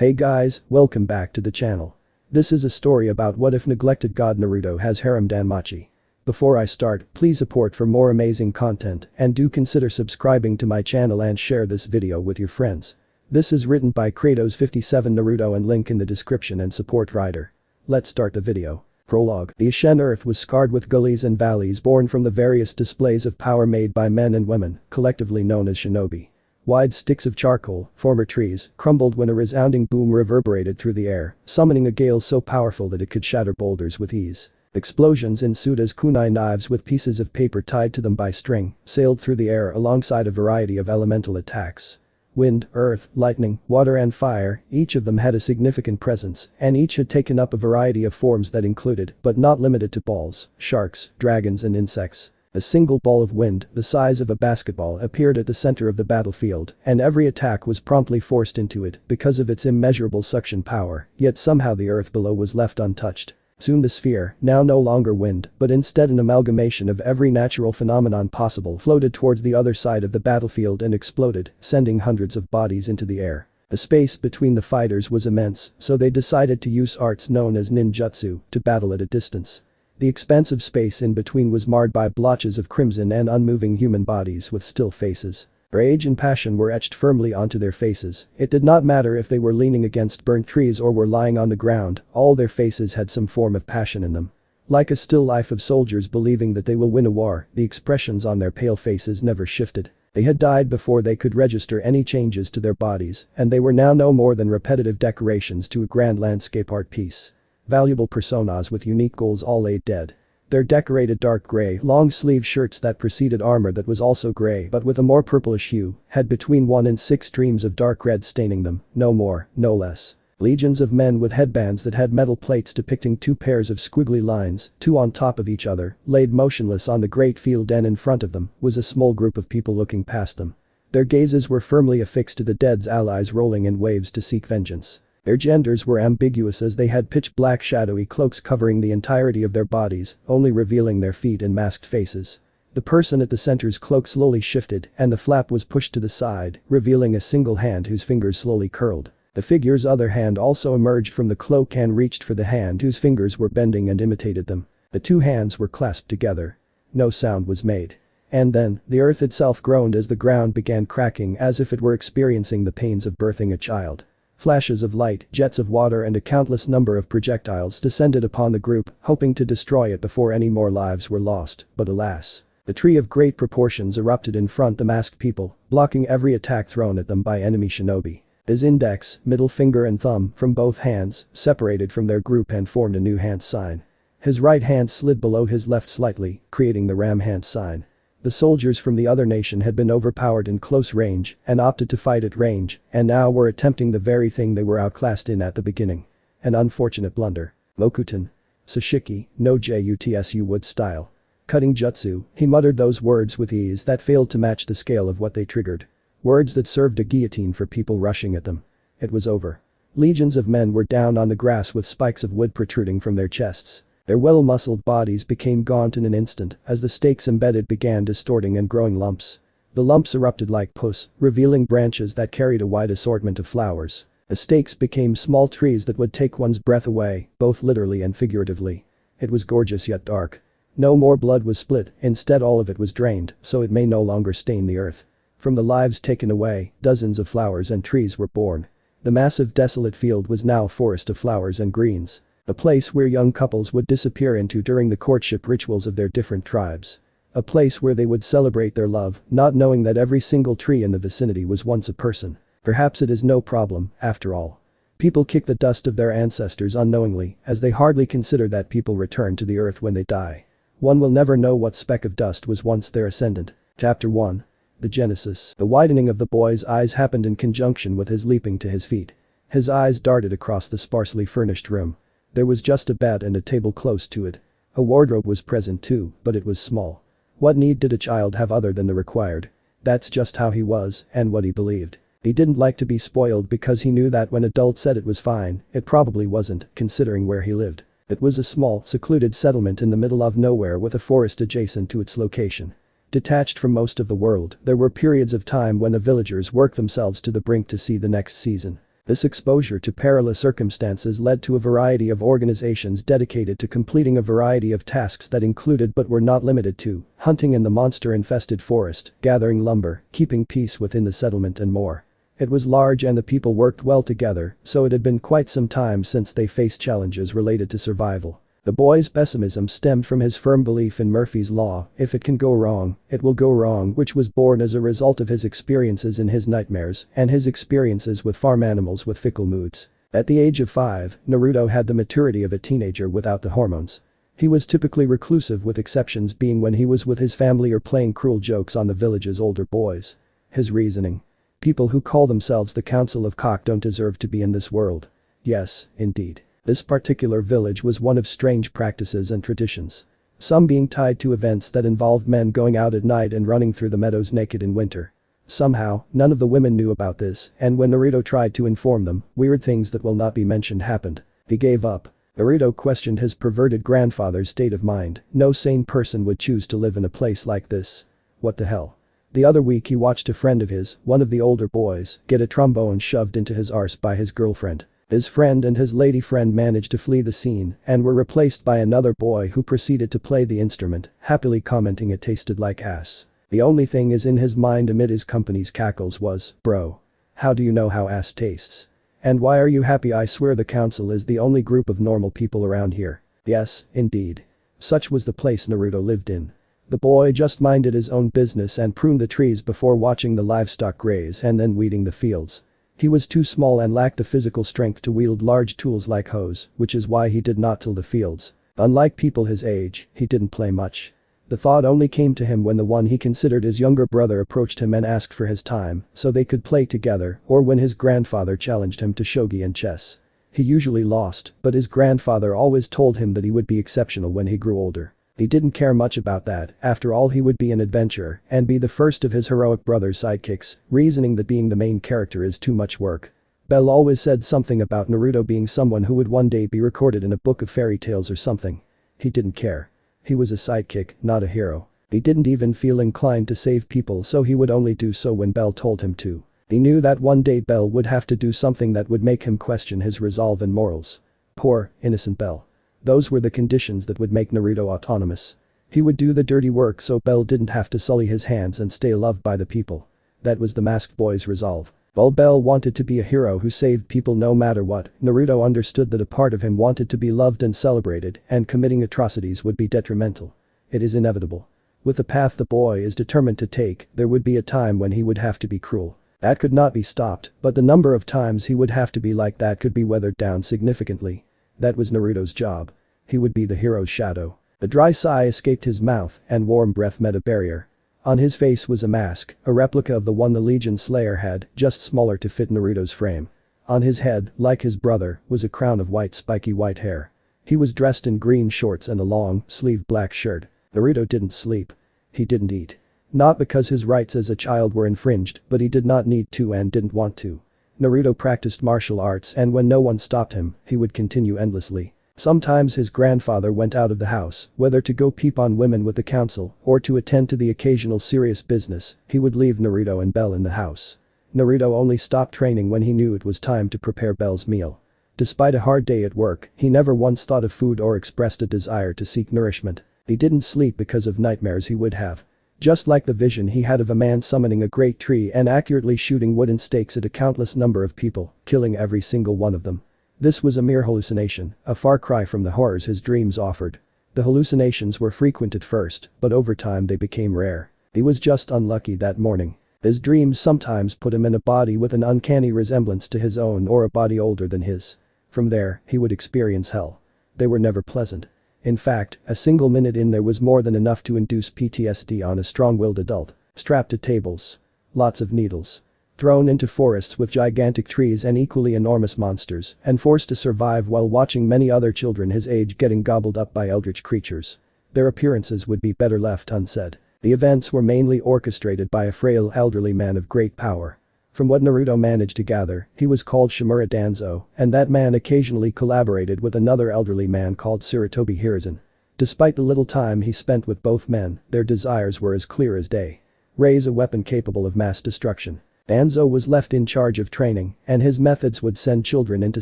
Hey guys, welcome back to the channel. This is a story about what if neglected god Naruto has harem danmachi. Before I start, please support for more amazing content and do consider subscribing to my channel and share this video with your friends. This is written by Kratos 57 Naruto and link in the description and support writer. Let's start the video. Prologue. The Ashen Earth was scarred with gullies and valleys born from the various displays of power made by men and women, collectively known as shinobi. Wide sticks of charcoal, former trees, crumbled when a resounding boom reverberated through the air, summoning a gale so powerful that it could shatter boulders with ease. Explosions ensued as kunai knives with pieces of paper tied to them by string sailed through the air alongside a variety of elemental attacks. Wind, earth, lightning, water and fire, each of them had a significant presence, and each had taken up a variety of forms that included, but not limited to balls, sharks, dragons and insects. A single ball of wind, the size of a basketball, appeared at the center of the battlefield, and every attack was promptly forced into it because of its immeasurable suction power, yet somehow the earth below was left untouched. Soon the sphere, now no longer wind, but instead an amalgamation of every natural phenomenon possible, floated towards the other side of the battlefield and exploded, sending hundreds of bodies into the air. The space between the fighters was immense, so they decided to use arts known as ninjutsu to battle at a distance. The expansive space in between was marred by blotches of crimson and unmoving human bodies with still faces. Rage and passion were etched firmly onto their faces. It did not matter if they were leaning against burnt trees or were lying on the ground, all their faces had some form of passion in them. Like a still life of soldiers believing that they will win a war, the expressions on their pale faces never shifted. They had died before they could register any changes to their bodies, and they were now no more than repetitive decorations to a grand landscape art piece. Valuable personas with unique goals all lay dead. Their decorated dark gray long-sleeve shirts that preceded armor that was also gray but with a more purplish hue had between 1 and 6 streams of dark red staining them, no more, no less. Legions of men with headbands that had metal plates depicting 2 pairs of squiggly lines, 2 on top of each other, laid motionless on the great field, and in front of them was a small group of people looking past them. Their gazes were firmly affixed to the dead's allies rolling in waves to seek vengeance. Their genders were ambiguous as they had pitch-black shadowy cloaks covering the entirety of their bodies, only revealing their feet and masked faces. The person at the center's cloak slowly shifted and the flap was pushed to the side, revealing a single hand whose fingers slowly curled. The figure's other hand also emerged from the cloak and reached for the hand whose fingers were bending and imitated them. The 2 hands were clasped together. No sound was made. And then, the earth itself groaned as the ground began cracking as if it were experiencing the pains of birthing a child. Flashes of light, jets of water and a countless number of projectiles descended upon the group, hoping to destroy it before any more lives were lost, but alas. The tree of great proportions erupted in front the masked people, blocking every attack thrown at them by enemy shinobi. His index, middle finger and thumb, from both hands, separated from their group and formed a new hand sign. His right hand slid below his left slightly, creating the ram hand sign. The soldiers from the other nation had been overpowered in close range and opted to fight at range, and now were attempting the very thing they were outclassed in at the beginning. An unfortunate blunder. Mokuten. Sashiki, no jutsu wood style. Cutting jutsu, he muttered those words with ease that failed to match the scale of what they triggered. Words that served a guillotine for people rushing at them. It was over. Legions of men were down on the grass with spikes of wood protruding from their chests. Their well-muscled bodies became gaunt in an instant as the stakes embedded began distorting and growing lumps. The lumps erupted like pus, revealing branches that carried a wide assortment of flowers. The stakes became small trees that would take one's breath away, both literally and figuratively. It was gorgeous yet dark. No more blood was split, instead all of it was drained, so it may no longer stain the earth. From the lives taken away, dozens of flowers and trees were born. The massive desolate field was now a forest of flowers and greens. A place where young couples would disappear into during the courtship rituals of their different tribes. A place where they would celebrate their love, not knowing that every single tree in the vicinity was once a person. Perhaps it is no problem, after all. People kick the dust of their ancestors unknowingly, as they hardly consider that people return to the earth when they die. One will never know what speck of dust was once their ascendant. Chapter 1. The Genesis. The widening of the boy's eyes happened in conjunction with his leaping to his feet. His eyes darted across the sparsely furnished room. There was just a bed and a table close to it. A wardrobe was present too, but it was small. What need did a child have other than the required? That's just how he was, and what he believed. He didn't like to be spoiled because he knew that when adults said it was fine, it probably wasn't, considering where he lived. It was a small, secluded settlement in the middle of nowhere with a forest adjacent to its location. Detached from most of the world, there were periods of time when the villagers worked themselves to the brink to see the next season. This exposure to perilous circumstances led to a variety of organizations dedicated to completing a variety of tasks that included but were not limited to hunting in the monster-infested forest, gathering lumber, keeping peace within the settlement and more. It was large and the people worked well together, so it had been quite some time since they faced challenges related to survival. The boy's pessimism stemmed from his firm belief in Murphy's Law: if it can go wrong, it will go wrong, which was born as a result of his experiences in his nightmares and his experiences with farm animals with fickle moods. At the age of 5, Naruto had the maturity of a teenager without the hormones. He was typically reclusive, with exceptions being when he was with his family or playing cruel jokes on the village's older boys. His reasoning: people who call themselves the Council of Cock don't deserve to be in this world. Yes, indeed. This particular village was one of strange practices and traditions. Some being tied to events that involved men going out at night and running through the meadows naked in winter. Somehow, none of the women knew about this, and when Naruto tried to inform them, weird things that will not be mentioned happened. He gave up. Naruto questioned his perverted grandfather's state of mind. No sane person would choose to live in a place like this. What the hell? The other week he watched a friend of his, one of the older boys, get a trombone shoved into his arse by his girlfriend. His friend and his lady friend managed to flee the scene and were replaced by another boy who proceeded to play the instrument, happily commenting it tasted like ass. The only thing is in his mind amid his company's cackles was, "Bro. How do you know how ass tastes? And why are you happy? I swear the council is the only group of normal people around here." Yes, indeed. Such was the place Naruto lived in. The boy just minded his own business and pruned the trees before watching the livestock graze and then weeding the fields. He was too small and lacked the physical strength to wield large tools like hoes, which is why he did not till the fields. Unlike people his age, he didn't play much. The thought only came to him when the one he considered his younger brother approached him and asked for his time so they could play together, or when his grandfather challenged him to shogi and chess. He usually lost, but his grandfather always told him that he would be exceptional when he grew older. He didn't care much about that. After all, he would be an adventurer and be the first of his heroic brother's sidekicks, reasoning that being the main character is too much work. Bell always said something about Naruto being someone who would one day be recorded in a book of fairy tales or something. He didn't care. He was a sidekick, not a hero. He didn't even feel inclined to save people, so he would only do so when Bell told him to. He knew that one day Bell would have to do something that would make him question his resolve and morals. Poor, innocent Bell. Those were the conditions that would make Naruto autonomous. He would do the dirty work so Bell didn't have to sully his hands and stay loved by the people. That was the masked boy's resolve. While Bell wanted to be a hero who saved people no matter what, Naruto understood that a part of him wanted to be loved and celebrated, and committing atrocities would be detrimental. It is inevitable. With the path the boy is determined to take, there would be a time when he would have to be cruel. That could not be stopped, but the number of times he would have to be like that could be weathered down significantly. That was Naruto's job. He would be the hero's shadow. A dry sigh escaped his mouth and warm breath met a barrier. On his face was a mask, a replica of the one the Legion Slayer had, just smaller to fit Naruto's frame. On his head, like his brother, was a crown of white spiky white hair. He was dressed in green shorts and a long-sleeved black shirt. Naruto didn't sleep. He didn't eat. Not because his rights as a child were infringed, but he did not need to and didn't want to. Naruto practiced martial arts and when no one stopped him, he would continue endlessly. Sometimes his grandfather went out of the house, whether to go peep on women with the council or to attend to the occasional serious business. He would leave Naruto and Bell in the house. Naruto only stopped training when he knew it was time to prepare Bell's meal. Despite a hard day at work, he never once thought of food or expressed a desire to seek nourishment. He didn't sleep because of nightmares he would have. Just like the vision he had of a man summoning a great tree and accurately shooting wooden stakes at a countless number of people, killing every single one of them. This was a mere hallucination, a far cry from the horrors his dreams offered. The hallucinations were frequent at first, but over time they became rare. He was just unlucky that morning. His dreams sometimes put him in a body with an uncanny resemblance to his own or a body older than his. From there, he would experience hell. They were never pleasant. In fact, a single minute in there was more than enough to induce PTSD on a strong-willed adult. Strapped to tables. Lots of needles. Thrown into forests with gigantic trees and equally enormous monsters, and forced to survive while watching many other children his age getting gobbled up by eldritch creatures. Their appearances would be better left unsaid. The events were mainly orchestrated by a frail elderly man of great power. From what Naruto managed to gather, he was called Shimura Danzo, and that man occasionally collaborated with another elderly man called Sarutobi Hiruzen. Despite the little time he spent with both men, their desires were as clear as day. Raise a weapon capable of mass destruction. Anzo was left in charge of training, and his methods would send children into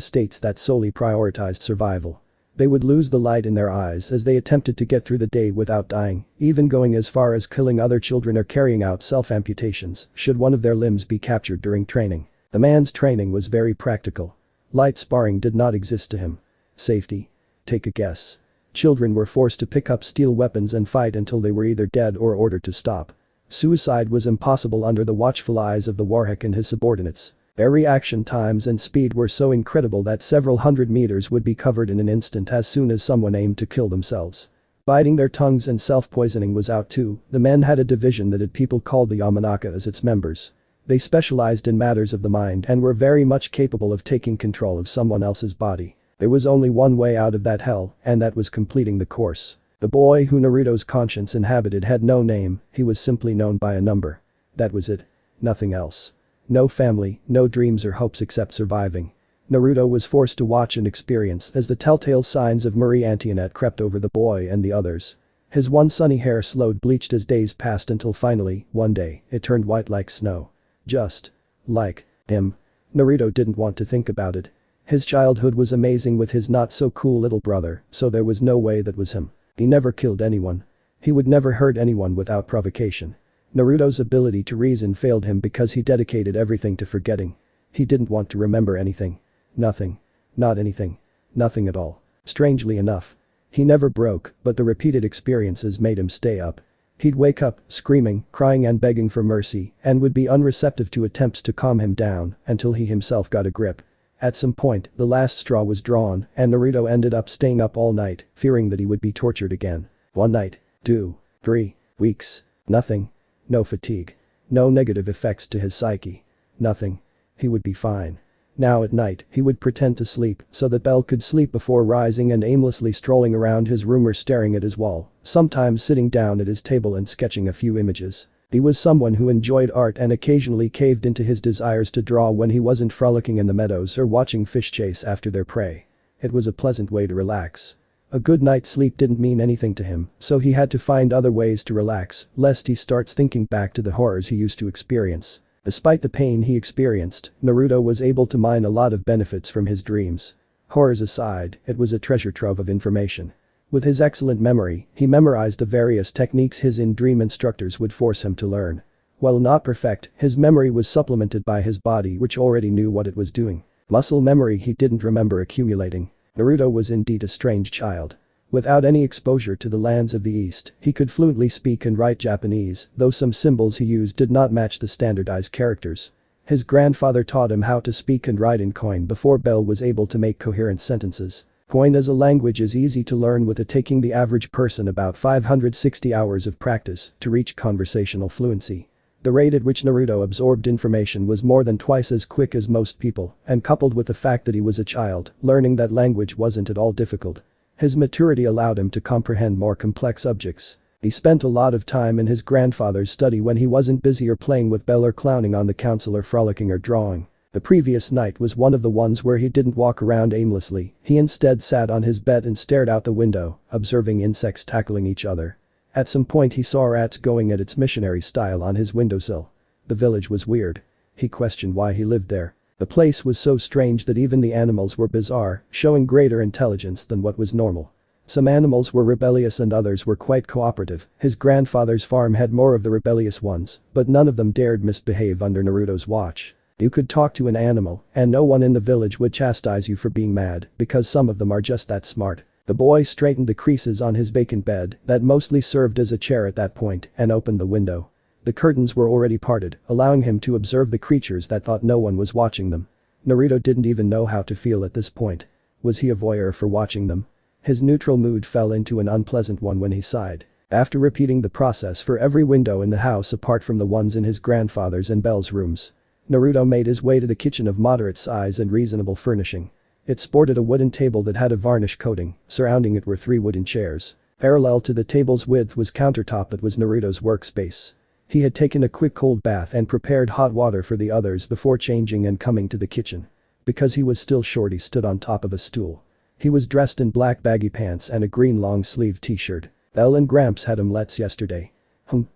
states that solely prioritized survival. They would lose the light in their eyes as they attempted to get through the day without dying, even going as far as killing other children or carrying out self-amputations should one of their limbs be captured during training. The man's training was very practical. Light sparring did not exist to him. Safety? Take a guess. Children were forced to pick up steel weapons and fight until they were either dead or ordered to stop. Suicide was impossible under the watchful eyes of the Warhawk and his subordinates. Their reaction times and speed were so incredible that several hundred meters would be covered in an instant as soon as someone aimed to kill themselves. Biting their tongues and self-poisoning was out too. The men had a division that had people called the Yamanaka as its members. They specialized in matters of the mind and were very much capable of taking control of someone else's body. There was only one way out of that hell, and that was completing the course. The boy who Naruto's conscience inhabited had no name, he was simply known by a number. That was it. Nothing else. No family, no dreams or hopes except surviving. Naruto was forced to watch and experience as the telltale signs of Marie Antoinette crept over the boy and the others. His one sunny hair slowed bleached as days passed until finally, one day, it turned white like snow. Just like him. Naruto didn't want to think about it. His childhood was amazing with his not-so-cool little brother, so there was no way that was him. He never killed anyone. He would never hurt anyone without provocation. Naruto's ability to reason failed him because he dedicated everything to forgetting. He didn't want to remember anything. Nothing. Not anything. Nothing at all. Strangely enough. He never broke, but the repeated experiences made him stay up. He'd wake up, screaming, crying and begging for mercy, and would be unreceptive to attempts to calm him down until he himself got a grip. At some point, the last straw was drawn, and Naruto ended up staying up all night, fearing that he would be tortured again. 1 night, 2, 3 weeks. Nothing. No fatigue. No negative effects to his psyche. Nothing. He would be fine. Now at night, he would pretend to sleep so that Bell could sleep before rising and aimlessly strolling around his room or staring at his wall, sometimes sitting down at his table and sketching a few images. He was someone who enjoyed art and occasionally caved into his desires to draw when he wasn't frolicking in the meadows or watching fish chase after their prey. It was a pleasant way to relax. A good night's sleep didn't mean anything to him, so he had to find other ways to relax, lest he starts thinking back to the horrors he used to experience. Despite the pain he experienced, Naruto was able to mine a lot of benefits from his dreams. Horrors aside, it was a treasure trove of information. With his excellent memory, he memorized the various techniques his in-dream instructors would force him to learn. While not perfect, his memory was supplemented by his body which already knew what it was doing. Muscle memory he didn't remember accumulating. Naruto was indeed a strange child. Without any exposure to the lands of the East, he could fluently speak and write Japanese, though some symbols he used did not match the standardized characters. His grandfather taught him how to speak and write in Koine before Bell was able to make coherent sentences. Koine as a language is easy to learn with it taking the average person about 560 hours of practice to reach conversational fluency. The rate at which Naruto absorbed information was more than twice as quick as most people, and coupled with the fact that he was a child, learning that language wasn't at all difficult. His maturity allowed him to comprehend more complex subjects. He spent a lot of time in his grandfather's study when he wasn't busy or playing with Bell or clowning on the council or frolicking or drawing. The previous night was one of the ones where he didn't walk around aimlessly, he instead sat on his bed and stared out the window, observing insects tackling each other. At some point he saw rats going at its missionary style on his windowsill. The village was weird. He questioned why he lived there. The place was so strange that even the animals were bizarre, showing greater intelligence than what was normal. Some animals were rebellious and others were quite cooperative. His grandfather's farm had more of the rebellious ones, but none of them dared misbehave under Naruto's watch. You could talk to an animal, and no one in the village would chastise you for being mad, because some of them are just that smart. The boy straightened the creases on his vacant bed that mostly served as a chair at that point and opened the window. The curtains were already parted, allowing him to observe the creatures that thought no one was watching them. Naruto didn't even know how to feel at this point. Was he a voyeur for watching them? His neutral mood fell into an unpleasant one when he sighed. After repeating the process for every window in the house apart from the ones in his grandfather's and Bell's rooms, Naruto made his way to the kitchen of moderate size and reasonable furnishing. It sported a wooden table that had a varnish coating, surrounding it were 3 wooden chairs. Parallel to the table's width was countertop that was Naruto's workspace. He had taken a quick cold bath and prepared hot water for the others before changing and coming to the kitchen. Because he was still short he stood on top of a stool. He was dressed in black baggy pants and a green long-sleeved t-shirt. Bell and Gramps had omelettes yesterday.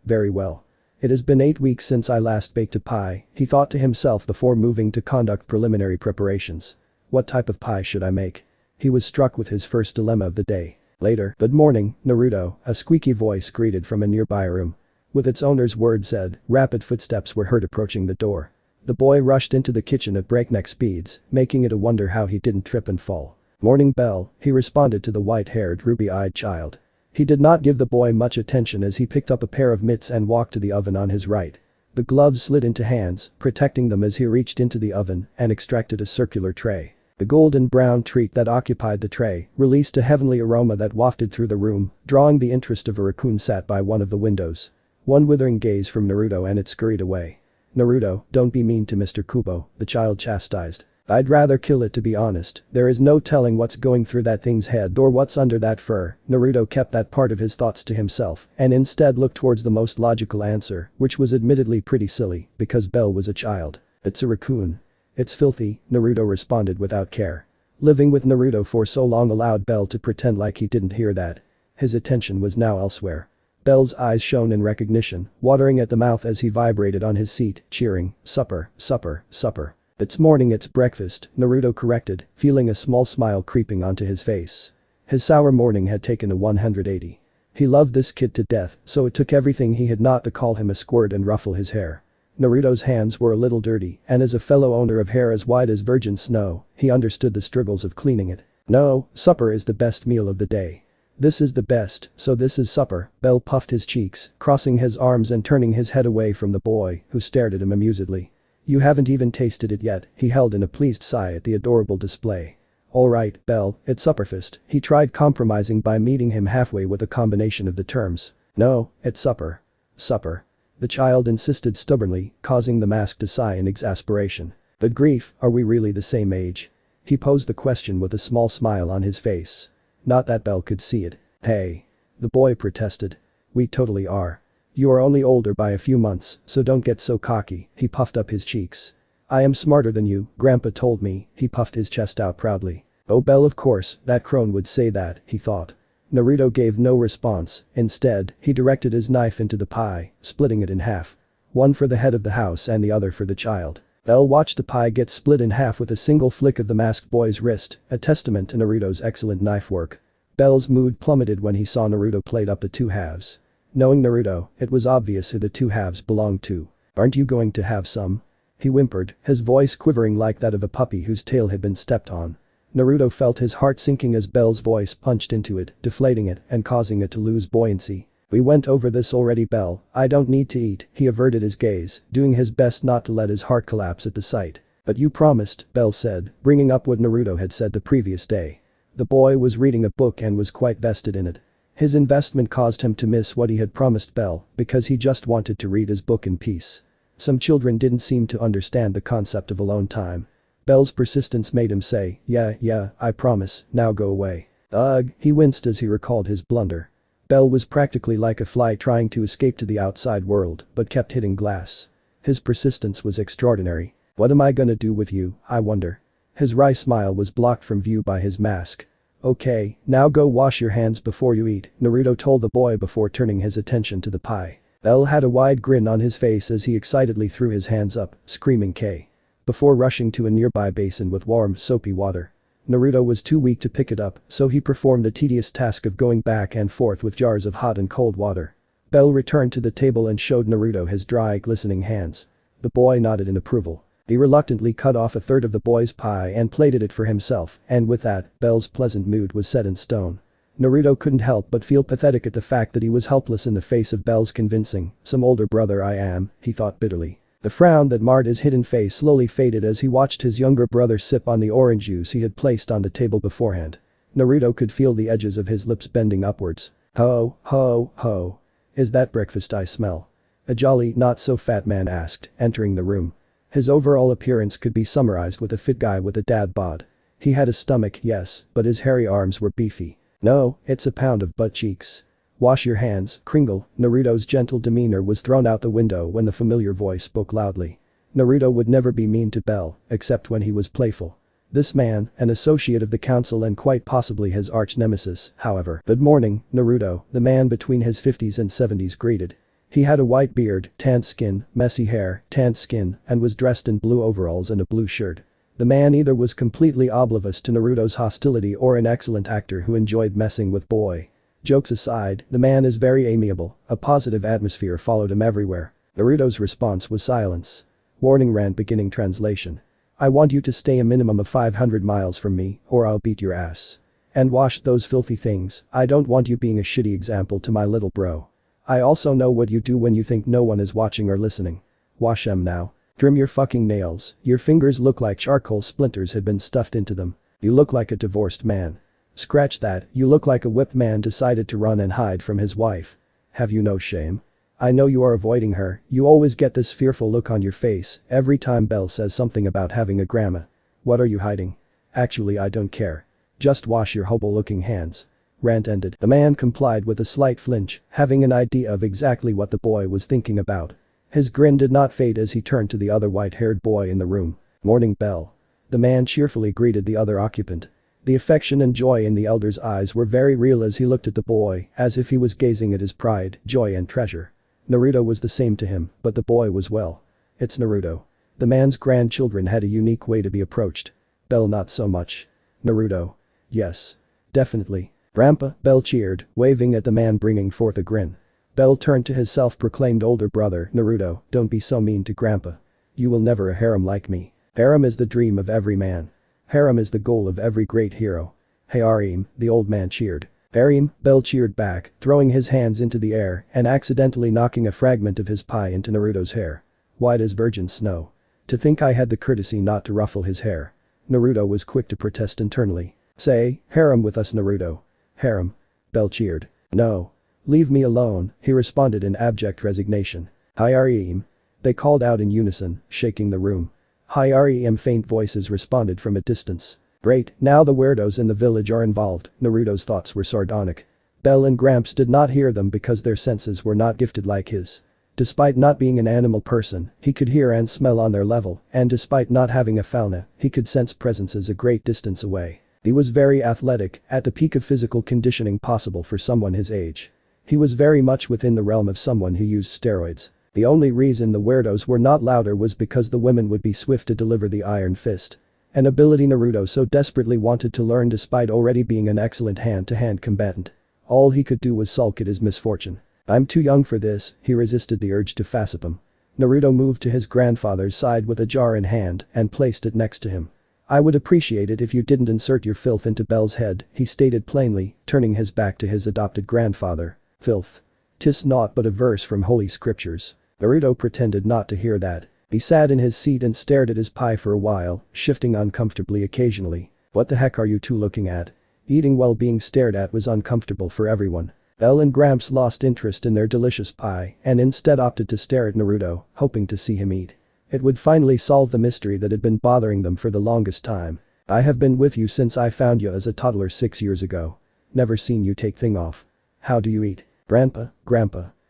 Very well. It has been 8 weeks since I last baked a pie, he thought to himself before moving to conduct preliminary preparations. What type of pie should I make? He was struck with his first dilemma of the day. Later. Good morning, Naruto, a squeaky voice greeted from a nearby room. With its owner's word said, rapid footsteps were heard approaching the door. The boy rushed into the kitchen at breakneck speeds, making it a wonder how he didn't trip and fall. Morning Bell, he responded to the white-haired, ruby-eyed child. He did not give the boy much attention as he picked up a pair of mitts and walked to the oven on his right. The gloves slid into hands, protecting them as he reached into the oven and extracted a circular tray. The golden brown treat that occupied the tray released a heavenly aroma that wafted through the room, drawing the interest of a raccoon sat by one of the windows. One withering gaze from Naruto and it scurried away. Naruto, don't be mean to Mr. Kubo, the child chastised. I'd rather kill it to be honest, there is no telling what's going through that thing's head or what's under that fur. Naruto kept that part of his thoughts to himself and instead looked towards the most logical answer, which was admittedly pretty silly, because Bell was a child. It's a raccoon. It's filthy, Naruto responded without care. Living with Naruto for so long allowed Bell to pretend like he didn't hear that. His attention was now elsewhere. Bell's eyes shone in recognition, watering at the mouth as he vibrated on his seat, cheering, supper, supper, supper. It's morning, it's breakfast, Naruto corrected, feeling a small smile creeping onto his face. His sour morning had taken a 180. He loved this kid to death, so it took everything he had not to call him a squirt and ruffle his hair. Naruto's hands were a little dirty, and as a fellow owner of hair as white as virgin snow, he understood the struggles of cleaning it. No, supper is the best meal of the day. This is the best, so this is supper, Bell puffed his cheeks, crossing his arms and turning his head away from the boy, who stared at him amusedly. You haven't even tasted it yet, he held in a pleased sigh at the adorable display. Alright, Bell, it's supperfest, he tried compromising by meeting him halfway with a combination of the terms. No, it's supper. Supper. The child insisted stubbornly, causing the mask to sigh in exasperation. But grief, are we really the same age? He posed the question with a small smile on his face. Not that Bell could see it. Hey. The boy protested. We totally are. You are only older by a few months, so don't get so cocky, he puffed up his cheeks. I am smarter than you, Grandpa told me, he puffed his chest out proudly. Oh Bell, of course, that crone would say that, he thought. Naruto gave no response, instead, he directed his knife into the pie, splitting it in half. One for the head of the house and the other for the child. Bell watched the pie get split in half with a single flick of the masked boy's wrist, a testament to Naruto's excellent knife work. Bell's mood plummeted when he saw Naruto plate up the two halves. Knowing Naruto, it was obvious who the two halves belonged to. Aren't you going to have some? He whimpered, his voice quivering like that of a puppy whose tail had been stepped on. Naruto felt his heart sinking as Bell's voice punched into it, deflating it and causing it to lose buoyancy. We went over this already, Bell, I don't need to eat, he averted his gaze, doing his best not to let his heart collapse at the sight. But you promised, Bell said, bringing up what Naruto had said the previous day. The boy was reading a book and was quite vested in it. His investment caused him to miss what he had promised Bell because he just wanted to read his book in peace. Some children didn't seem to understand the concept of alone time. Bell's persistence made him say, yeah, I promise, now go away. Ugh, he winced as he recalled his blunder. Bell was practically like a fly trying to escape to the outside world but kept hitting glass. His persistence was extraordinary. What am I gonna do with you, I wonder? His wry smile was blocked from view by his mask. Okay, now go wash your hands before you eat, Naruto told the boy before turning his attention to the pie. Bell had a wide grin on his face as he excitedly threw his hands up, screaming K. Before rushing to a nearby basin with warm, soapy water. Naruto was too weak to pick it up, so he performed the tedious task of going back and forth with jars of hot and cold water. Bell returned to the table and showed Naruto his dry, glistening hands. The boy nodded in approval. He reluctantly cut off a third of the boy's pie and plated it for himself, and with that, Bell's pleasant mood was set in stone. Naruto couldn't help but feel pathetic at the fact that he was helpless in the face of Bell's convincing, some older brother I am, he thought bitterly. The frown that marred his hidden face slowly faded as he watched his younger brother sip on the orange juice he had placed on the table beforehand. Naruto could feel the edges of his lips bending upwards. Ho, ho, ho. Is that breakfast I smell? A jolly, not-so-fat man asked, entering the room. His overall appearance could be summarized with a fit guy with a dad bod. He had a stomach, yes, but his hairy arms were beefy. No, it's a pound of butt cheeks. Wash your hands, Kringle. Naruto's gentle demeanor was thrown out the window when the familiar voice spoke loudly. Naruto would never be mean to Bell, except when he was playful. This man, an associate of the council and quite possibly his arch-nemesis, however. Good morning, Naruto, the man between his 50s and 70s greeted. He had a white beard, tanned skin, messy hair, tanned skin, and was dressed in blue overalls and a blue shirt. The man either was completely oblivious to Naruto's hostility or an excellent actor who enjoyed messing with boy. Jokes aside, the man is very amiable, a positive atmosphere followed him everywhere. Naruto's response was silence. Warning rant beginning translation. I want you to stay a minimum of 500 miles from me, or I'll beat your ass. And wash those filthy things. I don't want you being a shitty example to my little bro. I also know what you do when you think no one is watching or listening. Wash them now. Trim your fucking nails. Your fingers look like charcoal splinters had been stuffed into them. You look like a divorced man. Scratch that, you look like a whipped man decided to run and hide from his wife. Have you no shame? I know you are avoiding her, you always get this fearful look on your face every time Belle says something about having a grandma. What are you hiding? Actually I don't care. Just wash your hobo-looking hands. Rant ended. The man complied with a slight flinch, having an idea of exactly what the boy was thinking about. His grin did not fade as he turned to the other white-haired boy in the room. Morning, Belle. The man cheerfully greeted the other occupant. The affection and joy in the elder's eyes were very real as he looked at the boy, as if he was gazing at his pride, joy and treasure. Naruto was the same to him, but the boy was well. It's Naruto. The man's grandchildren had a unique way to be approached. Belle not so much. Naruto. Yes. Definitely. Grandpa, Belle cheered, waving at the man bringing forth a grin. Belle turned to his self-proclaimed older brother, Naruto, don't be so mean to Grandpa. You will never a harem like me. Harem is the dream of every man. Harem is the goal of every great hero. Hey harem, the old man cheered. Harem, Belle cheered back, throwing his hands into the air and accidentally knocking a fragment of his pie into Naruto's hair. White as virgin snow. To think I had the courtesy not to ruffle his hair. Naruto was quick to protest internally. Say, harem with us Naruto. Harem. Belle cheered. No. Leave me alone, he responded in abject resignation. Hi harem. They called out in unison, shaking the room. Hi harem faint voices responded from a distance. Great, now the weirdos in the village are involved, Naruto's thoughts were sardonic. Belle and Gramps did not hear them because their senses were not gifted like his. Despite not being an animal person, he could hear and smell on their level, and despite not having a fauna, he could sense presences a great distance away. He was very athletic, at the peak of physical conditioning possible for someone his age. He was very much within the realm of someone who used steroids. The only reason the weirdos were not louder was because the women would be swift to deliver the iron fist. An ability Naruto so desperately wanted to learn despite already being an excellent hand-to-hand combatant. All he could do was sulk at his misfortune. I'm too young for this, he resisted the urge to fassip him. Naruto moved to his grandfather's side with a jar in hand and placed it next to him. I would appreciate it if you didn't insert your filth into Belle's head, he stated plainly, turning his back to his adopted grandfather. Filth. 'Tis naught but a verse from holy scriptures. Naruto pretended not to hear that. He sat in his seat and stared at his pie for a while, shifting uncomfortably occasionally. What the heck are you two looking at? Eating while being stared at was uncomfortable for everyone. Belle and Gramps lost interest in their delicious pie and instead opted to stare at Naruto, hoping to see him eat. It would finally solve the mystery that had been bothering them for the longest time. I have been with you since I found you as a toddler 6 years ago. Never seen you take thing off. How do you eat? Grandpa.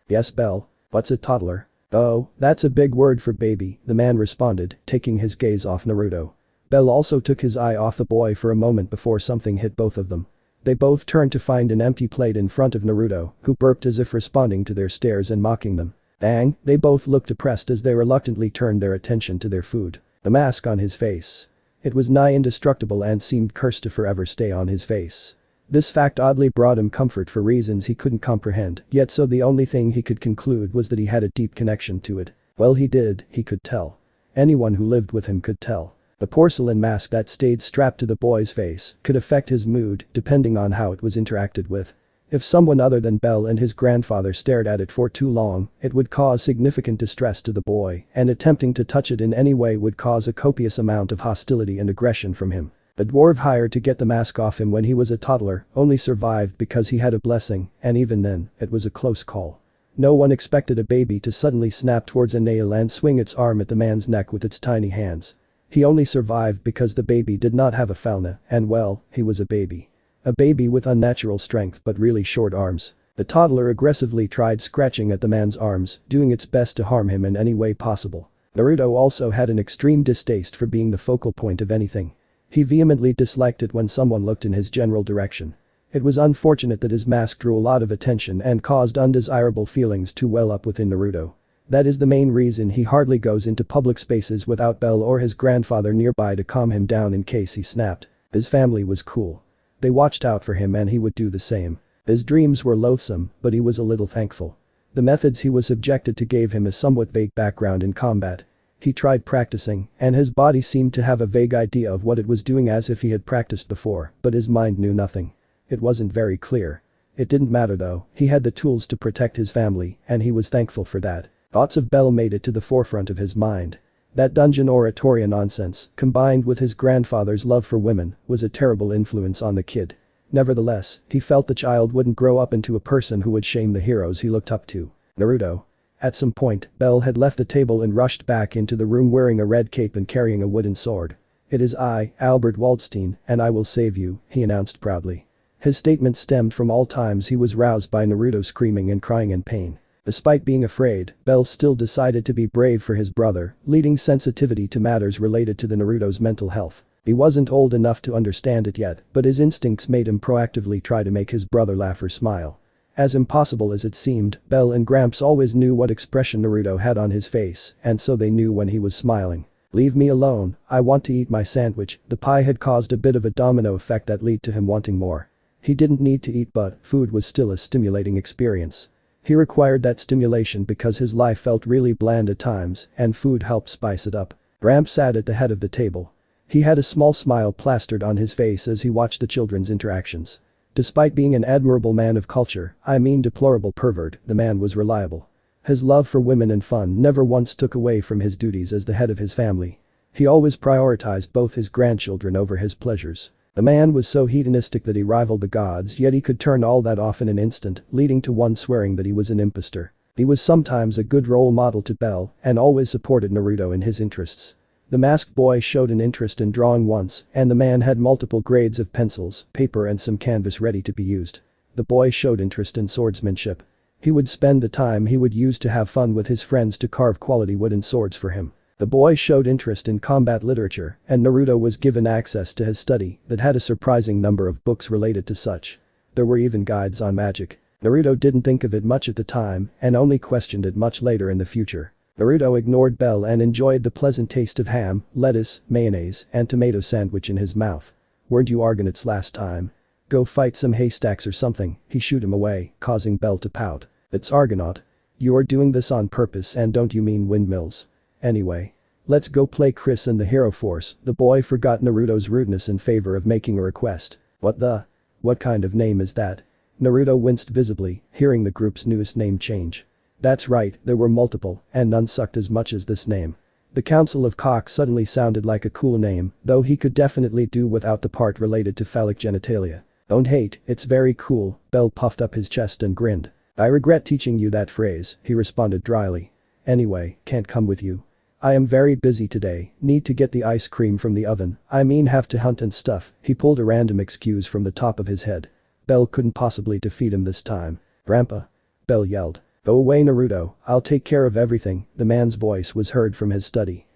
Yes, Belle. What's a toddler? Oh, that's a big word for baby, the man responded, taking his gaze off Naruto. Belle also took his eye off the boy for a moment before something hit both of them. They both turned to find an empty plate in front of Naruto, who burped as if responding to their stares and mocking them. Dang, they both looked depressed as they reluctantly turned their attention to their food. The mask on his face. It was nigh indestructible and seemed cursed to forever stay on his face. This fact oddly brought him comfort for reasons he couldn't comprehend, yet so the only thing he could conclude was that he had a deep connection to it. Well he did, he could tell. Anyone who lived with him could tell. The porcelain mask that stayed strapped to the boy's face could affect his mood depending on how it was interacted with. If someone other than Belle and his grandfather stared at it for too long, it would cause significant distress to the boy, and attempting to touch it in any way would cause a copious amount of hostility and aggression from him. The dwarf hired to get the mask off him when he was a toddler only survived because he had a blessing, and even then, it was a close call. No one expected a baby to suddenly snap towards a nail and swing its arm at the man's neck with its tiny hands. He only survived because the baby did not have a fauna, and well, he was a baby. A baby with unnatural strength but really short arms. The toddler aggressively tried scratching at the man's arms, doing its best to harm him in any way possible. Naruto also had an extreme distaste for being the focal point of anything. He vehemently disliked it when someone looked in his general direction. It was unfortunate that his mask drew a lot of attention and caused undesirable feelings to well up within Naruto. That is the main reason he hardly goes into public spaces without Bell or his grandfather nearby to calm him down in case he snapped. His family was cool. They watched out for him and he would do the same. His dreams were loathsome, but he was a little thankful. The methods he was subjected to gave him a somewhat vague background in combat. He tried practicing, and his body seemed to have a vague idea of what it was doing as if he had practiced before, but his mind knew nothing. It wasn't very clear. It didn't matter though, he had the tools to protect his family, and he was thankful for that. Thoughts of Bell made it to the forefront of his mind. That dungeon oratorio nonsense, combined with his grandfather's love for women, was a terrible influence on the kid. Nevertheless, he felt the child wouldn't grow up into a person who would shame the heroes he looked up to. Naruto. At some point, Bell had left the table and rushed back into the room wearing a red cape and carrying a wooden sword. "It is I, Albert Waldstein, and I will save you," he announced proudly. His statement stemmed from all times he was roused by Naruto screaming and crying in pain. Despite being afraid, Bell still decided to be brave for his brother, leading sensitivity to matters related to the Naruto's mental health. He wasn't old enough to understand it yet, but his instincts made him proactively try to make his brother laugh or smile. As impossible as it seemed, Bell and Gramps always knew what expression Naruto had on his face, and so they knew when he was smiling. "Leave me alone, I want to eat my sandwich." The pie had caused a bit of a domino effect that led to him wanting more. He didn't need to eat, but food was still a stimulating experience. He required that stimulation because his life felt really bland at times, and food helped spice it up. Gramps sat at the head of the table. He had a small smile plastered on his face as he watched the children's interactions. Despite being an admirable man of culture, I mean deplorable pervert, the man was reliable. His love for women and fun never once took away from his duties as the head of his family. He always prioritized both his grandchildren over his pleasures. The man was so hedonistic that he rivaled the gods, yet he could turn all that off in an instant, leading to one swearing that he was an impostor. He was sometimes a good role model to Bell and always supported Naruto in his interests. The masked boy showed an interest in drawing once, and the man had multiple grades of pencils, paper and some canvas ready to be used. The boy showed interest in swordsmanship. He would spend the time he would use to have fun with his friends to carve quality wooden swords for him. The boy showed interest in combat literature, and Naruto was given access to his study that had a surprising number of books related to such. There were even guides on magic. Naruto didn't think of it much at the time and only questioned it much later in the future. Naruto ignored Bell and enjoyed the pleasant taste of ham, lettuce, mayonnaise, and tomato sandwich in his mouth. "Weren't you Argonauts last time? Go fight some haystacks or something," he shooed him away, causing Bell to pout. "It's Argonaut. You are doing this on purpose, and don't you mean windmills? Anyway. Let's go play Chris and the Hero Force." The boy forgot Naruto's rudeness in favor of making a request. What kind of name is that?" Naruto winced visibly, hearing the group's newest name change. That's right, there were multiple, and none sucked as much as this name. The Council of Cock suddenly sounded like a cool name, though he could definitely do without the part related to phallic genitalia. "Don't hate, it's very cool." Bell puffed up his chest and grinned. "I regret teaching you that phrase," he responded dryly. "Anyway, can't come with you. I am very busy today, need to get the ice cream from the oven, I mean have to hunt and stuff." He pulled a random excuse from the top of his head. Bell couldn't possibly defeat him this time. "Grandpa!" Bell yelled. "Go away, Naruto, I'll take care of everything." The man's voice was heard from his study.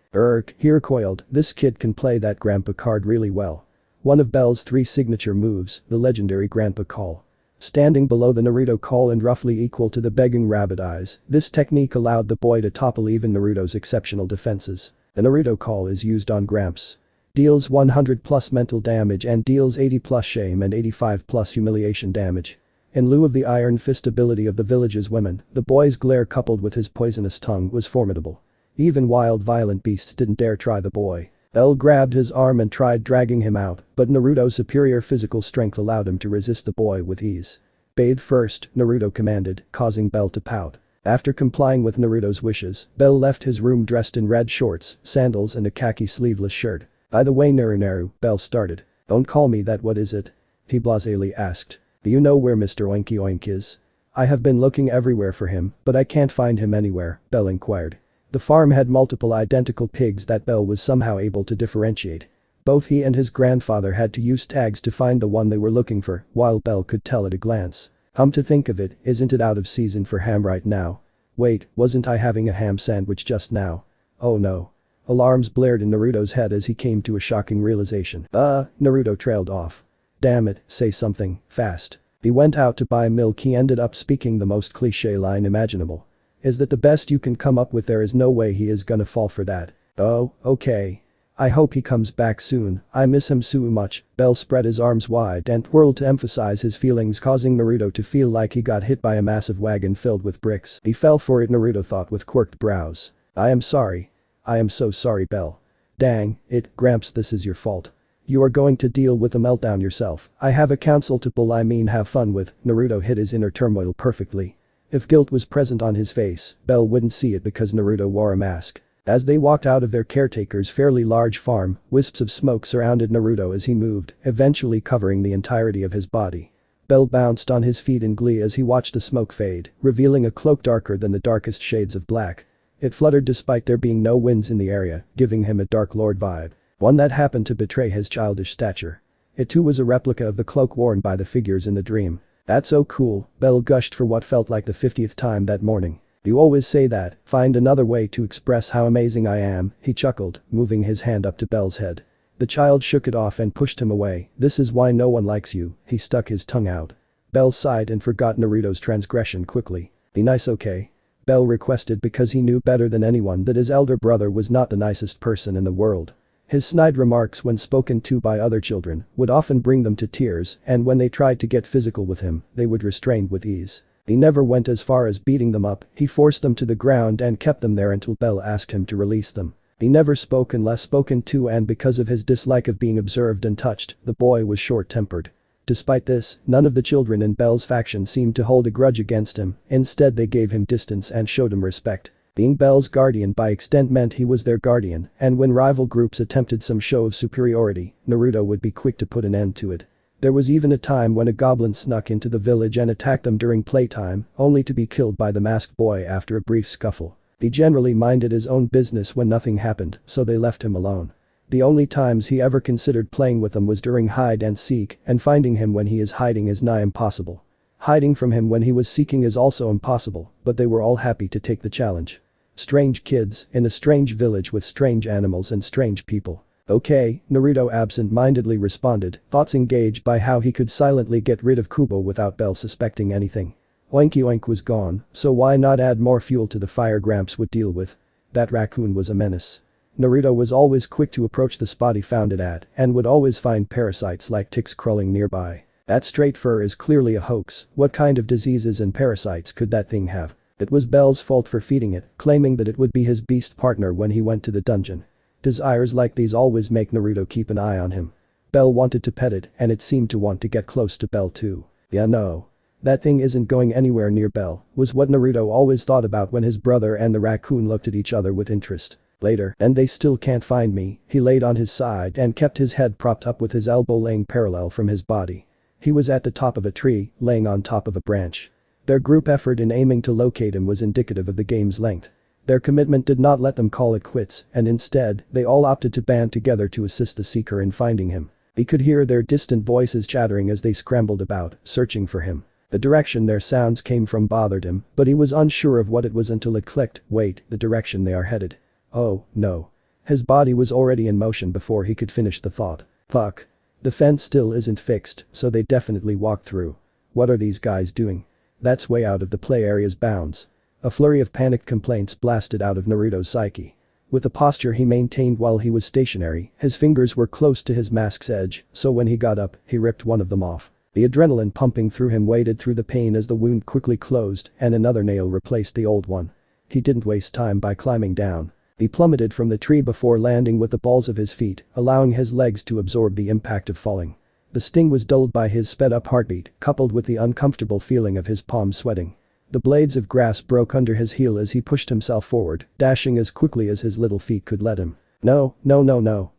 He recoiled, this kid can play that grandpa card really well. One of Bell's 3 signature moves, the legendary grandpa call. Standing below the Naruto call and roughly equal to the begging rabbit eyes, this technique allowed the boy to topple even Naruto's exceptional defenses. The Naruto call is used on Gramps. Deals 100 plus mental damage and deals 80 plus shame and 85 plus humiliation damage. In lieu of the iron fist ability of the village's women, the boy's glare coupled with his poisonous tongue was formidable. Even wild violent beasts didn't dare try the boy. Bell grabbed his arm and tried dragging him out, but Naruto's superior physical strength allowed him to resist the boy with ease. "Bathe first," Naruto commanded, causing Bell to pout. After complying with Naruto's wishes, Bell left his room dressed in red shorts, sandals and a khaki sleeveless shirt. "By the way, Naru," Bell started. "Don't call me that, what is it?" he blasely asked. "Do you know where Mr. Oinky Oink is?" "I have been looking everywhere for him, but I can't find him anywhere," Bell inquired. The farm had multiple identical pigs that Bell was somehow able to differentiate. Both he and his grandfather had to use tags to find the one they were looking for, while Bell could tell at a glance. To think of it, isn't it out of season for ham right now? Wait, wasn't I having a ham sandwich just now? Oh no. Alarms blared in Naruto's head as he came to a shocking realization. Naruto trailed off. Damn it, say something, fast. He went out to buy milk. He ended up speaking the most cliché line imaginable. Is that the best you can come up with? There is no way he is gonna fall for that. Oh, okay. I hope he comes back soon, I miss him so much. Bell spread his arms wide and twirled to emphasize his feelings, causing Naruto to feel like he got hit by a massive wagon filled with bricks. He fell for it, Naruto thought with quirked brows. I am sorry. I am so sorry, Bell. Dang it, Gramps, this is your fault. You are going to deal with a meltdown yourself. I have a counsel to pull, I mean have fun with. Naruto hid his inner turmoil perfectly. If guilt was present on his face, Bell wouldn't see it because Naruto wore a mask. As they walked out of their caretaker's fairly large farm, wisps of smoke surrounded Naruto as he moved, eventually covering the entirety of his body. Bell bounced on his feet in glee as he watched the smoke fade, revealing a cloak darker than the darkest shades of black. It fluttered despite there being no winds in the area, giving him a Dark Lord vibe. One that happened to betray his childish stature. It too was a replica of the cloak worn by the figures in the dream. That's so cool, Bell gushed for what felt like the 50th time that morning. You always say that, find another way to express how amazing I am, he chuckled, moving his hand up to Bell's head. The child shook it off and pushed him away. This is why no one likes you, he stuck his tongue out. Bell sighed and forgot Naruto's transgression quickly. Be nice, okay? Bell requested because he knew better than anyone that his elder brother was not the nicest person in the world. His snide remarks when spoken to by other children would often bring them to tears, and when they tried to get physical with him, they would restrain with ease. He never went as far as beating them up, he forced them to the ground and kept them there until Bell asked him to release them. He never spoke unless spoken to, and because of his dislike of being observed and touched, the boy was short-tempered. Despite this, none of the children in Bell's faction seemed to hold a grudge against him, instead they gave him distance and showed him respect. Being Bell's guardian by extent meant he was their guardian, and when rival groups attempted some show of superiority, Naruto would be quick to put an end to it. There was even a time when a goblin snuck into the village and attacked them during playtime, only to be killed by the masked boy after a brief scuffle. He generally minded his own business when nothing happened, so they left him alone. The only times he ever considered playing with them was during hide and seek, and finding him when he is hiding is nigh impossible. Hiding from him when he was seeking is also impossible, but they were all happy to take the challenge. Strange kids, in a strange village with strange animals and strange people. Okay, Naruto absent-mindedly responded, thoughts engaged by how he could silently get rid of Kubo without Bell suspecting anything. Oinky Oink was gone, so why not add more fuel to the fire Gramps would deal with? That raccoon was a menace. Naruto was always quick to approach the spot he found it at, and would always find parasites like ticks crawling nearby. That straight fur is clearly a hoax. What kind of diseases and parasites could that thing have? It was Bell's fault for feeding it, claiming that it would be his beast partner when he went to the dungeon. Desires like these always make Naruto keep an eye on him. Bell wanted to pet it, and it seemed to want to get close to Bell too. Yeah, no. That thing isn't going anywhere near Bell, was what Naruto always thought about when his brother and the raccoon looked at each other with interest. Later, and they still can't find me, he laid on his side and kept his head propped up with his elbow laying parallel from his body. He was at the top of a tree, laying on top of a branch. Their group effort in aiming to locate him was indicative of the game's length. Their commitment did not let them call it quits, and instead, they all opted to band together to assist the seeker in finding him. He could hear their distant voices chattering as they scrambled about, searching for him. The direction their sounds came from bothered him, but he was unsure of what it was until it clicked. Wait, the direction they are headed. Oh, no. His body was already in motion before he could finish the thought. Fuck. The fence still isn't fixed, so they definitely walked through. What are these guys doing? That's way out of the play area's bounds. A flurry of panicked complaints blasted out of Naruto's psyche. With the posture he maintained while he was stationary, his fingers were close to his mask's edge, so when he got up, he ripped one of them off. The adrenaline pumping through him waded through the pain as the wound quickly closed and another nail replaced the old one. He didn't waste time by climbing down. He plummeted from the tree before landing with the balls of his feet, allowing his legs to absorb the impact of falling. The sting was dulled by his sped-up heartbeat, coupled with the uncomfortable feeling of his palms sweating. The blades of grass broke under his heel as he pushed himself forward, dashing as quickly as his little feet could let him. No,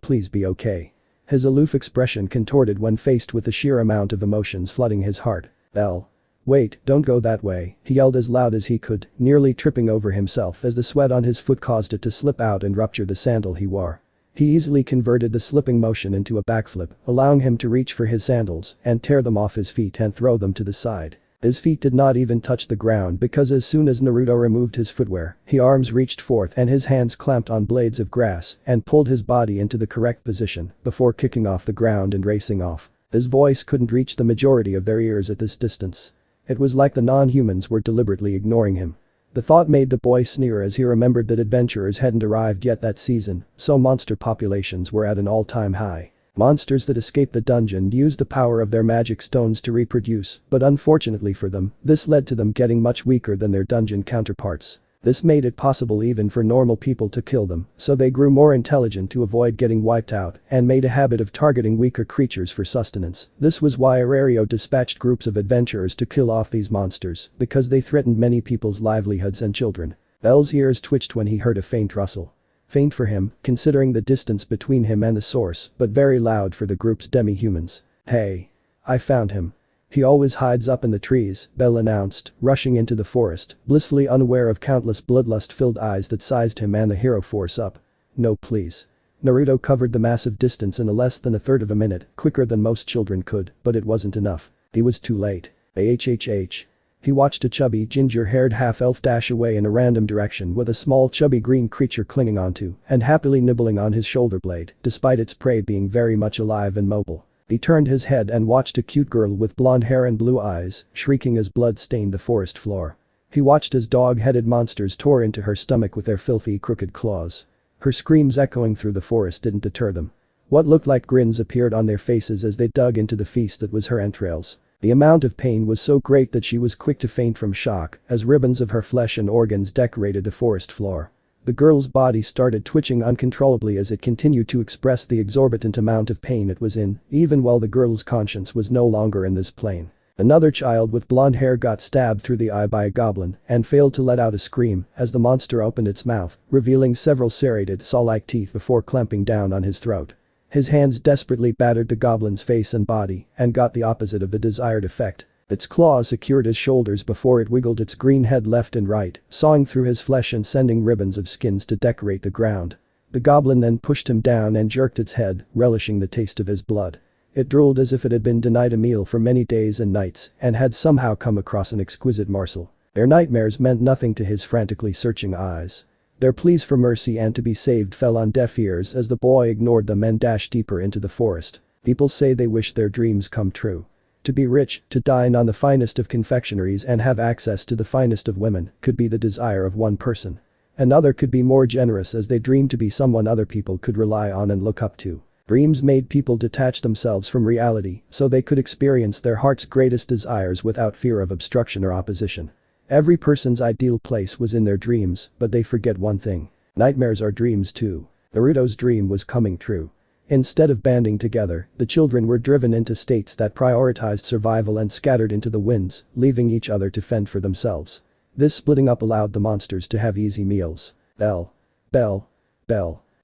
please be okay. His aloof expression contorted when faced with the sheer amount of emotions flooding his heart. Bell. Wait, don't go that way, he yelled as loud as he could, nearly tripping over himself as the sweat on his foot caused it to slip out and rupture the sandal he wore. He easily converted the slipping motion into a backflip, allowing him to reach for his sandals and tear them off his feet and throw them to the side. His feet did not even touch the ground because as soon as Naruto removed his footwear, his arms reached forth and his hands clamped on blades of grass and pulled his body into the correct position before kicking off the ground and racing off. His voice couldn't reach the majority of their ears at this distance. It was like the non-humans were deliberately ignoring him. The thought made the boy sneer as he remembered that adventurers hadn't arrived yet that season, so monster populations were at an all-time high. Monsters that escaped the dungeon used the power of their magic stones to reproduce, but unfortunately for them, this led to them getting much weaker than their dungeon counterparts. This made it possible even for normal people to kill them, so they grew more intelligent to avoid getting wiped out and made a habit of targeting weaker creatures for sustenance. This was why Orario dispatched groups of adventurers to kill off these monsters, because they threatened many people's livelihoods and children. Bel's ears twitched when he heard a faint rustle. Faint for him, considering the distance between him and the source, but very loud for the group's demi-humans. "Hey. I found him. He always hides up in the trees," Belle announced, rushing into the forest, blissfully unaware of countless bloodlust-filled eyes that sized him and the hero force up. "No please." Naruto covered the massive distance in less than a third of a minute, quicker than most children could, but it wasn't enough. He was too late. Ahhh. He watched a chubby ginger-haired half-elf dash away in a random direction with a small chubby green creature clinging onto and happily nibbling on his shoulder blade, despite its prey being very much alive and mobile. He turned his head and watched a cute girl with blonde hair and blue eyes, shrieking as blood stained the forest floor. He watched as dog-headed monsters tore into her stomach with their filthy crooked claws. Her screams echoing through the forest didn't deter them. What looked like grins appeared on their faces as they dug into the feast that was her entrails. The amount of pain was so great that she was quick to faint from shock as ribbons of her flesh and organs decorated the forest floor. The girl's body started twitching uncontrollably as it continued to express the exorbitant amount of pain it was in, even while the girl's conscience was no longer in this plane. Another child with blonde hair got stabbed through the eye by a goblin and failed to let out a scream as the monster opened its mouth, revealing several serrated saw-like teeth before clamping down on his throat. His hands desperately battered the goblin's face and body and got the opposite of the desired effect. Its claws secured his shoulders before it wiggled its green head left and right, sawing through his flesh and sending ribbons of skins to decorate the ground. The goblin then pushed him down and jerked its head, relishing the taste of his blood. It drooled as if it had been denied a meal for many days and nights and had somehow come across an exquisite morsel. Their nightmares meant nothing to his frantically searching eyes. Their pleas for mercy and to be saved fell on deaf ears as the boy ignored them and dashed deeper into the forest. People say they wish their dreams come true. To be rich, to dine on the finest of confectionaries and have access to the finest of women could be the desire of one person. Another could be more generous as they dreamed to be someone other people could rely on and look up to. Dreams made people detach themselves from reality so they could experience their heart's greatest desires without fear of obstruction or opposition. Every person's ideal place was in their dreams, but they forget one thing. Nightmares are dreams too. Naruto's dream was coming true. Instead of banding together, the children were driven into states that prioritized survival and scattered into the winds, leaving each other to fend for themselves. This splitting up allowed the monsters to have easy meals. Bell.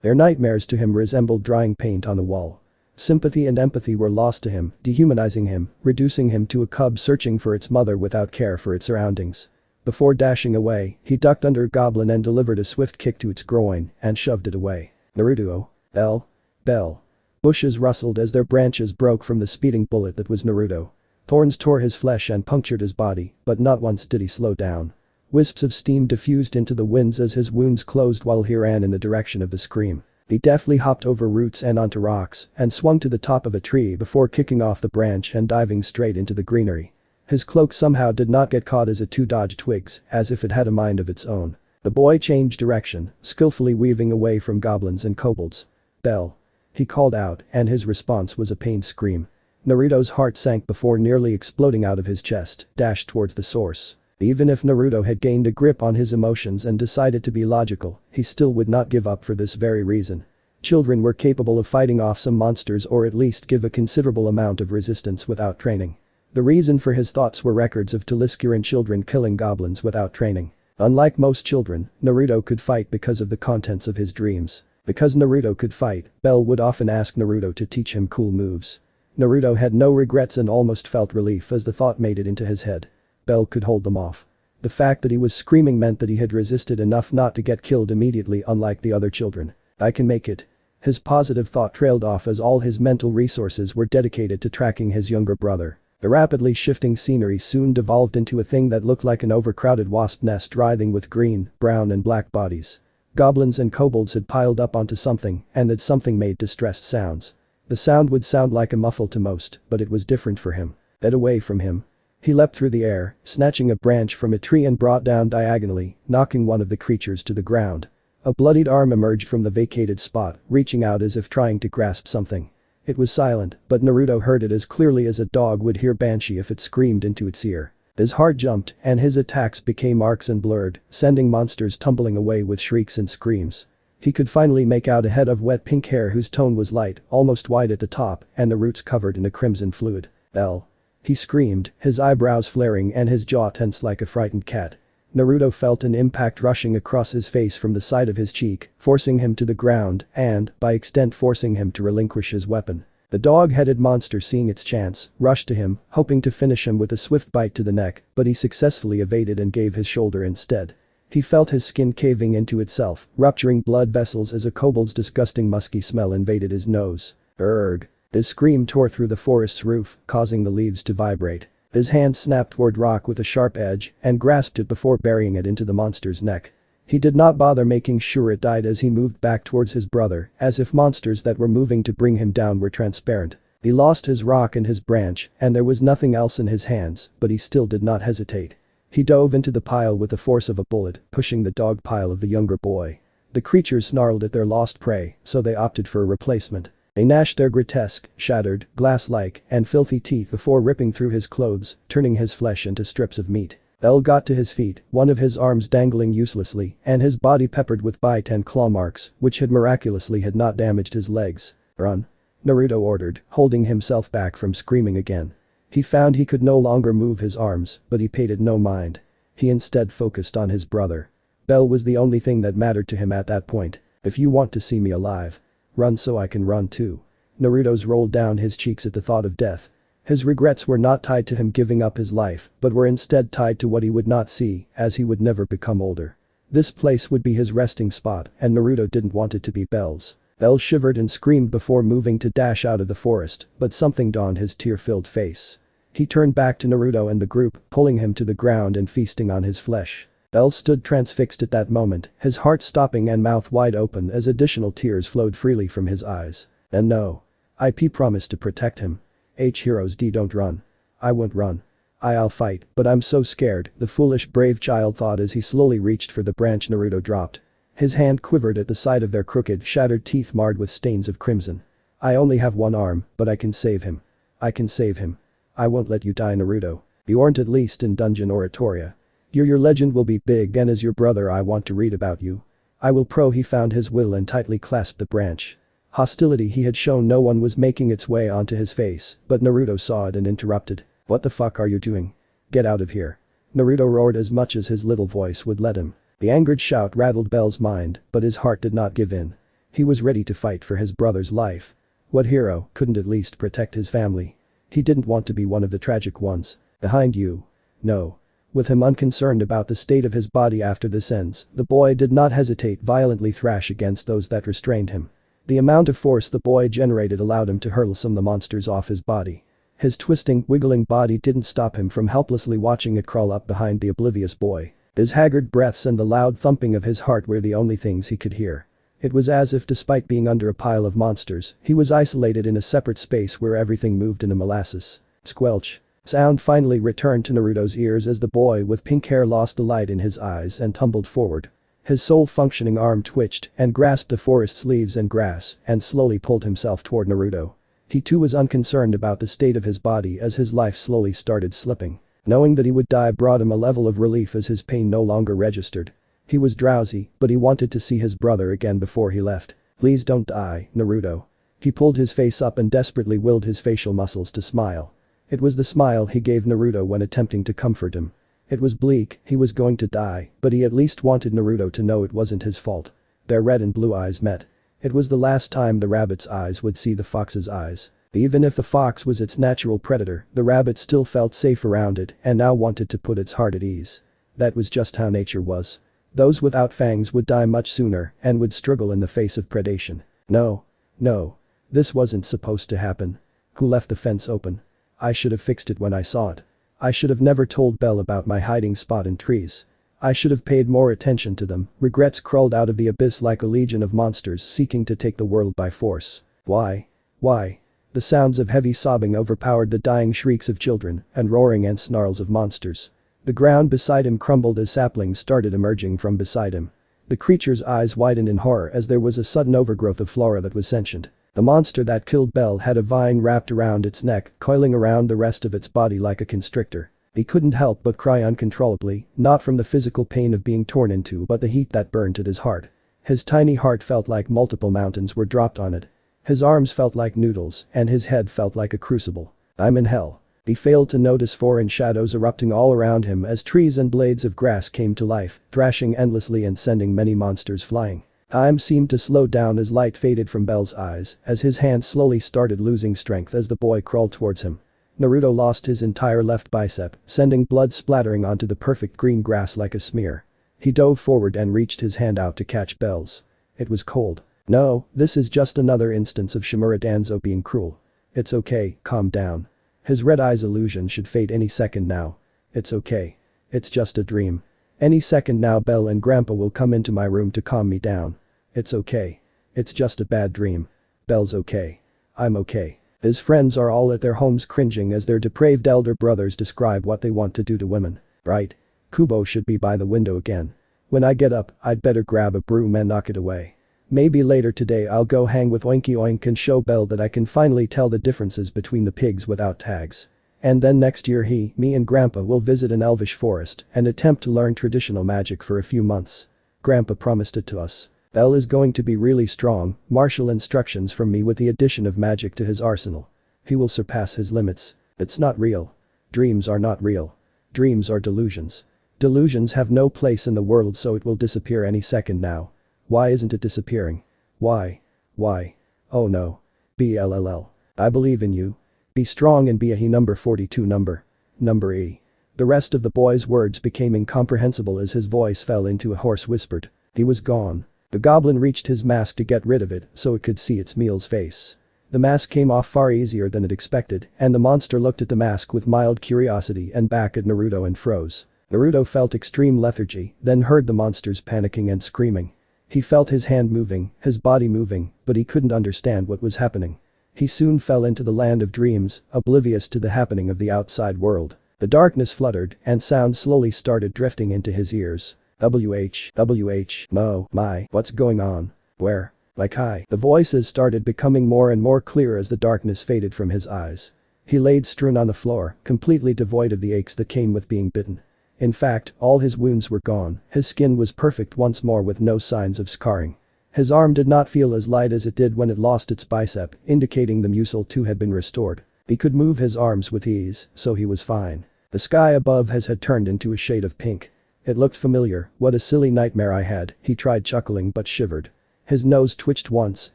Their nightmares to him resembled drying paint on the wall. Sympathy and empathy were lost to him, dehumanizing him, reducing him to a cub searching for its mother without care for its surroundings. Before dashing away, he ducked under a goblin and delivered a swift kick to its groin and shoved it away. Naruto. Bell. Bushes rustled as their branches broke from the speeding bullet that was Naruto. Thorns tore his flesh and punctured his body, but not once did he slow down. Wisps of steam diffused into the winds as his wounds closed while he ran in the direction of the scream. He deftly hopped over roots and onto rocks and swung to the top of a tree before kicking off the branch and diving straight into the greenery. His cloak somehow did not get caught as it dodged twigs, as if it had a mind of its own. The boy changed direction, skillfully weaving away from goblins and kobolds. Bell. He called out, and his response was a pained scream. Naruto's heart sank before nearly exploding out of his chest, dashed towards the source. Even if Naruto had gained a grip on his emotions and decided to be logical, he still would not give up for this very reason. Children were capable of fighting off some monsters or at least give a considerable amount of resistance without training. The reason for his thoughts were records of Taliskiran children killing goblins without training. Unlike most children, Naruto could fight because of the contents of his dreams. Because Naruto could fight, Bell would often ask Naruto to teach him cool moves. Naruto had no regrets and almost felt relief as the thought made it into his head. Bell could hold them off. The fact that he was screaming meant that he had resisted enough not to get killed immediately, unlike the other children. I can make it. His positive thought trailed off as all his mental resources were dedicated to tracking his younger brother. The rapidly shifting scenery soon devolved into a thing that looked like an overcrowded wasp nest writhing with green, brown and black bodies. Goblins and kobolds had piled up onto something, and that something made distressed sounds. The sound would sound like a muffle to most, but it was different for him. Get away from him. He leapt through the air, snatching a branch from a tree and brought down diagonally, knocking one of the creatures to the ground. A bloodied arm emerged from the vacated spot, reaching out as if trying to grasp something. It was silent, but Naruto heard it as clearly as a dog would hear Banshee if it screamed into its ear. His heart jumped, and his attacks became arcs and blurred, sending monsters tumbling away with shrieks and screams. He could finally make out a head of wet pink hair whose tone was light, almost white at the top, and the roots covered in a crimson fluid. Bell. He screamed, his eyebrows flaring and his jaw tense like a frightened cat. Naruto felt an impact rushing across his face from the side of his cheek, forcing him to the ground and, by extent, forcing him to relinquish his weapon. The dog-headed monster, seeing its chance, rushed to him, hoping to finish him with a swift bite to the neck, but he successfully evaded and gave his shoulder instead. He felt his skin caving into itself, rupturing blood vessels as a kobold's disgusting musky smell invaded his nose. Urgh. His scream tore through the forest's roof, causing the leaves to vibrate. His hand snapped toward rock with a sharp edge and grasped it before burying it into the monster's neck. He did not bother making sure it died as he moved back towards his brother, as if monsters that were moving to bring him down were transparent. He lost his rock and his branch, and there was nothing else in his hands, but he still did not hesitate. He dove into the pile with the force of a bullet, pushing the dog pile of the younger boy. The creatures snarled at their lost prey, so they opted for a replacement. They gnashed their grotesque, shattered, glass-like, and filthy teeth before ripping through his clothes, turning his flesh into strips of meat. L got to his feet, one of his arms dangling uselessly, and his body peppered with bite and claw marks, which had not damaged his legs. Run. Naruto ordered, holding himself back from screaming again. He found he could no longer move his arms, but he paid it no mind. He instead focused on his brother. Bell was the only thing that mattered to him at that point. If you want to see me alive, run so I can run too. Naruto's rolled down his cheeks at the thought of death. His regrets were not tied to him giving up his life, but were instead tied to what he would not see, as he would never become older. This place would be his resting spot, and Naruto didn't want it to be Bell's. Bell shivered and screamed before moving to dash out of the forest, but something dawned his tear-filled face. He turned back to Naruto and the group, pulling him to the ground and feasting on his flesh. Bell stood transfixed at that moment, his heart stopping and mouth wide open as additional tears flowed freely from his eyes. And no. IP promised to protect him. Heroes don't run. I won't run. I'll fight, but I'm so scared, the foolish brave child thought as he slowly reached for the branch Naruto dropped. His hand quivered at the sight of their crooked, shattered teeth marred with stains of crimson. I only have one arm, but I can save him. I can save him. I won't let you die, Naruto. You aren't, at least in Dungeon Oratoria. Your legend will be big, and as your brother I want to read about you. I will. He found his will and tightly clasped the branch. Hostility he had shown no one was making its way onto his face, but Naruto saw it and interrupted. What the fuck are you doing? Get out of here. Naruto roared as much as his little voice would let him. The angered shout rattled Bell's mind, but his heart did not give in. He was ready to fight for his brother's life. What hero couldn't at least protect his family? He didn't want to be one of the tragic ones. Behind you. No. With him unconcerned about the state of his body after this ends, the boy did not hesitate violently thrash against those that restrained him. The amount of force the boy generated allowed him to hurl some of the monsters off his body. His twisting, wiggling body didn't stop him from helplessly watching it crawl up behind the oblivious boy. His haggard breaths and the loud thumping of his heart were the only things he could hear. It was as if, despite being under a pile of monsters, he was isolated in a separate space where everything moved in a molasses. Squelch. Sound finally returned to Naruto's ears as the boy with pink hair lost the light in his eyes and tumbled forward. His sole functioning arm twitched and grasped the forest's leaves and grass and slowly pulled himself toward Naruto. He too was unconcerned about the state of his body as his life slowly started slipping. Knowing that he would die brought him a level of relief as his pain no longer registered. He was drowsy, but he wanted to see his brother again before he left. Please don't die, Naruto. He pulled his face up and desperately willed his facial muscles to smile. It was the smile he gave Naruto when attempting to comfort him. It was bleak, he was going to die, but he at least wanted Naruto to know it wasn't his fault. Their red and blue eyes met. It was the last time the rabbit's eyes would see the fox's eyes. Even if the fox was its natural predator, the rabbit still felt safe around it and now wanted to put its heart at ease. That was just how nature was. Those without fangs would die much sooner and would struggle in the face of predation. No. No. This wasn't supposed to happen. Who left the fence open? I should have fixed it when I saw it. I should have never told Bell about my hiding spot in trees. I should have paid more attention to them. Regrets crawled out of the abyss like a legion of monsters seeking to take the world by force. Why? Why? The sounds of heavy sobbing overpowered the dying shrieks of children and roaring and snarls of monsters. The ground beside him crumbled as saplings started emerging from beside him. The creature's eyes widened in horror as there was a sudden overgrowth of flora that was sentient. The monster that killed Belle had a vine wrapped around its neck, coiling around the rest of its body like a constrictor. He couldn't help but cry uncontrollably, not from the physical pain of being torn into but the heat that burned at his heart. His tiny heart felt like multiple mountains were dropped on it. His arms felt like noodles, and his head felt like a crucible. I'm in hell. He failed to notice foreign shadows erupting all around him as trees and blades of grass came to life, thrashing endlessly and sending many monsters flying. Time seemed to slow down as light faded from Belle's eyes, as his hand slowly started losing strength as the boy crawled towards him. Naruto lost his entire left bicep, sending blood splattering onto the perfect green grass like a smear. He dove forward and reached his hand out to catch Belle's. It was cold. No, this is just another instance of Shimura Danzo being cruel. It's okay, calm down. His red eyes illusion should fade any second now. It's okay. It's just a dream. Any second now Belle and Grandpa will come into my room to calm me down. It's okay. It's just a bad dream. Belle's okay. I'm okay. His friends are all at their homes cringing as their depraved elder brothers describe what they want to do to women. Right? Kubo should be by the window again. When I get up, I'd better grab a broom and knock it away. Maybe later today I'll go hang with Oinky Oink and show Belle that I can finally tell the differences between the pigs without tags. And then next year me and Grandpa will visit an elvish forest and attempt to learn traditional magic for a few months. Grandpa promised it to us. Belle is going to be really strong, martial instructions from me with the addition of magic to his arsenal. He will surpass his limits. It's not real. Dreams are not real. Dreams are delusions. Delusions have no place in the world so it will disappear any second now. Why isn't it disappearing? Why? Why? Oh no. BLLL. I believe in you. Be strong and be a he number 42 number. Number E. The rest of the boy's words became incomprehensible as his voice fell into a hoarse whispered. He was gone. The goblin reached his mask to get rid of it so it could see its meal's face. The mask came off far easier than it expected, and the monster looked at the mask with mild curiosity and back at Naruto and froze. Naruto felt extreme lethargy, then heard the monsters panicking and screaming. He felt his hand moving, his body moving, but he couldn't understand what was happening. He soon fell into the land of dreams, oblivious to the happening of the outside world. The darkness fluttered, and sounds slowly started drifting into his ears. Mo, my, what's going on? Where? Like hi. The voices started becoming more and more clear as the darkness faded from his eyes. He laid strewn on the floor, completely devoid of the aches that came with being bitten. In fact, all his wounds were gone, his skin was perfect once more with no signs of scarring. His arm did not feel as light as it did when it lost its bicep, indicating the muscle too had been restored. He could move his arms with ease, so he was fine. The sky above had turned into a shade of pink. It looked familiar. What a silly nightmare I had, he tried chuckling but shivered. His nose twitched once,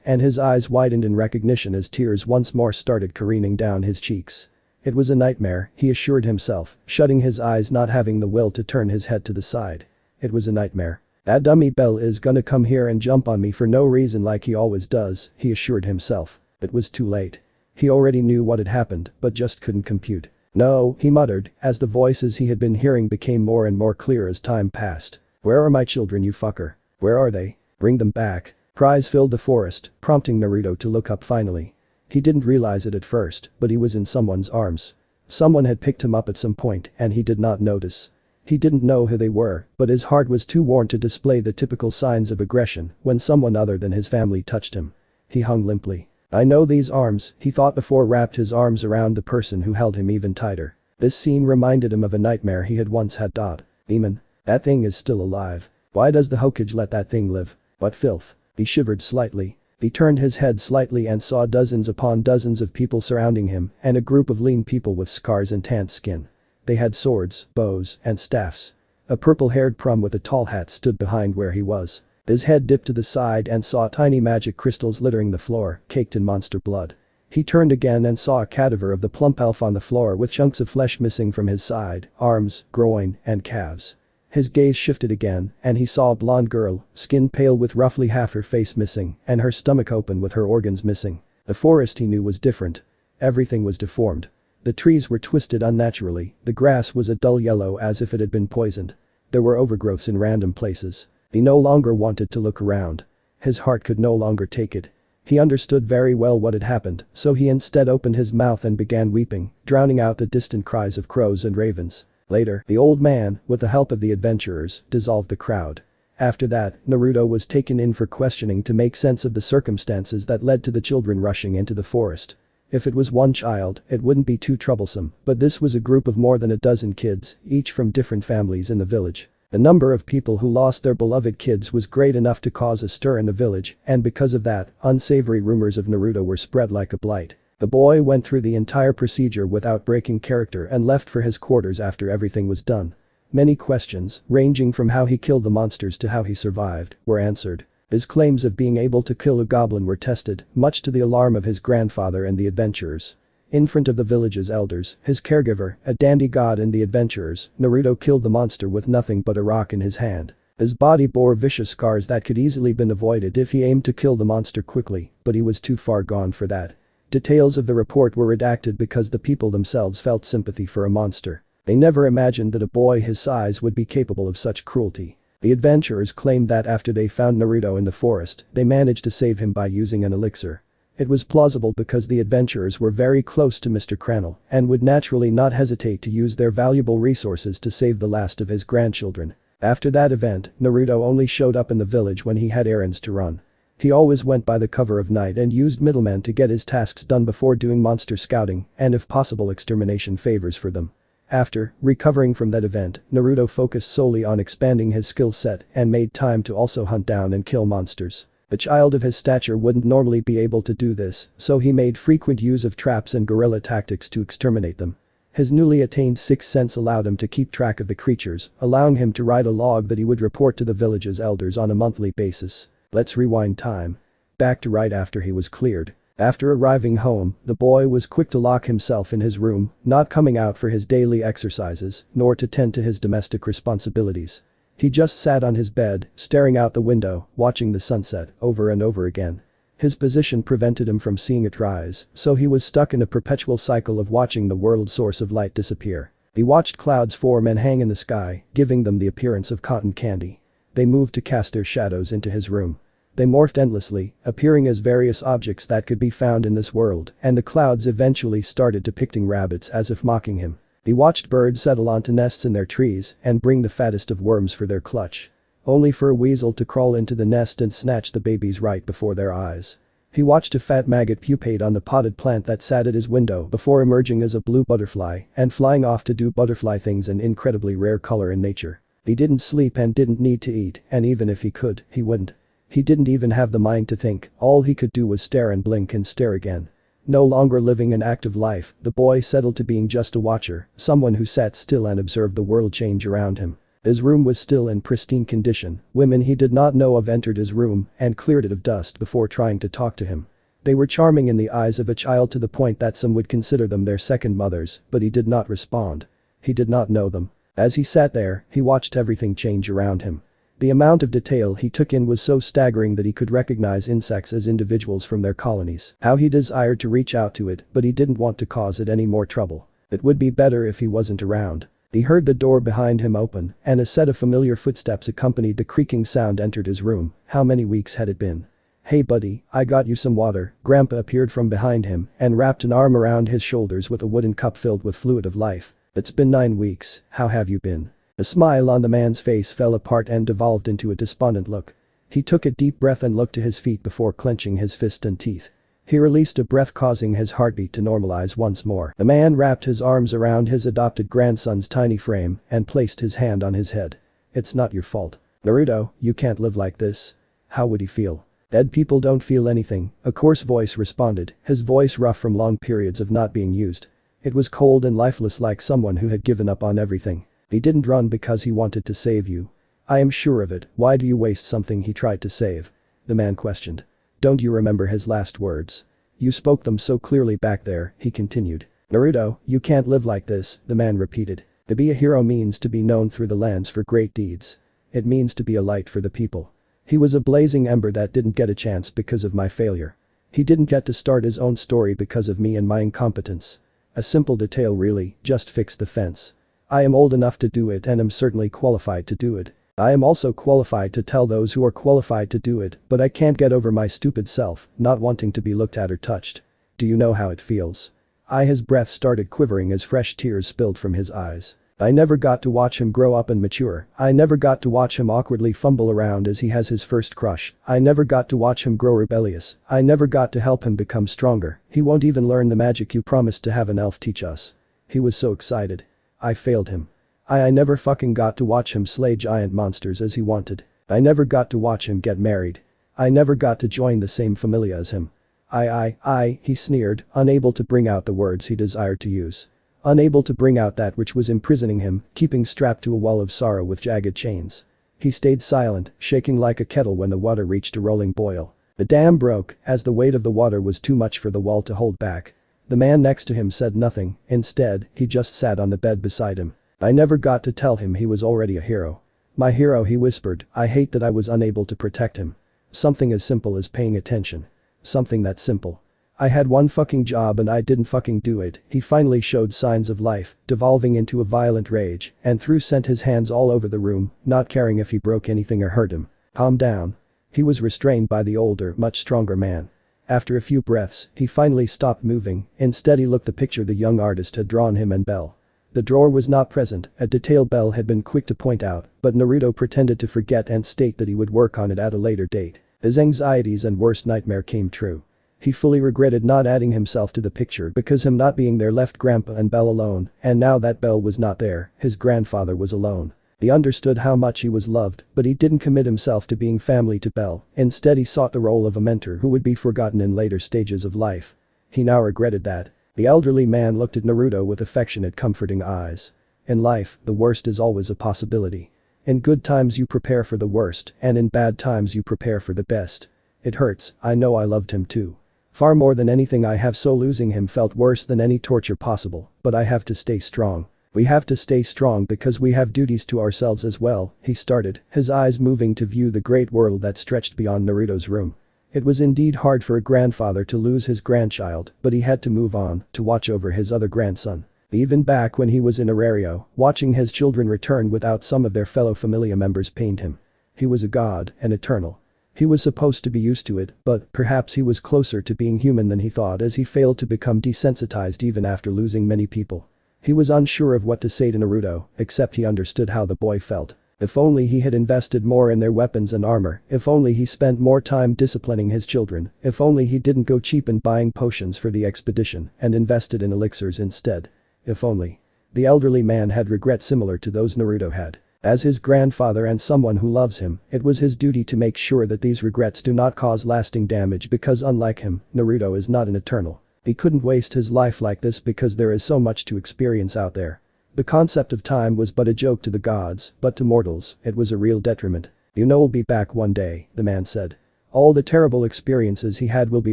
and his eyes widened in recognition as tears once more started careening down his cheeks. It was a nightmare, he assured himself, shutting his eyes not having the will to turn his head to the side. It was a nightmare. That dummy Belle is gonna come here and jump on me for no reason like he always does, he assured himself. It was too late. He already knew what had happened, but just couldn't compute. No, he muttered, as the voices he had been hearing became more and more clear as time passed. Where are my children, you fucker? Where are they? Bring them back. Cries filled the forest, prompting Naruto to look up finally. He didn't realize it at first, but he was in someone's arms. Someone had picked him up at some point and he did not notice. He didn't know who they were, but his heart was too worn to display the typical signs of aggression when someone other than his family touched him. He hung limply. I know these arms, he thought before wrapped his arms around the person who held him even tighter. This scene reminded him of a nightmare he had once had. Demon. That thing is still alive. Why does the Hokage let that thing live? What filth. He shivered slightly. He turned his head slightly and saw dozens upon dozens of people surrounding him and a group of lean people with scars and tanned skin. They had swords, bows, and staffs. A purple-haired prum with a tall hat stood behind where he was. His head dipped to the side and saw tiny magic crystals littering the floor, caked in monster blood. He turned again and saw a cadaver of the plump elf on the floor with chunks of flesh missing from his side, arms, groin, and calves. His gaze shifted again, and he saw a blonde girl, skin pale with roughly half her face missing, and her stomach open with her organs missing. The forest he knew was different. Everything was deformed. The trees were twisted unnaturally, the grass was a dull yellow as if it had been poisoned. There were overgrowths in random places. He no longer wanted to look around. His heart could no longer take it. He understood very well what had happened, so he instead opened his mouth and began weeping, drowning out the distant cries of crows and ravens. Later, the old man, with the help of the adventurers, dissolved the crowd. After that, Naruto was taken in for questioning to make sense of the circumstances that led to the children rushing into the forest. If it was one child, it wouldn't be too troublesome, but this was a group of more than a dozen kids, each from different families in the village. The number of people who lost their beloved kids was great enough to cause a stir in the village, and because of that, unsavory rumors of Naruto were spread like a blight. The boy went through the entire procedure without breaking character and left for his quarters after everything was done. Many questions, ranging from how he killed the monsters to how he survived, were answered. His claims of being able to kill a goblin were tested, much to the alarm of his grandfather and the adventurers. In front of the village's elders, his caregiver, a dandy god and the adventurers, Naruto killed the monster with nothing but a rock in his hand. His body bore vicious scars that could easily been avoided if he aimed to kill the monster quickly, but he was too far gone for that. Details of the report were redacted because the people themselves felt sympathy for a monster. They never imagined that a boy his size would be capable of such cruelty. The adventurers claimed that after they found Naruto in the forest, they managed to save him by using an elixir. It was plausible because the adventurers were very close to Mr. Crannel and would naturally not hesitate to use their valuable resources to save the last of his grandchildren. After that event, Naruto only showed up in the village when he had errands to run. He always went by the cover of night and used middlemen to get his tasks done before doing monster scouting and if possible extermination favors for them. After recovering from that event, Naruto focused solely on expanding his skill set and made time to also hunt down and kill monsters. A child of his stature wouldn't normally be able to do this, so he made frequent use of traps and guerrilla tactics to exterminate them. His newly attained sixth sense allowed him to keep track of the creatures, allowing him to write a log that he would report to the village's elders on a monthly basis. Let's rewind time. Back to right after he was cleared. After arriving home, the boy was quick to lock himself in his room, not coming out for his daily exercises, nor to tend to his domestic responsibilities. He just sat on his bed, staring out the window, watching the sunset over and over again. His position prevented him from seeing it rise, so he was stuck in a perpetual cycle of watching the world's source of light disappear. He watched clouds form and hang in the sky, giving them the appearance of cotton candy. They moved to cast their shadows into his room. They morphed endlessly, appearing as various objects that could be found in this world, and the clouds eventually started depicting rabbits as if mocking him. He watched birds settle onto nests in their trees and bring the fattest of worms for their clutch. Only for a weasel to crawl into the nest and snatch the babies right before their eyes. He watched a fat maggot pupate on the potted plant that sat at his window before emerging as a blue butterfly and flying off to do butterfly things, an incredibly rare color in nature. He didn't sleep and didn't need to eat, and even if he could, he wouldn't. He didn't even have the mind to think, all he could do was stare and blink and stare again. No longer living an active life, the boy settled to being just a watcher, someone who sat still and observed the world change around him. His room was still in pristine condition. Women he did not know of entered his room and cleared it of dust before trying to talk to him. They were charming in the eyes of a child to the point that some would consider them their second mothers, but he did not respond. He did not know them. As he sat there, he watched everything change around him. The amount of detail he took in was so staggering that he could recognize insects as individuals from their colonies. How he desired to reach out to it, but he didn't want to cause it any more trouble. It would be better if he wasn't around. He heard the door behind him open, and a set of familiar footsteps accompanied the creaking sound entered his room. How many weeks had it been? "Hey buddy, I got you some water." Grandpa appeared from behind him and wrapped an arm around his shoulders with a wooden cup filled with fluid of life. "It's been 9 weeks, how have you been?" The smile on the man's face fell apart and devolved into a despondent look. He took a deep breath and looked to his feet before clenching his fist and teeth. He released a breath, causing his heartbeat to normalize once more. The man wrapped his arms around his adopted grandson's tiny frame and placed his hand on his head. "It's not your fault. Naruto, you can't live like this." How would he feel? "Dead people don't feel anything," a coarse voice responded, his voice rough from long periods of not being used. It was cold and lifeless, like someone who had given up on everything. "He didn't run because he wanted to save you. I am sure of it. Why do you waste something he tried to save?" the man questioned. "Don't you remember his last words? You spoke them so clearly back there," he continued. "Naruto, you can't live like this," the man repeated. "To be a hero means to be known through the lands for great deeds. It means to be a light for the people. He was a blazing ember that didn't get a chance because of my failure. He didn't get to start his own story because of me and my incompetence. A simple detail really, just fix the fence. I am old enough to do it and am certainly qualified to do it. I am also qualified to tell those who are qualified to do it, but I can't get over my stupid self, not wanting to be looked at or touched. Do you know how it feels? His breath started quivering as fresh tears spilled from his eyes. I never got to watch him grow up and mature. I never got to watch him awkwardly fumble around as he has his first crush. I never got to watch him grow rebellious. I never got to help him become stronger. He won't even learn the magic you promised to have an elf teach us. He was so excited. I failed him. I never fucking got to watch him slay giant monsters as he wanted. I never got to watch him get married. I never got to join the same familia as him. He sneered, unable to bring out the words he desired to use. Unable to bring out that which was imprisoning him, keeping strapped to a wall of sorrow with jagged chains. He stayed silent, shaking like a kettle when the water reached a rolling boil. The dam broke, as the weight of the water was too much for the wall to hold back. The man next to him said nothing, instead, he just sat on the bed beside him. I never got to tell him he was already a hero. My hero, he whispered. I hate that I was unable to protect him. Something as simple as paying attention. Something that simple. I had one fucking job and I didn't fucking do it. He finally showed signs of life, devolving into a violent rage, and sent his hands all over the room, not caring if he broke anything or hurt him. Calm down. He was restrained by the older, much stronger man. After a few breaths, he finally stopped moving. Instead he looked the picture the young artist had drawn him and Belle. The drawer was not present, a detail Belle had been quick to point out, but Naruto pretended to forget and state that he would work on it at a later date. His anxieties and worst nightmare came true. He fully regretted not adding himself to the picture because him not being there left Grandpa and Belle alone, and now that Belle was not there, his grandfather was alone. He understood how much he was loved, but he didn't commit himself to being family to Belle. Instead he sought the role of a mentor who would be forgotten in later stages of life. He now regretted that. The elderly man looked at Naruto with affectionate, comforting eyes. In life, the worst is always a possibility. In good times you prepare for the worst, and in bad times you prepare for the best. It hurts, I know I loved him too. Far more than anything I have, so losing him felt worse than any torture possible, but I have to stay strong. We have to stay strong because we have duties to ourselves as well, he started, his eyes moving to view the great world that stretched beyond Naruto's room. It was indeed hard for a grandfather to lose his grandchild, but he had to move on, to watch over his other grandson. Even back when he was in Orario, watching his children return without some of their fellow familia members pained him. He was a god, an eternal. He was supposed to be used to it, but perhaps he was closer to being human than he thought as he failed to become desensitized even after losing many people. He was unsure of what to say to Naruto, except he understood how the boy felt. If only he had invested more in their weapons and armor, if only he spent more time disciplining his children, if only he didn't go cheap in buying potions for the expedition and invested in elixirs instead. If only. The elderly man had regret similar to those Naruto had. As his grandfather and someone who loves him, it was his duty to make sure that these regrets do not cause lasting damage because unlike him, Naruto is not an eternal. He couldn't waste his life like this because there is so much to experience out there. The concept of time was but a joke to the gods, but to mortals, it was a real detriment. You know, we'll be back one day, the man said. All the terrible experiences he had will be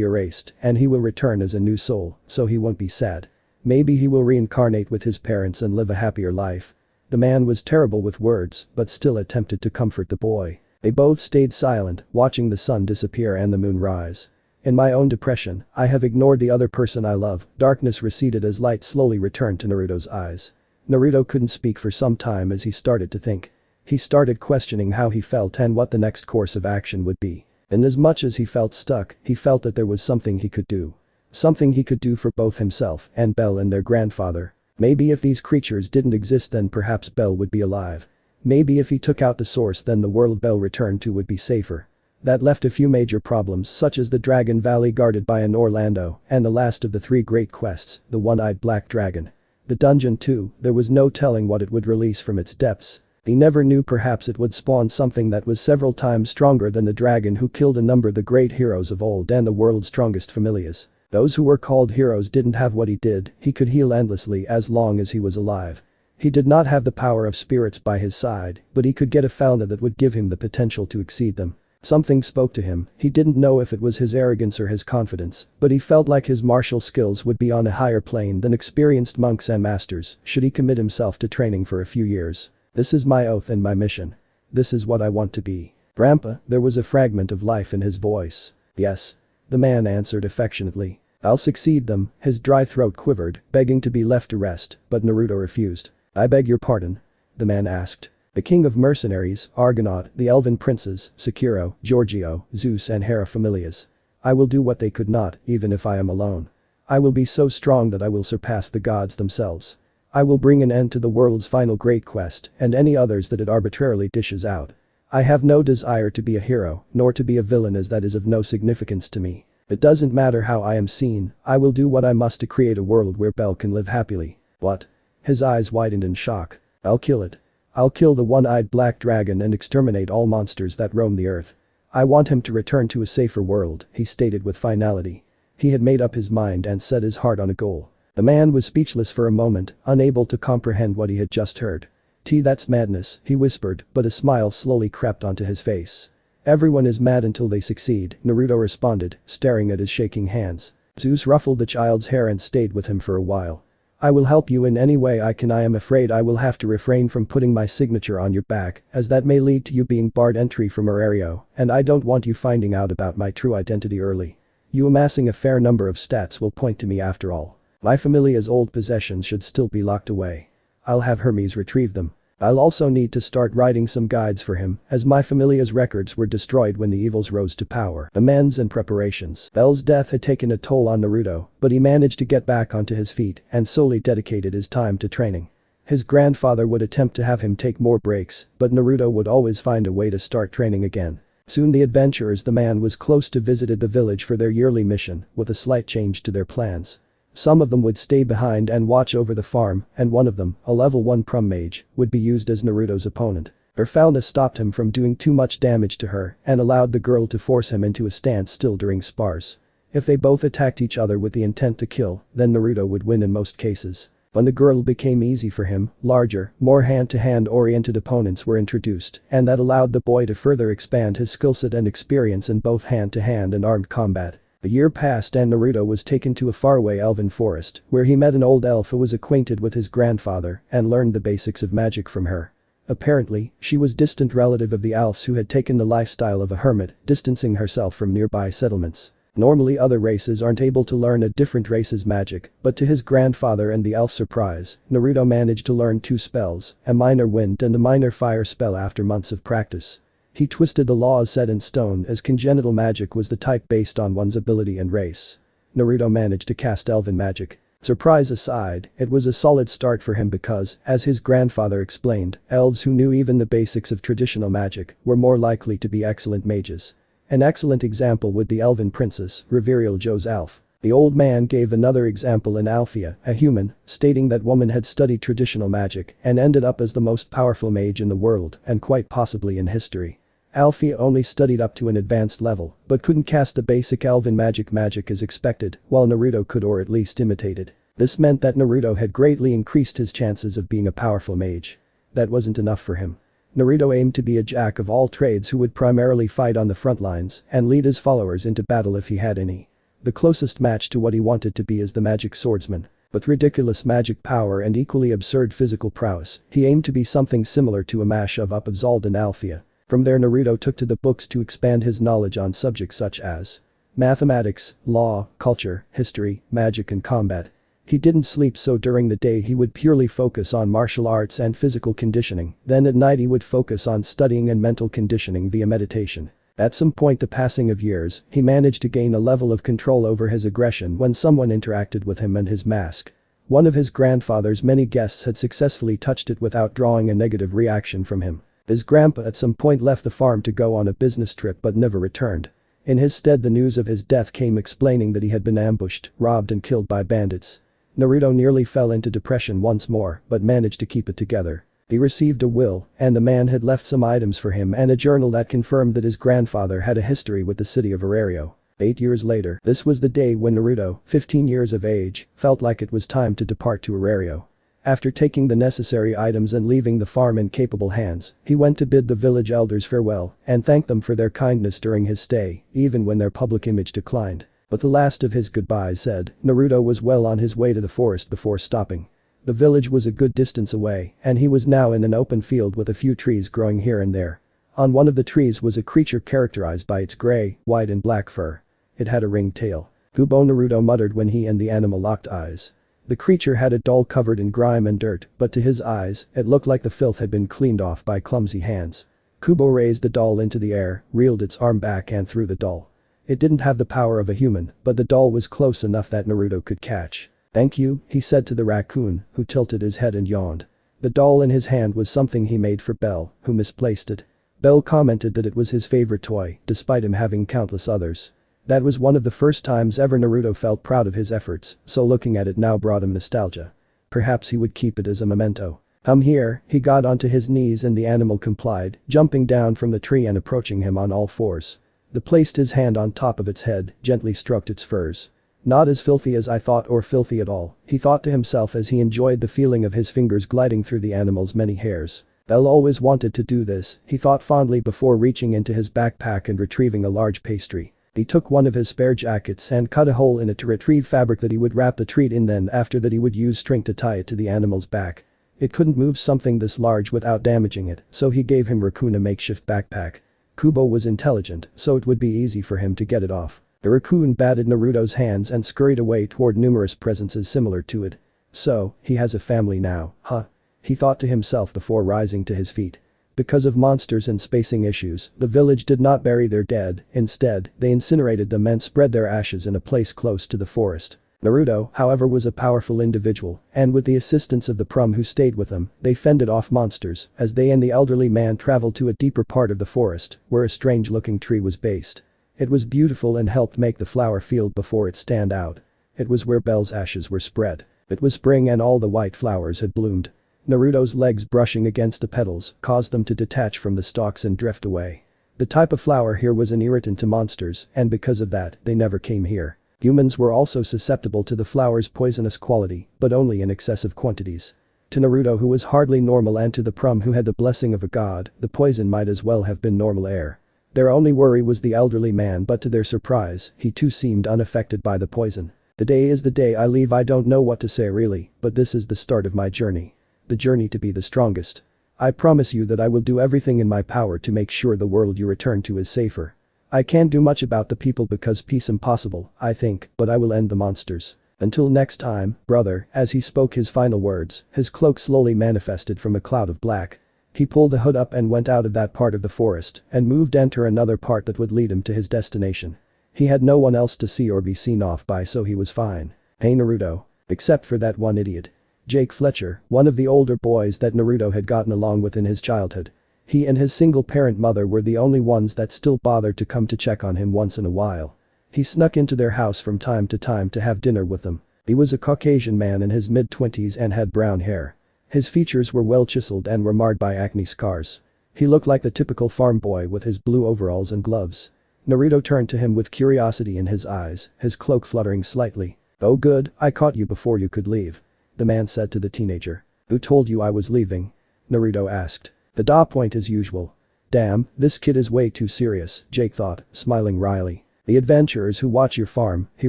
erased, and he will return as a new soul, so he won't be sad. Maybe he will reincarnate with his parents and live a happier life. The man was terrible with words, but still attempted to comfort the boy. They both stayed silent, watching the sun disappear and the moon rise. In my own depression, I have ignored the other person I love. Darkness receded as light slowly returned to Naruto's eyes. Naruto couldn't speak for some time as he started to think. He started questioning how he felt and what the next course of action would be. And as much as he felt stuck, he felt that there was something he could do. Something he could do for both himself and Belle and their grandfather. Maybe if these creatures didn't exist then perhaps Belle would be alive. Maybe if he took out the source then the world Belle returned to would be safer. That left a few major problems such as the Dragon Valley guarded by an Orlando and the last of the 3 great quests, the one-eyed black dragon. The dungeon too, there was no telling what it would release from its depths. He never knew, perhaps it would spawn something that was several times stronger than the dragon who killed a number of the great heroes of old and the world's strongest familias. Those who were called heroes didn't have what he did. He could heal endlessly as long as he was alive. He did not have the power of spirits by his side, but he could get a fauna that would give him the potential to exceed them. Something spoke to him. He didn't know if it was his arrogance or his confidence, but he felt like his martial skills would be on a higher plane than experienced monks and masters should he commit himself to training for a few years. This is my oath and my mission. This is what I want to be. Grandpa, there was a fragment of life in his voice. Yes. The man answered affectionately. I'll succeed them. His dry throat quivered, begging to be left to rest, but Naruto refused. I beg your pardon? The man asked. The king of mercenaries, Argonaut, the elven princes, Sekiro, Giorgio, Zeus and Hera familias. I will do what they could not, even if I am alone. I will be so strong that I will surpass the gods themselves. I will bring an end to the world's final great quest and any others that it arbitrarily dishes out. I have no desire to be a hero, nor to be a villain, as that is of no significance to me. It doesn't matter how I am seen, I will do what I must to create a world where Belle can live happily. What? His eyes widened in shock. I'll kill it. I'll kill the one-eyed black dragon and exterminate all monsters that roam the earth. I want him to return to a safer world, he stated with finality. He had made up his mind and set his heart on a goal. The man was speechless for a moment, unable to comprehend what he had just heard. That's madness, he whispered, but a smile slowly crept onto his face. Everyone is mad until they succeed, Naruto responded, staring at his shaking hands. Zeus ruffled the child's hair and stayed with him for a while. I will help you in any way I can. I am afraid I will have to refrain from putting my signature on your back, as that may lead to you being barred entry from Orario, and I don't want you finding out about my true identity early. You amassing a fair number of stats will point to me after all. My familia's old possessions should still be locked away. I'll have Hermes retrieve them. I'll also need to start writing some guides for him, as my familia's records were destroyed when the evils rose to power. Amends and preparations. Belle's death had taken a toll on Naruto, but he managed to get back onto his feet and solely dedicated his time to training. His grandfather would attempt to have him take more breaks, but Naruto would always find a way to start training again. Soon the adventurers the man was close to visited the village for their yearly mission, with a slight change to their plans. Some of them would stay behind and watch over the farm, and one of them, a level 1 prum mage, would be used as Naruto's opponent. Her foulness stopped him from doing too much damage to her and allowed the girl to force him into a standstill during spars. If they both attacked each other with the intent to kill, then Naruto would win in most cases. When the girl became easy for him, larger, more hand-to-hand oriented opponents were introduced, and that allowed the boy to further expand his skillset and experience in both hand-to-hand and armed combat. A year passed and Naruto was taken to a faraway elven forest, where he met an old elf who was acquainted with his grandfather and learned the basics of magic from her. Apparently, she was distant relative of the elves who had taken the lifestyle of a hermit, distancing herself from nearby settlements. Normally other races aren't able to learn a different race's magic, but to his grandfather and the elf's surprise, Naruto managed to learn 2 spells, a minor wind and a minor fire spell after months of practice. He twisted the laws set in stone as congenital magic was the type based on one's ability and race. Naruto managed to cast elven magic. Surprise aside, it was a solid start for him because, as his grandfather explained, elves who knew even the basics of traditional magic were more likely to be excellent mages. An excellent example would the elven princess, Reverial Joe's elf. The old man gave another example in Althea, a human, stating that woman had studied traditional magic and ended up as the most powerful mage in the world and quite possibly in history. Althea only studied up to an advanced level, but couldn't cast the basic elven magic as expected, while Naruto could, or at least imitated. This meant that Naruto had greatly increased his chances of being a powerful mage. That wasn't enough for him. Naruto aimed to be a jack of all trades who would primarily fight on the front lines and lead his followers into battle if he had any. The closest match to what he wanted to be is the magic swordsman. With ridiculous magic power and equally absurd physical prowess, he aimed to be something similar to a mash-up of Zald and Althea. From there Naruto took to the books to expand his knowledge on subjects such as mathematics, law, culture, history, magic and combat. He didn't sleep, so during the day he would purely focus on martial arts and physical conditioning, then at night he would focus on studying and mental conditioning via meditation. At some point the passing of years, he managed to gain a level of control over his aggression when someone interacted with him and his mask. One of his grandfather's many guests had successfully touched it without drawing a negative reaction from him. His grandpa at some point left the farm to go on a business trip but never returned. In his stead the news of his death came, explaining that he had been ambushed, robbed and killed by bandits. Naruto nearly fell into depression once more but managed to keep it together. He received a will, and the man had left some items for him and a journal that confirmed that his grandfather had a history with the city of Orario. 8 years later, this was the day when Naruto, 15 years of age, felt like it was time to depart to Orario. After taking the necessary items and leaving the farm in capable hands, he went to bid the village elders farewell and thank them for their kindness during his stay, even when their public image declined. But the last of his goodbyes said, Naruto was well on his way to the forest before stopping. The village was a good distance away, and he was now in an open field with a few trees growing here and there. On one of the trees was a creature characterized by its gray, white and black fur. It had a ringed tail. "Kubo," Naruto muttered when he and the animal locked eyes. The creature had a doll covered in grime and dirt, but to his eyes, it looked like the filth had been cleaned off by clumsy hands. Kubo raised the doll into the air, reeled its arm back and threw the doll. It didn't have the power of a human, but the doll was close enough that Naruto could catch. "Thank you," he said to the raccoon, who tilted his head and yawned. The doll in his hand was something he made for Bell, who misplaced it. Bell commented that it was his favorite toy, despite him having countless others. That was one of the first times ever Naruto felt proud of his efforts, so looking at it now brought him nostalgia. Perhaps he would keep it as a memento. "Come here," he got onto his knees and the animal complied, jumping down from the tree and approaching him on all fours. He placed his hand on top of its head, gently stroked its furs. "Not as filthy as I thought or filthy at all," he thought to himself as he enjoyed the feeling of his fingers gliding through the animal's many hairs. Bell always wanted to do this, he thought fondly before reaching into his backpack and retrieving a large pastry. He took one of his spare jackets and cut a hole in it to retrieve fabric that he would wrap the treat in, then after that he would use string to tie it to the animal's back. It couldn't move something this large without damaging it, so he gave him Raccoon a makeshift backpack. Kubo was intelligent, so it would be easy for him to get it off. The raccoon batted Naruto's hands and scurried away toward numerous presences similar to it. So, he has a family now, huh? He thought to himself before rising to his feet. Because of monsters and spacing issues, the village did not bury their dead, instead, they incinerated them and spread their ashes in a place close to the forest. Naruto, however, was a powerful individual, and with the assistance of the Prum who stayed with him, they fended off monsters as they and the elderly man traveled to a deeper part of the forest, where a strange-looking tree was based. It was beautiful and helped make the flower field before it stand out. It was where Bell's ashes were spread. It was spring and all the white flowers had bloomed. Naruto's legs brushing against the petals caused them to detach from the stalks and drift away. The type of flower here was an irritant to monsters, and because of that, they never came here. Humans were also susceptible to the flower's poisonous quality, but only in excessive quantities. To Naruto, who was hardly normal, and to the Prum who had the blessing of a god, the poison might as well have been normal air. Their only worry was the elderly man, but to their surprise, he too seemed unaffected by the poison. "The day is the day I leave. I don't know what to say really, but this is the start of my journey. The journey to be the strongest. I promise you that I will do everything in my power to make sure the world you return to is safer. I can't do much about the people because peace impossible, I think, but I will end the monsters. Until next time, brother." As he spoke his final words, his cloak slowly manifested from a cloud of black. He pulled the hood up and went out of that part of the forest and moved to enter another part that would lead him to his destination. He had no one else to see or be seen off by, so he was fine. Hey Naruto. Except for that one idiot. Jake Fletcher, one of the older boys that Naruto had gotten along with in his childhood. He and his single-parent mother were the only ones that still bothered to come to check on him once in a while. He snuck into their house from time to have dinner with them. He was a Caucasian man in his mid-20s and had brown hair. His features were well chiseled and were marred by acne scars. He looked like the typical farm boy with his blue overalls and gloves. Naruto turned to him with curiosity in his eyes, his cloak fluttering slightly. "Oh good, I caught you before you could leave," the man said to the teenager. "Who told you I was leaving?" Naruto asked. "The point as usual." "Damn, this kid is way too serious," Jake thought, smiling wryly. "The adventurers who watch your farm," he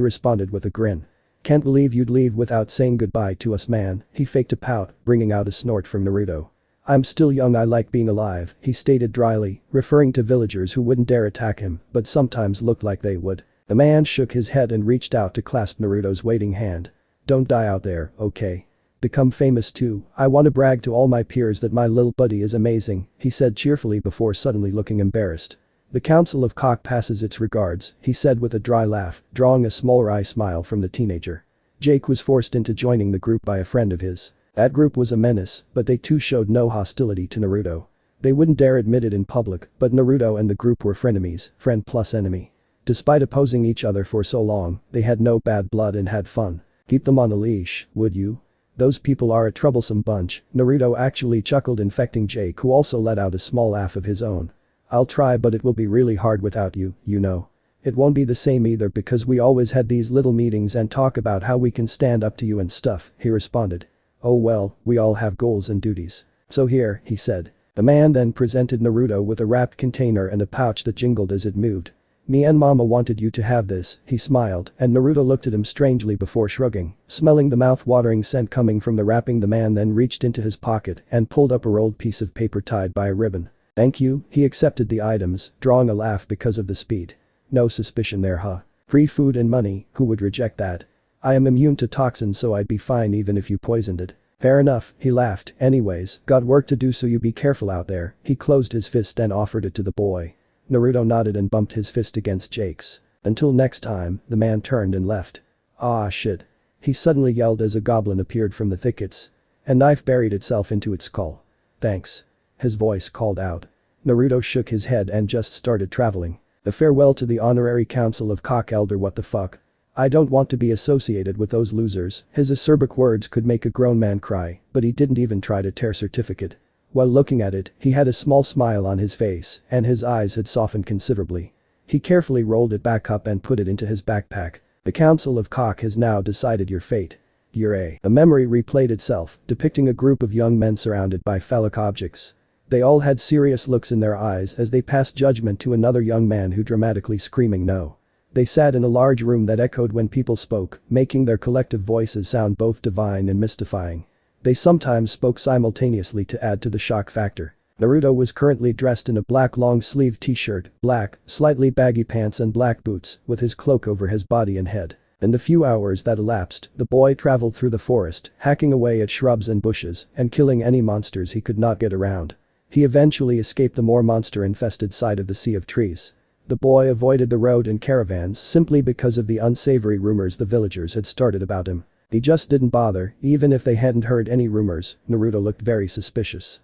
responded with a grin. "Can't believe you'd leave without saying goodbye to us, man," he faked a pout, bringing out a snort from Naruto. "I'm still young, I like being alive," he stated dryly, referring to villagers who wouldn't dare attack him, but sometimes looked like they would. The man shook his head and reached out to clasp Naruto's waiting hand. "Don't die out there, okay? Become famous too. I want to brag to all my peers that my little buddy is amazing," he said cheerfully before suddenly looking embarrassed. "The Council of Cock passes its regards," he said with a dry laugh, drawing a small wry smile from the teenager. Jake was forced into joining the group by a friend of his. That group was a menace, but they too showed no hostility to Naruto. They wouldn't dare admit it in public, but Naruto and the group were frenemies, friend plus enemy. Despite opposing each other for so long, they had no bad blood and had fun. "Keep them on a leash, would you? Those people are a troublesome bunch," Naruto actually chuckled, infecting Jake, who also let out a small laugh of his own. "I'll try, but it will be really hard without you, you know. It won't be the same either because we always had these little meetings and talk about how we can stand up to you and stuff," he responded. "Oh well, we all have goals and duties. So here," he said. The man then presented Naruto with a wrapped container and a pouch that jingled as it moved. "Me and Mama wanted you to have this," he smiled, and Naruto looked at him strangely before shrugging, smelling the mouth-watering scent coming from the wrapping. The man then reached into his pocket and pulled up a rolled piece of paper tied by a ribbon. "Thank you," he accepted the items, drawing a laugh because of the speed. "No suspicion there, huh? Free food and money, who would reject that? I am immune to toxins, so I'd be fine even if you poisoned it. Fair enough, he laughed. Anyways, got work to do, so you be careful out there. He closed his fist and offered it to the boy. Naruto nodded and bumped his fist against Jake's. Until next time, the man turned and left. Ah shit. He suddenly yelled as a goblin appeared from the thickets. A knife buried itself into its skull. Thanks. His voice called out. Naruto shook his head and just started traveling. A farewell to the honorary council of Cock Elder. What the fuck? I don't want to be associated with those losers. His acerbic words could make a grown man cry, but he didn't even try to tear certificate. While looking at it, he had a small smile on his face, and his eyes had softened considerably. He carefully rolled it back up and put it into his backpack. The Council of Cock has now decided your fate. You're a memory replayed itself, depicting a group of young men surrounded by phallic objects. They all had serious looks in their eyes as they passed judgment to another young man who dramatically screaming no. They sat in a large room that echoed when people spoke, making their collective voices sound both divine and mystifying. They sometimes spoke simultaneously to add to the shock factor. Naruto was currently dressed in a black long-sleeved t-shirt, black, slightly baggy pants and black boots, with his cloak over his body and head. In the few hours that elapsed, the boy traveled through the forest, hacking away at shrubs and bushes, and killing any monsters he could not get around. He eventually escaped the more monster-infested side of the sea of trees. The boy avoided the road and caravans simply because of the unsavory rumors the villagers had started about him. He just didn't bother, even if they hadn't heard any rumors. Naruto looked very suspicious.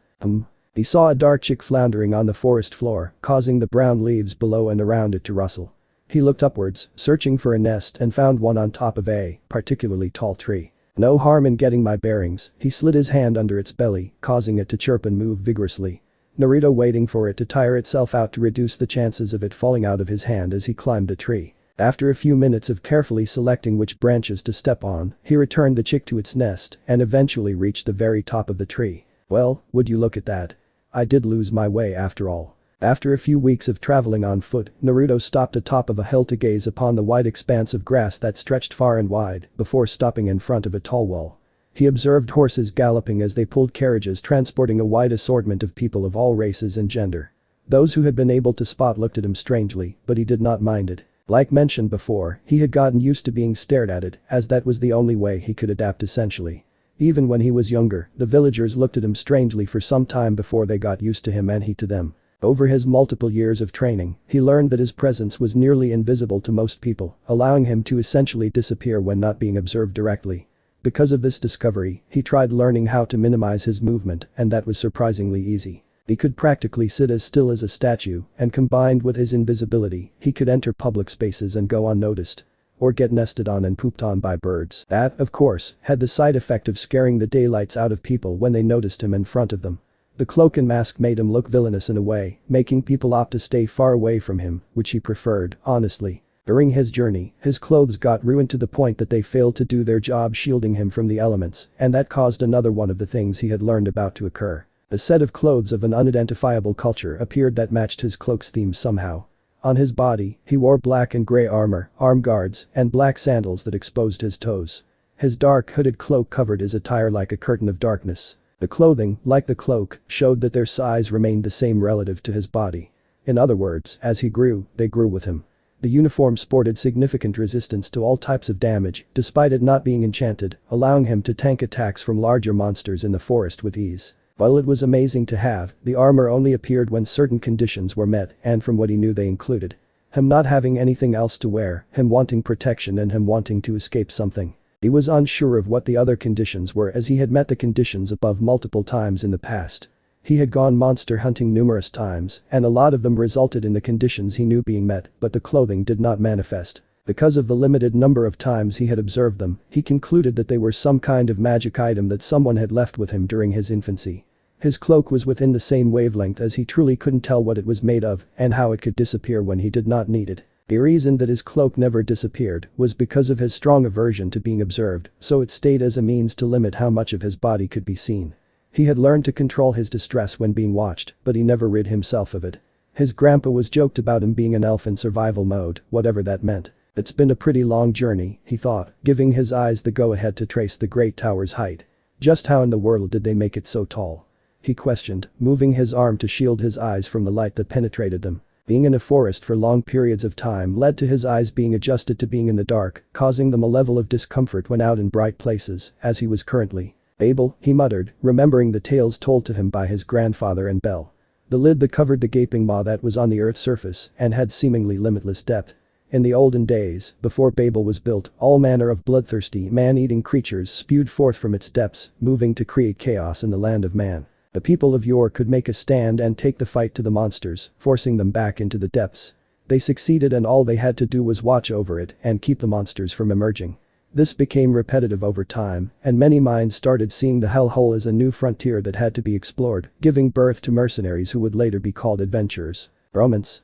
He saw a dark chick floundering on the forest floor, causing the brown leaves below and around it to rustle. He looked upwards, searching for a nest, and found one on top of a particularly tall tree. No harm in getting my bearings. He slid his hand under its belly, causing it to chirp and move vigorously. Naruto waiting for it to tire itself out to reduce the chances of it falling out of his hand as he climbed the tree. After a few minutes of carefully selecting which branches to step on, he returned the chick to its nest and eventually reached the very top of the tree. Well, would you look at that? I did lose my way after all. After a few weeks of traveling on foot, Naruto stopped atop of a hill to gaze upon the wide expanse of grass that stretched far and wide before stopping in front of a tall wall. He observed horses galloping as they pulled carriages transporting a wide assortment of people of all races and gender. Those who had been able to spot looked at him strangely, but he did not mind it. Like mentioned before, he had gotten used to being stared at it, as that was the only way he could adapt essentially. Even when he was younger, the villagers looked at him strangely for some time before they got used to him and he to them. Over his multiple years of training, he learned that his presence was nearly invisible to most people, allowing him to essentially disappear when not being observed directly. Because of this discovery, he tried learning how to minimize his movement, and that was surprisingly easy. He could practically sit as still as a statue, and combined with his invisibility, he could enter public spaces and go unnoticed. Or get nested on and pooped on by birds. That, of course, had the side effect of scaring the daylights out of people when they noticed him in front of them. The cloak and mask made him look villainous in a way, making people opt to stay far away from him, which he preferred, honestly. During his journey, his clothes got ruined to the point that they failed to do their job shielding him from the elements, and that caused another one of the things he had learned about to occur. A set of clothes of an unidentifiable culture appeared that matched his cloak's theme somehow. On his body, he wore black and gray armor, arm guards, and black sandals that exposed his toes. His dark hooded cloak covered his attire like a curtain of darkness. The clothing, like the cloak, showed that their size remained the same relative to his body. In other words, as he grew, they grew with him. The uniform sported significant resistance to all types of damage, despite it not being enchanted, allowing him to tank attacks from larger monsters in the forest with ease. While it was amazing to have, the armor only appeared when certain conditions were met, and from what he knew they included him not having anything else to wear, him wanting protection, and him wanting to escape something. He was unsure of what the other conditions were as he had met the conditions above multiple times in the past. He had gone monster hunting numerous times, and a lot of them resulted in the conditions he knew being met, but the clothing did not manifest. Because of the limited number of times he had observed them, he concluded that they were some kind of magic item that someone had left with him during his infancy. His cloak was within the same wavelength as he truly couldn't tell what it was made of and how it could disappear when he did not need it. The reason that his cloak never disappeared was because of his strong aversion to being observed, so it stayed as a means to limit how much of his body could be seen. He had learned to control his distress when being watched, but he never rid himself of it. His grandpa was joked about him being an elf in survival mode, whatever that meant. It's been a pretty long journey, he thought, giving his eyes the go-ahead to trace the great tower's height. Just how in the world did they make it so tall? He questioned, moving his arm to shield his eyes from the light that penetrated them. Being in a forest for long periods of time led to his eyes being adjusted to being in the dark, causing them a level of discomfort when out in bright places, as he was currently. Babel, he muttered, remembering the tales told to him by his grandfather and Bel. The lid that covered the gaping maw that was on the earth's surface and had seemingly limitless depth. In the olden days, before Babel was built, all manner of bloodthirsty, man-eating creatures spewed forth from its depths, moving to create chaos in the land of man. The people of yore could make a stand and take the fight to the monsters, forcing them back into the depths. They succeeded and all they had to do was watch over it and keep the monsters from emerging. This became repetitive over time, and many minds started seeing the hellhole as a new frontier that had to be explored, giving birth to mercenaries who would later be called adventurers. Romance.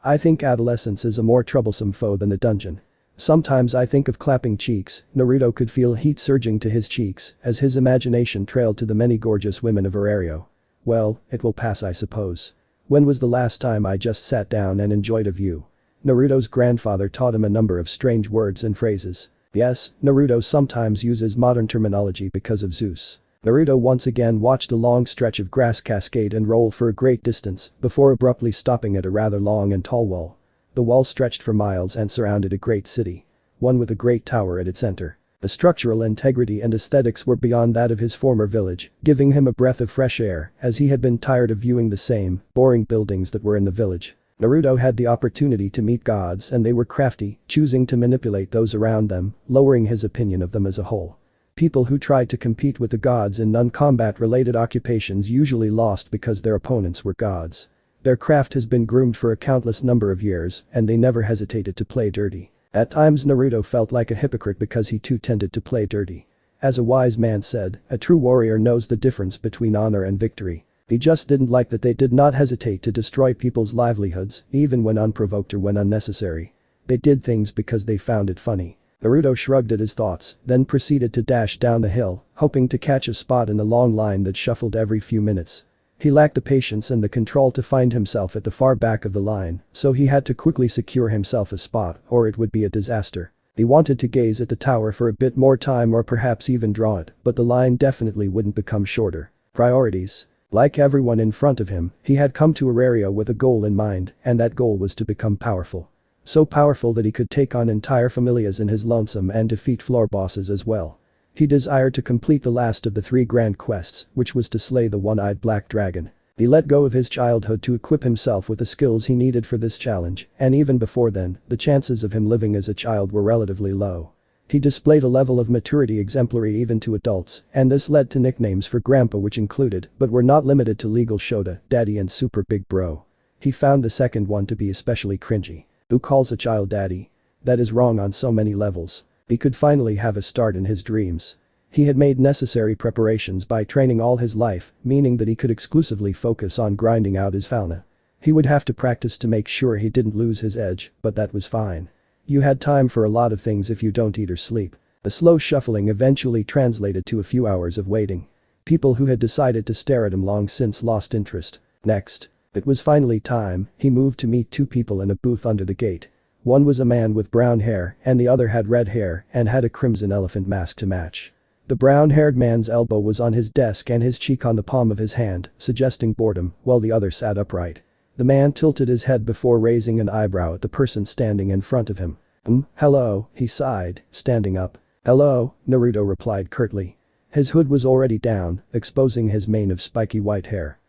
I think adolescence is a more troublesome foe than the dungeon. Sometimes I think of clapping cheeks. Naruto could feel heat surging to his cheeks as his imagination trailed to the many gorgeous women of Orario. Well, it will pass I suppose. When was the last time I just sat down and enjoyed a view? Naruto's grandfather taught him a number of strange words and phrases. Yes, Naruto sometimes uses modern terminology because of Zeus. Naruto once again watched a long stretch of grass cascade and roll for a great distance before abruptly stopping at a rather long and tall wall. The wall stretched for miles and surrounded a great city. One with a great tower at its center. The structural integrity and aesthetics were beyond that of his former village, giving him a breath of fresh air as he had been tired of viewing the same, boring buildings that were in the village. Naruto had the opportunity to meet gods and they were crafty, choosing to manipulate those around them, lowering his opinion of them as a whole. People who tried to compete with the gods in non-combat related occupations usually lost because their opponents were gods. Their craft has been groomed for a countless number of years and they never hesitated to play dirty. At times Naruto felt like a hypocrite because he too tended to play dirty. As a wise man said, a true warrior knows the difference between honor and victory. He just didn't like that they did not hesitate to destroy people's livelihoods, even when unprovoked or when unnecessary. They did things because they found it funny. Naruto shrugged at his thoughts, then proceeded to dash down the hill, hoping to catch a spot in the long line that shuffled every few minutes. He lacked the patience and the control to find himself at the far back of the line, so he had to quickly secure himself a spot or it would be a disaster. He wanted to gaze at the tower for a bit more time or perhaps even draw it, but the line definitely wouldn't become shorter. Priorities. Like everyone in front of him, he had come to Orario with a goal in mind, and that goal was to become powerful. So powerful that he could take on entire familias in his lonesome and defeat floor bosses as well. He desired to complete the last of the 3 grand quests, which was to slay the one-eyed black dragon. He let go of his childhood to equip himself with the skills he needed for this challenge, and even before then, the chances of him living as a child were relatively low. He displayed a level of maturity exemplary even to adults, and this led to nicknames for Grandpa which included, but were not limited to Legal Shota, Daddy and Super Big Bro. He found the second one to be especially cringy. Who calls a child daddy? That is wrong on so many levels. He could finally have a start in his dreams. He had made necessary preparations by training all his life, meaning that he could exclusively focus on grinding out his fauna. He would have to practice to make sure he didn't lose his edge, but that was fine. You had time for a lot of things if you don't eat or sleep. The slow shuffling eventually translated to a few hours of waiting. People who had decided to stare at him long since lost interest. Next. It was finally time. He moved to meet 2 people in a booth under the gate. One was a man with brown hair and the other had red hair and had a crimson elephant mask to match. The brown-haired man's elbow was on his desk and his cheek on the palm of his hand, suggesting boredom, while the other sat upright. The man tilted his head before raising an eyebrow at the person standing in front of him. Hello, he sighed, standing up. Hello, Naruto replied curtly. His hood was already down, exposing his mane of spiky white hair.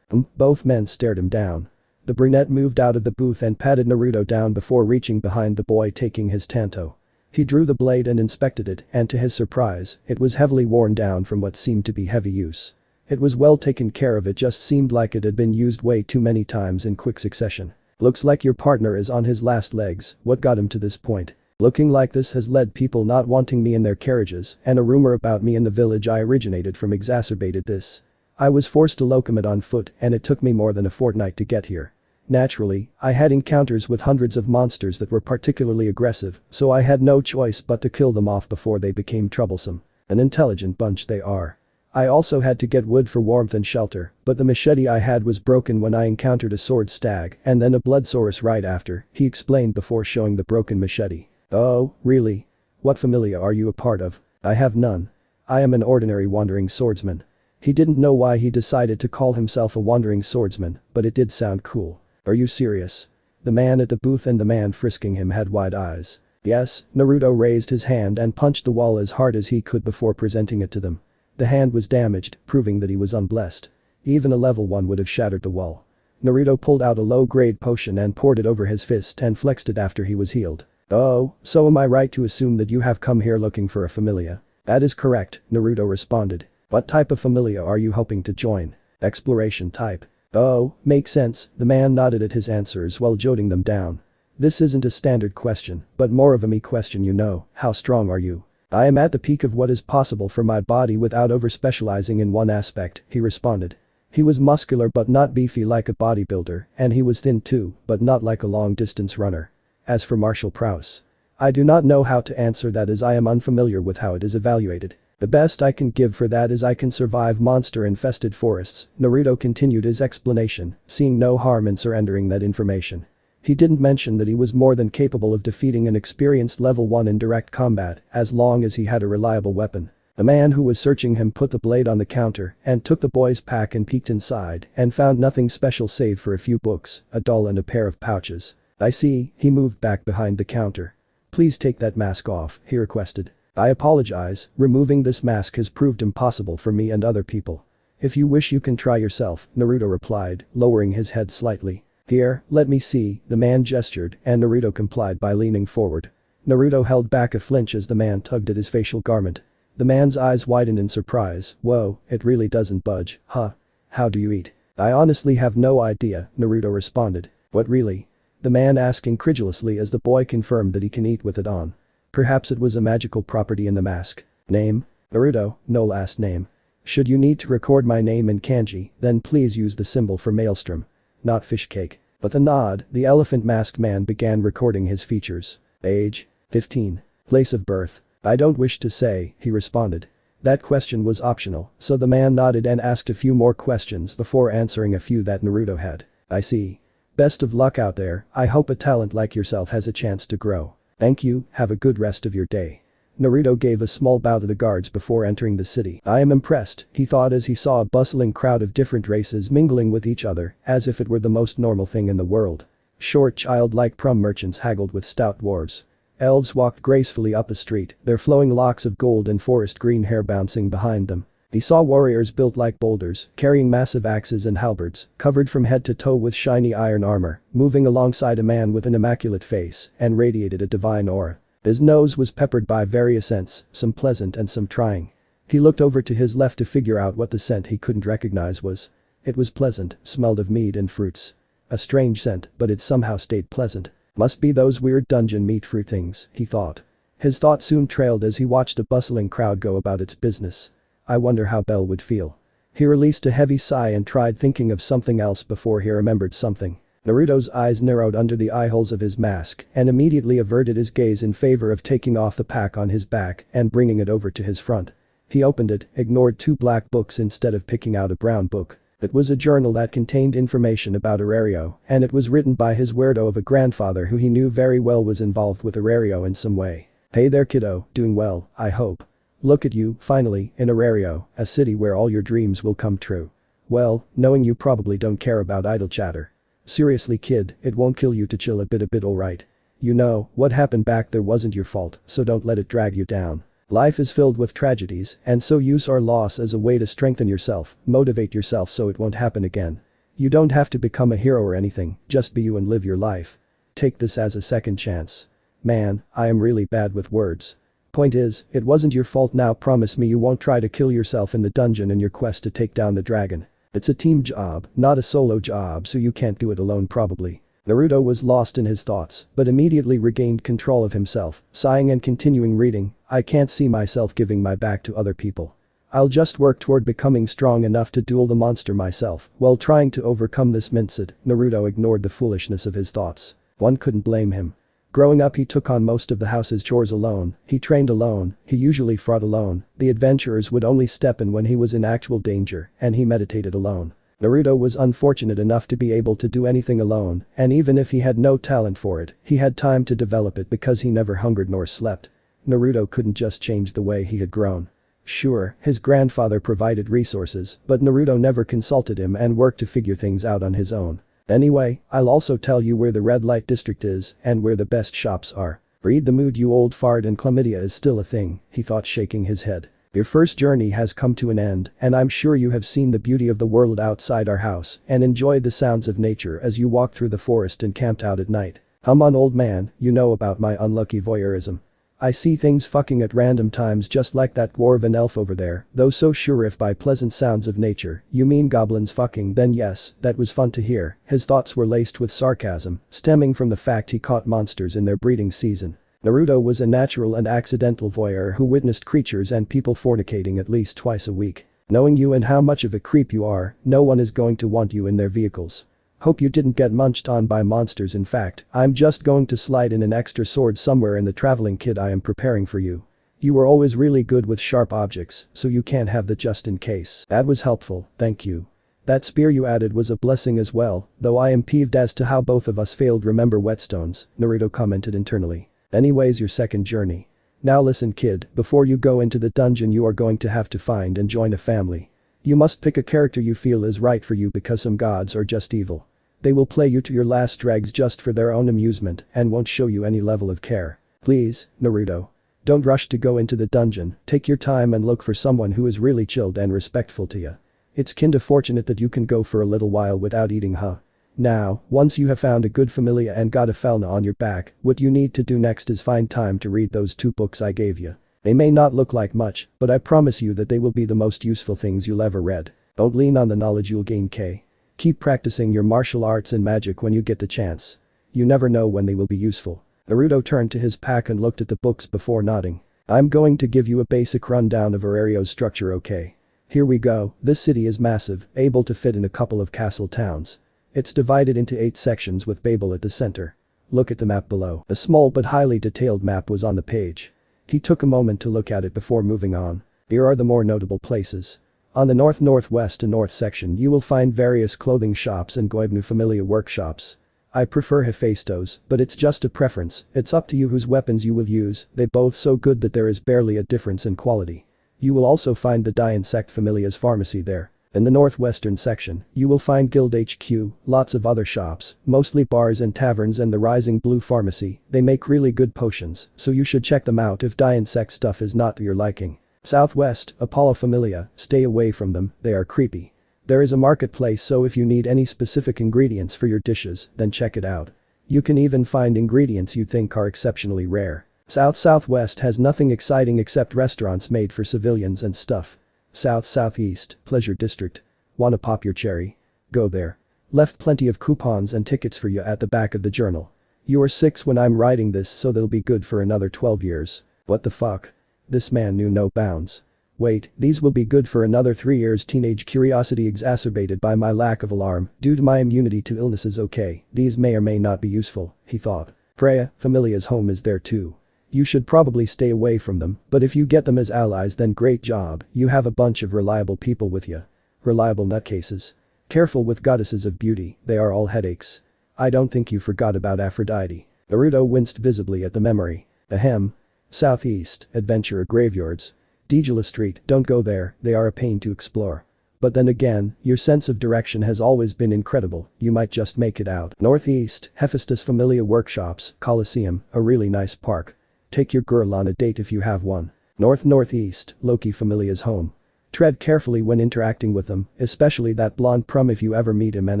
Both men stared him down. The brunette moved out of the booth and patted Naruto down before reaching behind the boy taking his tanto. He drew the blade and inspected it, and to his surprise, it was heavily worn down from what seemed to be heavy use. It was well taken care of, it just seemed like it had been used way too many times in quick succession. Looks like your partner is on his last legs. What got him to this point? Looking like this has led people not wanting me in their carriages, and a rumor about me in the village I originated from exacerbated this. I was forced to locomote on foot and it took me more than a fortnight to get here. Naturally, I had encounters with hundreds of monsters that were particularly aggressive, so I had no choice but to kill them off before they became troublesome. An intelligent bunch they are. I also had to get wood for warmth and shelter, but the machete I had was broken when I encountered a sword stag and then a bloodsaurus right after, he explained before showing the broken machete. Oh, really? What familia are you a part of? I have none. I am an ordinary wandering swordsman. He didn't know why he decided to call himself a wandering swordsman, but it did sound cool. Are you serious? The man at the booth and the man frisking him had wide eyes. Yes, Naruto raised his hand and punched the wall as hard as he could before presenting it to them. The hand was damaged, proving that he was unblessed. Even a level 1 would have shattered the wall. Naruto pulled out a low-grade potion and poured it over his fist and flexed it after he was healed. Oh, so am I right to assume that you have come here looking for a familia? That is correct, Naruto responded. What type of familia are you hoping to join? Exploration type. Oh, makes sense, the man nodded at his answers while jotting them down. This isn't a standard question, but more of a me question, you know. How strong are you? I am at the peak of what is possible for my body without over-specializing in one aspect, he responded. He was muscular but not beefy like a bodybuilder, and he was thin too, but not like a long-distance runner. As for martial prowess, I do not know how to answer that as I am unfamiliar with how it is evaluated. The best I can give for that is I can survive monster-infested forests, Naruto continued his explanation, seeing no harm in surrendering that information. He didn't mention that he was more than capable of defeating an experienced level 1 in direct combat as long as he had a reliable weapon. The man who was searching him put the blade on the counter and took the boy's pack and peeked inside and found nothing special save for a few books, a doll and a pair of pouches. I see, he moved back behind the counter. Please take that mask off, he requested. I apologize, removing this mask has proved impossible for me and other people. If you wish you can try yourself, Naruto replied, lowering his head slightly. Here, let me see, the man gestured and Naruto complied by leaning forward. Naruto held back a flinch as the man tugged at his facial garment. The man's eyes widened in surprise. Whoa, it really doesn't budge, huh? How do you eat? I honestly have no idea, Naruto responded. What really? The man asked incredulously as the boy confirmed that he can eat with it on. Perhaps it was a magical property in the mask. Name? Naruto, no last name. Should you need to record my name in kanji, then please use the symbol for maelstrom. Not fish cake. With a nod, the elephant masked man began recording his features. Age? 15. Place of birth? I don't wish to say, he responded. That question was optional, so the man nodded and asked a few more questions before answering a few that Naruto had. I see. Best of luck out there, I hope a talent like yourself has a chance to grow. Thank you, have a good rest of your day. Naruto gave a small bow to the guards before entering the city. I am impressed, he thought as he saw a bustling crowd of different races mingling with each other as if it were the most normal thing in the world. Short childlike prum merchants haggled with stout dwarves. Elves walked gracefully up the street, their flowing locks of gold and forest green hair bouncing behind them. He saw warriors built like boulders, carrying massive axes and halberds, covered from head to toe with shiny iron armor, moving alongside a man with an immaculate face and radiated a divine aura. His nose was peppered by various scents, some pleasant and some trying. He looked over to his left to figure out what the scent he couldn't recognize was. It was pleasant, smelled of meat and fruits. A strange scent, but it somehow stayed pleasant. Must be those weird dungeon meat fruit things, he thought. His thought soon trailed as he watched a bustling crowd go about its business. I wonder how Bell would feel. He released a heavy sigh and tried thinking of something else before he remembered something. Naruto's eyes narrowed under the eye holes of his mask and immediately averted his gaze in favor of taking off the pack on his back and bringing it over to his front. He opened it, ignored 2 black books instead of picking out a brown book. It was a journal that contained information about Orario, and it was written by his weirdo of a grandfather who he knew very well was involved with Orario in some way. Hey there kiddo, doing well, I hope. Look at you, finally, in Orario, a city where all your dreams will come true. Well, knowing you probably don't care about idle chatter. Seriously kid, it won't kill you to chill a bit alright. You know, what happened back there wasn't your fault, so don't let it drag you down. Life is filled with tragedies, and so use our loss as a way to strengthen yourself, motivate yourself so it won't happen again. You don't have to become a hero or anything, just be you and live your life. Take this as a second chance. Man, I am really bad with words. Point is, it wasn't your fault now promise me you won't try to kill yourself in the dungeon in your quest to take down the dragon. It's a team job, not a solo job so you can't do it alone probably. Naruto was lost in his thoughts, but immediately regained control of himself, sighing and continuing reading. I can't see myself giving my back to other people. I'll just work toward becoming strong enough to duel the monster myself while trying to overcome this minced. Naruto ignored the foolishness of his thoughts. One couldn't blame him. Growing up he took on most of the house's chores alone, he trained alone, he usually fought alone, the adventurers would only step in when he was in actual danger, and he meditated alone. Naruto was unfortunate enough to be able to do anything alone, and even if he had no talent for it, he had time to develop it because he never hungered nor slept. Naruto couldn't just change the way he had grown. Sure, his grandfather provided resources, but Naruto never consulted him and worked to figure things out on his own. Anyway, I'll also tell you where the red light district is and where the best shops are. Read the mood, you old fart, and chlamydia is still a thing, he thought, shaking his head. Your first journey has come to an end, and I'm sure you have seen the beauty of the world outside our house and enjoyed the sounds of nature as you walked through the forest and camped out at night. Come on, old man, you know about my unlucky voyeurism. I see things fucking at random times just like that dwarven elf over there, though so sure if by pleasant sounds of nature you mean goblins fucking, then yes, that was fun to hear. His thoughts were laced with sarcasm, stemming from the fact he caught monsters in their breeding season. Naruto was a natural and accidental voyeur who witnessed creatures and people fornicating at least twice a week. Knowing you and how much of a creep you are, no one is going to want you in their vehicles. Hope you didn't get munched on by monsters. In fact, I'm just going to slide in an extra sword somewhere in the traveling kit I am preparing for you. You were always really good with sharp objects, so you can't have that just in case. That was helpful, thank you. That spear you added was a blessing as well, though I am peeved as to how both of us failed. Remember whetstones, Naruto commented internally. Anyways, your second journey. Now listen, kid, before you go into the dungeon you are going to have to find and join a family. You must pick a character you feel is right for you because some gods are just evil. They will play you to your last dregs just for their own amusement and won't show you any level of care. Please, Naruto. Don't rush to go into the dungeon, take your time and look for someone who is really chilled and respectful to you. It's kinda fortunate that you can go for a little while without eating, huh? Now, once you have found a good familia and got a felna on your back, what you need to do next is find time to read those 2 books I gave you. They may not look like much, but I promise you that they will be the most useful things you'll ever read. Don't lean on the knowledge you'll gain, K. Keep practicing your martial arts and magic when you get the chance. You never know when they will be useful. Naruto turned to his pack and looked at the books before nodding. I'm going to give you a basic rundown of Orario's structure, okay? Here we go. This city is massive, able to fit in a couple of castle towns. It's divided into 8 sections with Babel at the center. Look at the map below. A small but highly detailed map was on the page. He took a moment to look at it before moving on. Here are the more notable places. On the north-northwest and north section you will find various clothing shops and Goibnu familia workshops. I prefer Hephaestos, but it's just a preference, it's up to you whose weapons you will use, they both so good that there is barely a difference in quality. You will also find the Die Insect Familia's pharmacy there. In the northwestern section, you will find Guild HQ, lots of other shops, mostly bars and taverns, and the Rising Blue Pharmacy. They make really good potions, so you should check them out if Die Insect stuff is not to your liking. Southwest, Apollo Familia, stay away from them, they are creepy. There is a marketplace, so if you need any specific ingredients for your dishes, then check it out. You can even find ingredients you think are exceptionally rare. South-southwest has nothing exciting except restaurants made for civilians and stuff. South-southeast, Pleasure District. Wanna pop your cherry? Go there. Left plenty of coupons and tickets for you at the back of the journal. You are 6 when I'm writing this, so they'll be good for another 12 years. What the fuck? This man knew no bounds. Wait, these will be good for another 3 years. Teenage curiosity exacerbated by my lack of alarm due to my immunity to illnesses. Okay, these may or may not be useful, he thought. Freya, Familia's home is there too. You should probably stay away from them, but if you get them as allies then great job, you have a bunch of reliable people with you. Reliable nutcases. Careful with goddesses of beauty, they are all headaches. I don't think you forgot about Aphrodite. Naruto winced visibly at the memory. Ahem. Southeast, adventure graveyards. Digila Street, don't go there, they are a pain to explore. But then again, your sense of direction has always been incredible, you might just make it out. Northeast, Hephaestus Familia Workshops, Colosseum, a really nice park. Take your girl on a date if you have one. North-northeast, Loki Familia's home. Tread carefully when interacting with them, especially that blonde prum if you ever meet him and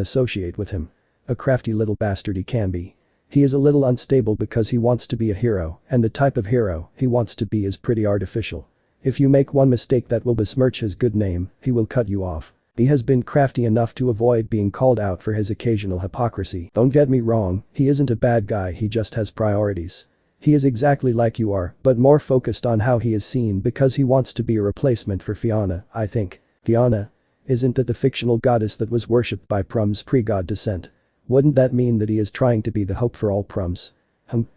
associate with him. A crafty little bastard he can be. He is a little unstable because he wants to be a hero, and the type of hero he wants to be is pretty artificial. If you make one mistake that will besmirch his good name, he will cut you off. He has been crafty enough to avoid being called out for his occasional hypocrisy. Don't get me wrong, he isn't a bad guy, he just has priorities. He is exactly like you are, but more focused on how he is seen because he wants to be a replacement for Fiona, I think. Fiona? Isn't that the fictional goddess that was worshipped by Prum's pre-god descent? Wouldn't that mean that he is trying to be the hope for all Prums?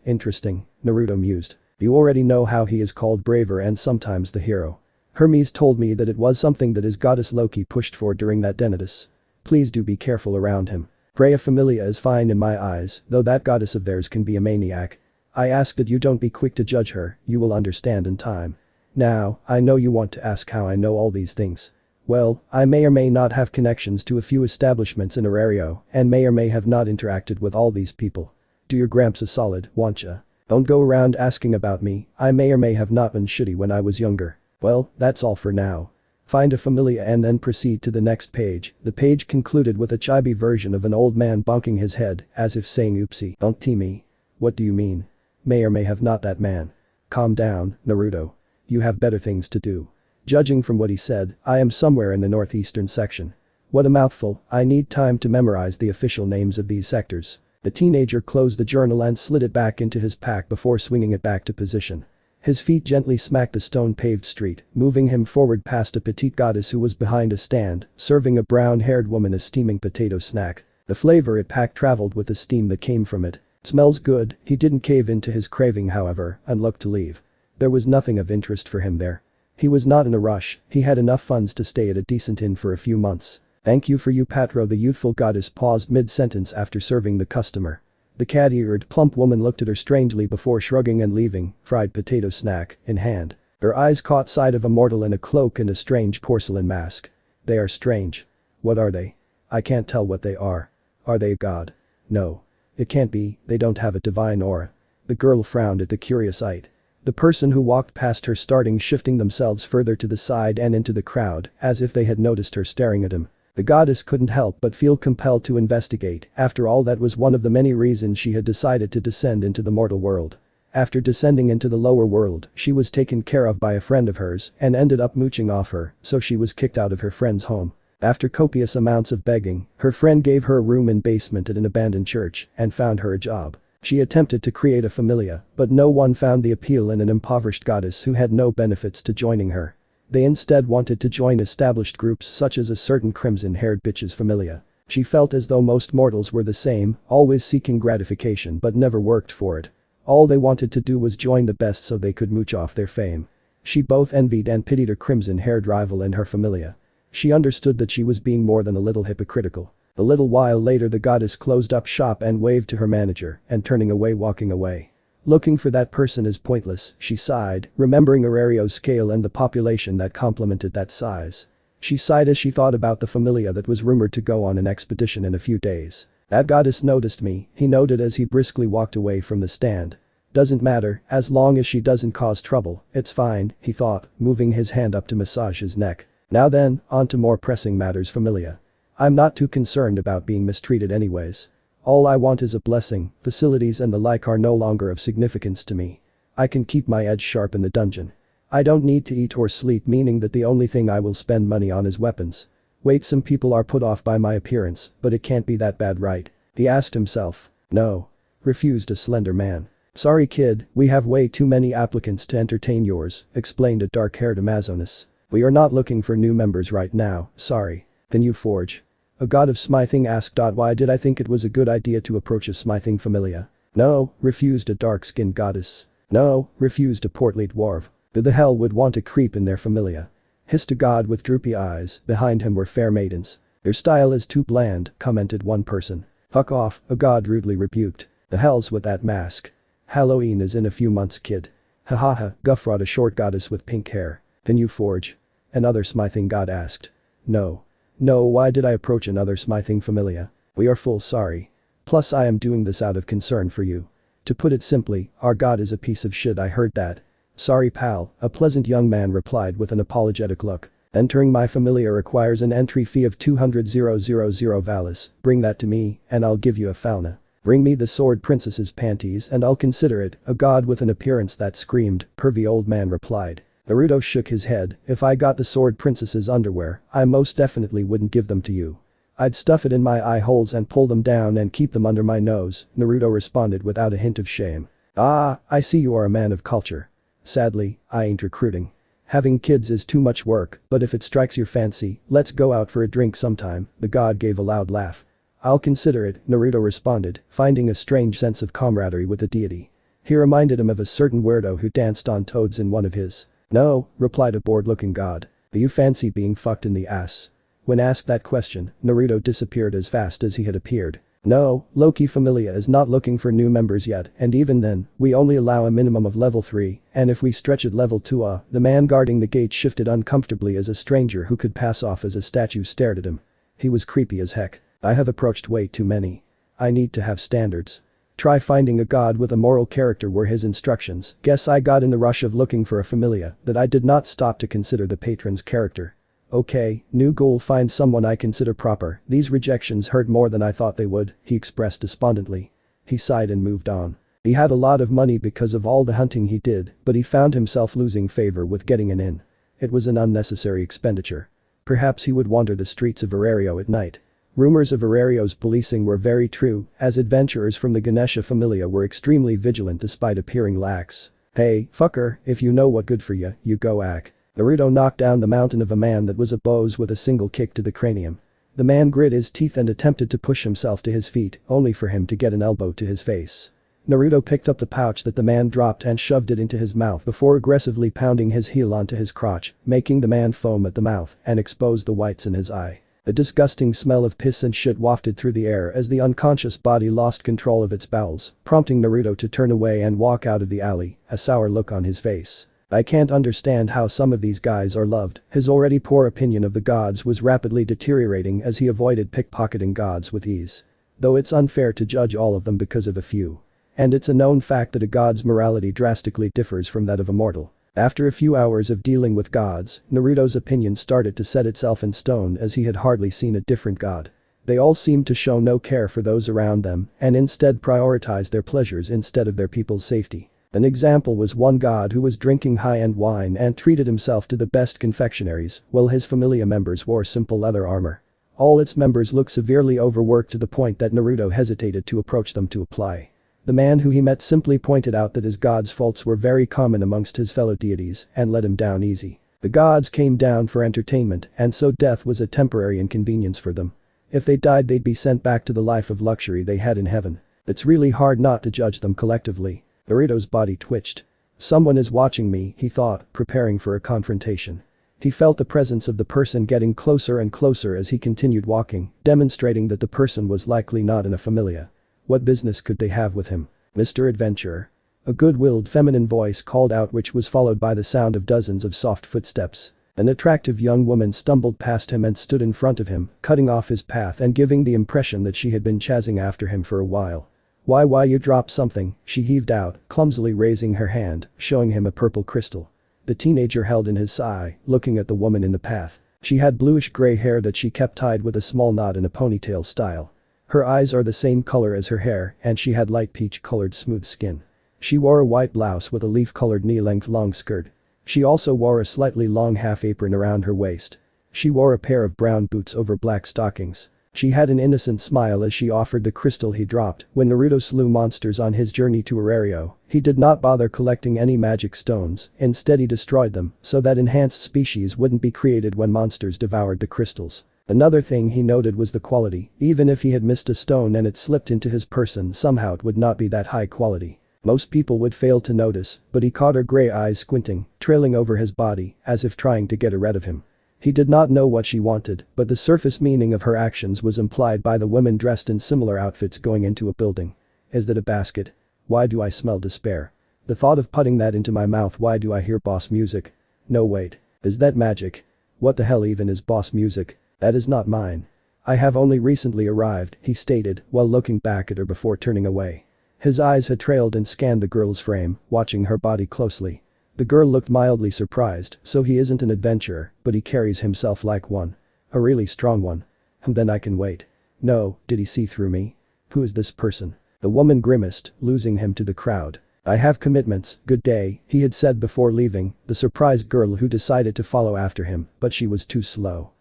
Interesting, Naruto mused. You already know how he is called braver and sometimes the hero. Hermes told me that it was something that his goddess Loki pushed for during that Denitus. Please do be careful around him. Freya Familia is fine in my eyes, though that goddess of theirs can be a maniac. I ask that you don't be quick to judge her, you will understand in time. Now, I know you want to ask how I know all these things. Well, I may or may not have connections to a few establishments in Orario and may or may have not interacted with all these people. Do your gramps a solid, wantcha? Don't go around asking about me, I may or may have not been shitty when I was younger. Well, that's all for now. Find a familia and then proceed to the next page. The page concluded with a chibi version of an old man bonking his head, as if saying oopsie, don't tee me. What do you mean? May or may have not that man. Calm down, Naruto. You have better things to do. Judging from what he said, I am somewhere in the northeastern section. What a mouthful, I need time to memorize the official names of these sectors. The teenager closed the journal and slid it back into his pack before swinging it back to position. His feet gently smacked the stone-paved street, moving him forward past a petite goddess who was behind a stand, serving a brown-haired woman a steaming potato snack. The flavor it packed traveled with the steam that came from it. Smells good, he didn't cave into his craving however, and looked to leave. There was nothing of interest for him there. He was not in a rush, he had enough funds to stay at a decent inn for a few months. Thank you for you Patro, the youthful goddess paused mid-sentence after serving the customer. The cat-eared, plump woman looked at her strangely before shrugging and leaving, fried potato snack in hand. Her eyes caught sight of a mortal in a cloak and a strange porcelain mask. They are strange. What are they? I can't tell what they are. Are they a god? No. It can't be, they don't have a divine aura. The girl frowned at the curious sight. The person who walked past her starting shifting themselves further to the side and into the crowd, as if they had noticed her staring at him. The goddess couldn't help but feel compelled to investigate, after all that was one of the many reasons she had decided to descend into the mortal world. After descending into the lower world, she was taken care of by a friend of hers and ended up mooching off her, so she was kicked out of her friend's home. After copious amounts of begging, her friend gave her a room in basement at an abandoned church and found her a job. She attempted to create a familia, but no one found the appeal in an impoverished goddess who had no benefits to joining her. They instead wanted to join established groups such as a certain crimson-haired bitch's familia. She felt as though most mortals were the same, always seeking gratification but never worked for it. All they wanted to do was join the best so they could mooch off their fame. She both envied and pitied her crimson-haired rival and her familia. She understood that she was being more than a little hypocritical. A little while later the goddess closed up shop and waved to her manager and turning away walking away. Looking for that person is pointless, she sighed, remembering Orario's scale and the population that complemented that size. She sighed as she thought about the familia that was rumored to go on an expedition in a few days. That goddess noticed me, he noted as he briskly walked away from the stand. Doesn't matter, as long as she doesn't cause trouble, it's fine, he thought, moving his hand up to massage his neck. Now then, on to more pressing matters familia. I'm not too concerned about being mistreated anyways. All I want is a blessing, facilities and the like are no longer of significance to me. I can keep my edge sharp in the dungeon. I don't need to eat or sleep, meaning that the only thing I will spend money on is weapons. Wait, some people are put off by my appearance, but it can't be that bad, right? He asked himself. No. Refused a slender man. Sorry kid, we have way too many applicants to entertain yours, explained a dark-haired Amazonas. We are not looking for new members right now, sorry. Can you forge? A god of smithing asked. Why did I think it was a good idea to approach a smithing familia? No, refused a dark-skinned goddess. No, refused a portly dwarf. Who the hell would want a creep in their familia? Hissed a god with droopy eyes, behind him were fair maidens. Their style is too bland, commented one person. Fuck off, a god rudely rebuked. The hell's with that mask? Halloween is in a few months kid. Ha ha ha, guffawed a short goddess with pink hair. Can you forge? Another smithing god asked. No. No, why did I approach another smithing familia? We are full, sorry. Plus I am doing this out of concern for you. To put it simply, our god is a piece of shit, I heard that. Sorry pal, a pleasant young man replied with an apologetic look. Entering my familia requires an entry fee of 200,000 valis, bring that to me, and I'll give you a fauna. Bring me the sword princess's panties and I'll consider it, a god with an appearance that screamed, pervy old man replied. Naruto shook his head, if I got the sword princess's underwear, I most definitely wouldn't give them to you. I'd stuff it in my eye holes and pull them down and keep them under my nose, Naruto responded without a hint of shame. Ah, I see you are a man of culture. Sadly, I ain't recruiting. Having kids is too much work, but if it strikes your fancy, let's go out for a drink sometime, the god gave a loud laugh. I'll consider it, Naruto responded, finding a strange sense of camaraderie with the deity. He reminded him of a certain weirdo who danced on toads in one of his. No, replied a bored-looking god. Do you fancy being fucked in the ass? When asked that question, Naruto disappeared as fast as he had appeared. No, Loki Familia is not looking for new members yet, and even then, we only allow a minimum of level 3, and if we stretch it level 2, the man guarding the gate shifted uncomfortably as a stranger who could pass off as a statue stared at him. He was creepy as heck. I have approached way too many. I need to have standards. Try finding a god with a moral character were his instructions. Guess I got in the rush of looking for a familia that I did not stop to consider the patron's character. Okay, new goal, find someone I consider proper. These rejections hurt more than I thought they would, he expressed despondently. He sighed and moved on. He had a lot of money because of all the hunting he did, but he found himself losing favor with getting an inn. It was an unnecessary expenditure. Perhaps he would wander the streets of Orario at night. Rumors of Orario's policing were very true, as adventurers from the Ganesha familia were extremely vigilant despite appearing lax. Hey, fucker, if you know what good for you, you go act. Naruto knocked down the mountain of a man that was a boss with a single kick to the cranium. The man grit his teeth and attempted to push himself to his feet, only for him to get an elbow to his face. Naruto picked up the pouch that the man dropped and shoved it into his mouth before aggressively pounding his heel onto his crotch, making the man foam at the mouth and expose the whites in his eye. A disgusting smell of piss and shit wafted through the air as the unconscious body lost control of its bowels, prompting Naruto to turn away and walk out of the alley, a sour look on his face. I can't understand how some of these guys are loved. His already poor opinion of the gods was rapidly deteriorating as he avoided pickpocketing gods with ease. Though it's unfair to judge all of them because of a few. And it's a known fact that a god's morality drastically differs from that of a mortal. After a few hours of dealing with gods, Naruto's opinion started to set itself in stone as he had hardly seen a different god. They all seemed to show no care for those around them and instead prioritized their pleasures instead of their people's safety. An example was one god who was drinking high-end wine and treated himself to the best confectionaries, while his familia members wore simple leather armor. All its members looked severely overworked to the point that Naruto hesitated to approach them to apply. The man who he met simply pointed out that his god's faults were very common amongst his fellow deities and let him down easy. The gods came down for entertainment and so death was a temporary inconvenience for them. If they died they'd be sent back to the life of luxury they had in heaven. It's really hard not to judge them collectively. Naruto's body twitched. Someone is watching me, he thought, preparing for a confrontation. He felt the presence of the person getting closer and closer as he continued walking, demonstrating that the person was likely not in a familia. What business could they have with him? Mr. Adventurer. A good-willed feminine voice called out, which was followed by the sound of dozens of soft footsteps. An attractive young woman stumbled past him and stood in front of him, cutting off his path and giving the impression that she had been chasing after him for a while. Why you dropped something, she heaved out, clumsily raising her hand, showing him a purple crystal. The teenager held in his sigh, looking at the woman in the path. She had bluish-gray hair that she kept tied with a small knot in a ponytail style. Her eyes are the same color as her hair and she had light peach-colored smooth skin. She wore a white blouse with a leaf-colored knee-length long skirt. She also wore a slightly long half-apron around her waist. She wore a pair of brown boots over black stockings. She had an innocent smile as she offered the crystal he dropped. When Naruto slew monsters on his journey to Orario, he did not bother collecting any magic stones, instead he destroyed them so that enhanced species wouldn't be created when monsters devoured the crystals. Another thing he noted was the quality. Even if he had missed a stone and it slipped into his person, somehow it would not be that high quality. Most people would fail to notice, but he caught her gray eyes squinting, trailing over his body, as if trying to get rid of him. He did not know what she wanted, but the surface meaning of her actions was implied by the women dressed in similar outfits going into a building. Is that a basket? Why do I smell despair? The thought of putting that into my mouth. Why do I hear boss music? No wait. Is that magic? What the hell even is boss music? That is not mine. I have only recently arrived, he stated, while looking back at her before turning away. His eyes had trailed and scanned the girl's frame, watching her body closely. The girl looked mildly surprised, so he isn't an adventurer, but he carries himself like one. A really strong one. And then I can wait. No, did he see through me? Who is this person? The woman grimaced, losing him to the crowd. I have commitments, good day, he had said before leaving, the surprised girl who decided to follow after him, but she was too slow.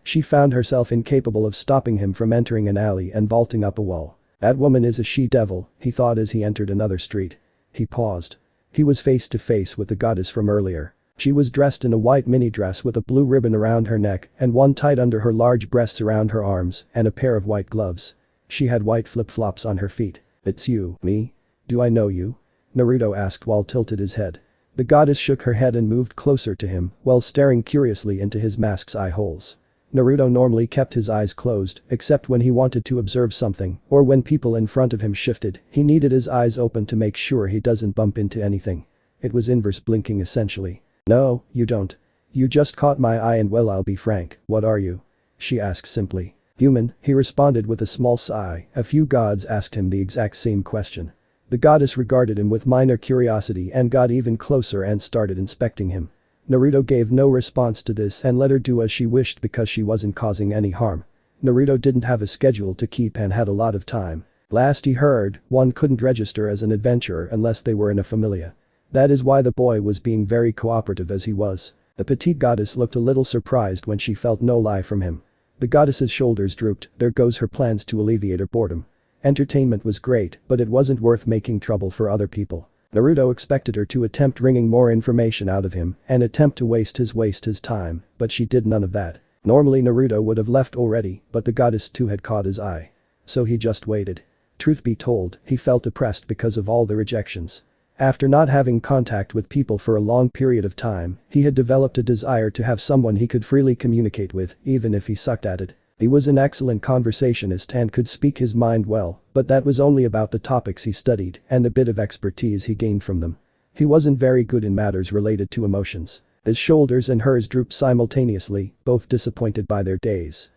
She found herself incapable of stopping him from entering an alley and vaulting up a wall. That woman is a she-devil, he thought as he entered another street. He paused. He was face to face with the goddess from earlier. She was dressed in a white mini-dress with a blue ribbon around her neck and one tied under her large breasts around her arms and a pair of white gloves. She had white flip-flops on her feet. It's you, me? Do I know you? Naruto asked while tilted his head. The goddess shook her head and moved closer to him while staring curiously into his mask's eye holes. Naruto normally kept his eyes closed, except when he wanted to observe something, or when people in front of him shifted, he needed his eyes open to make sure he doesn't bump into anything. It was inverse blinking essentially. No, you don't. You just caught my eye and well I'll be frank, what are you? She asked simply. Human, he responded with a small sigh. A few gods asked him the exact same question. The goddess regarded him with minor curiosity and got even closer and started inspecting him. Naruto gave no response to this and let her do as she wished because she wasn't causing any harm. Naruto didn't have a schedule to keep and had a lot of time. Last he heard, one couldn't register as an adventurer unless they were in a familia. That is why the boy was being very cooperative as he was. The petite goddess looked a little surprised when she felt no lie from him. The goddess's shoulders drooped, there goes her plans to alleviate her boredom. Entertainment was great, but it wasn't worth making trouble for other people. Naruto expected her to attempt wringing more information out of him and attempt to waste his time, but she did none of that. Normally Naruto would have left already, but the goddess too had caught his eye. So he just waited. Truth be told, he felt depressed because of all the rejections. After not having contact with people for a long period of time, he had developed a desire to have someone he could freely communicate with, even if he sucked at it. He was an excellent conversationist and could speak his mind well, but that was only about the topics he studied and the bit of expertise he gained from them. He wasn't very good in matters related to emotions. His shoulders and hers drooped simultaneously, both disappointed by their days.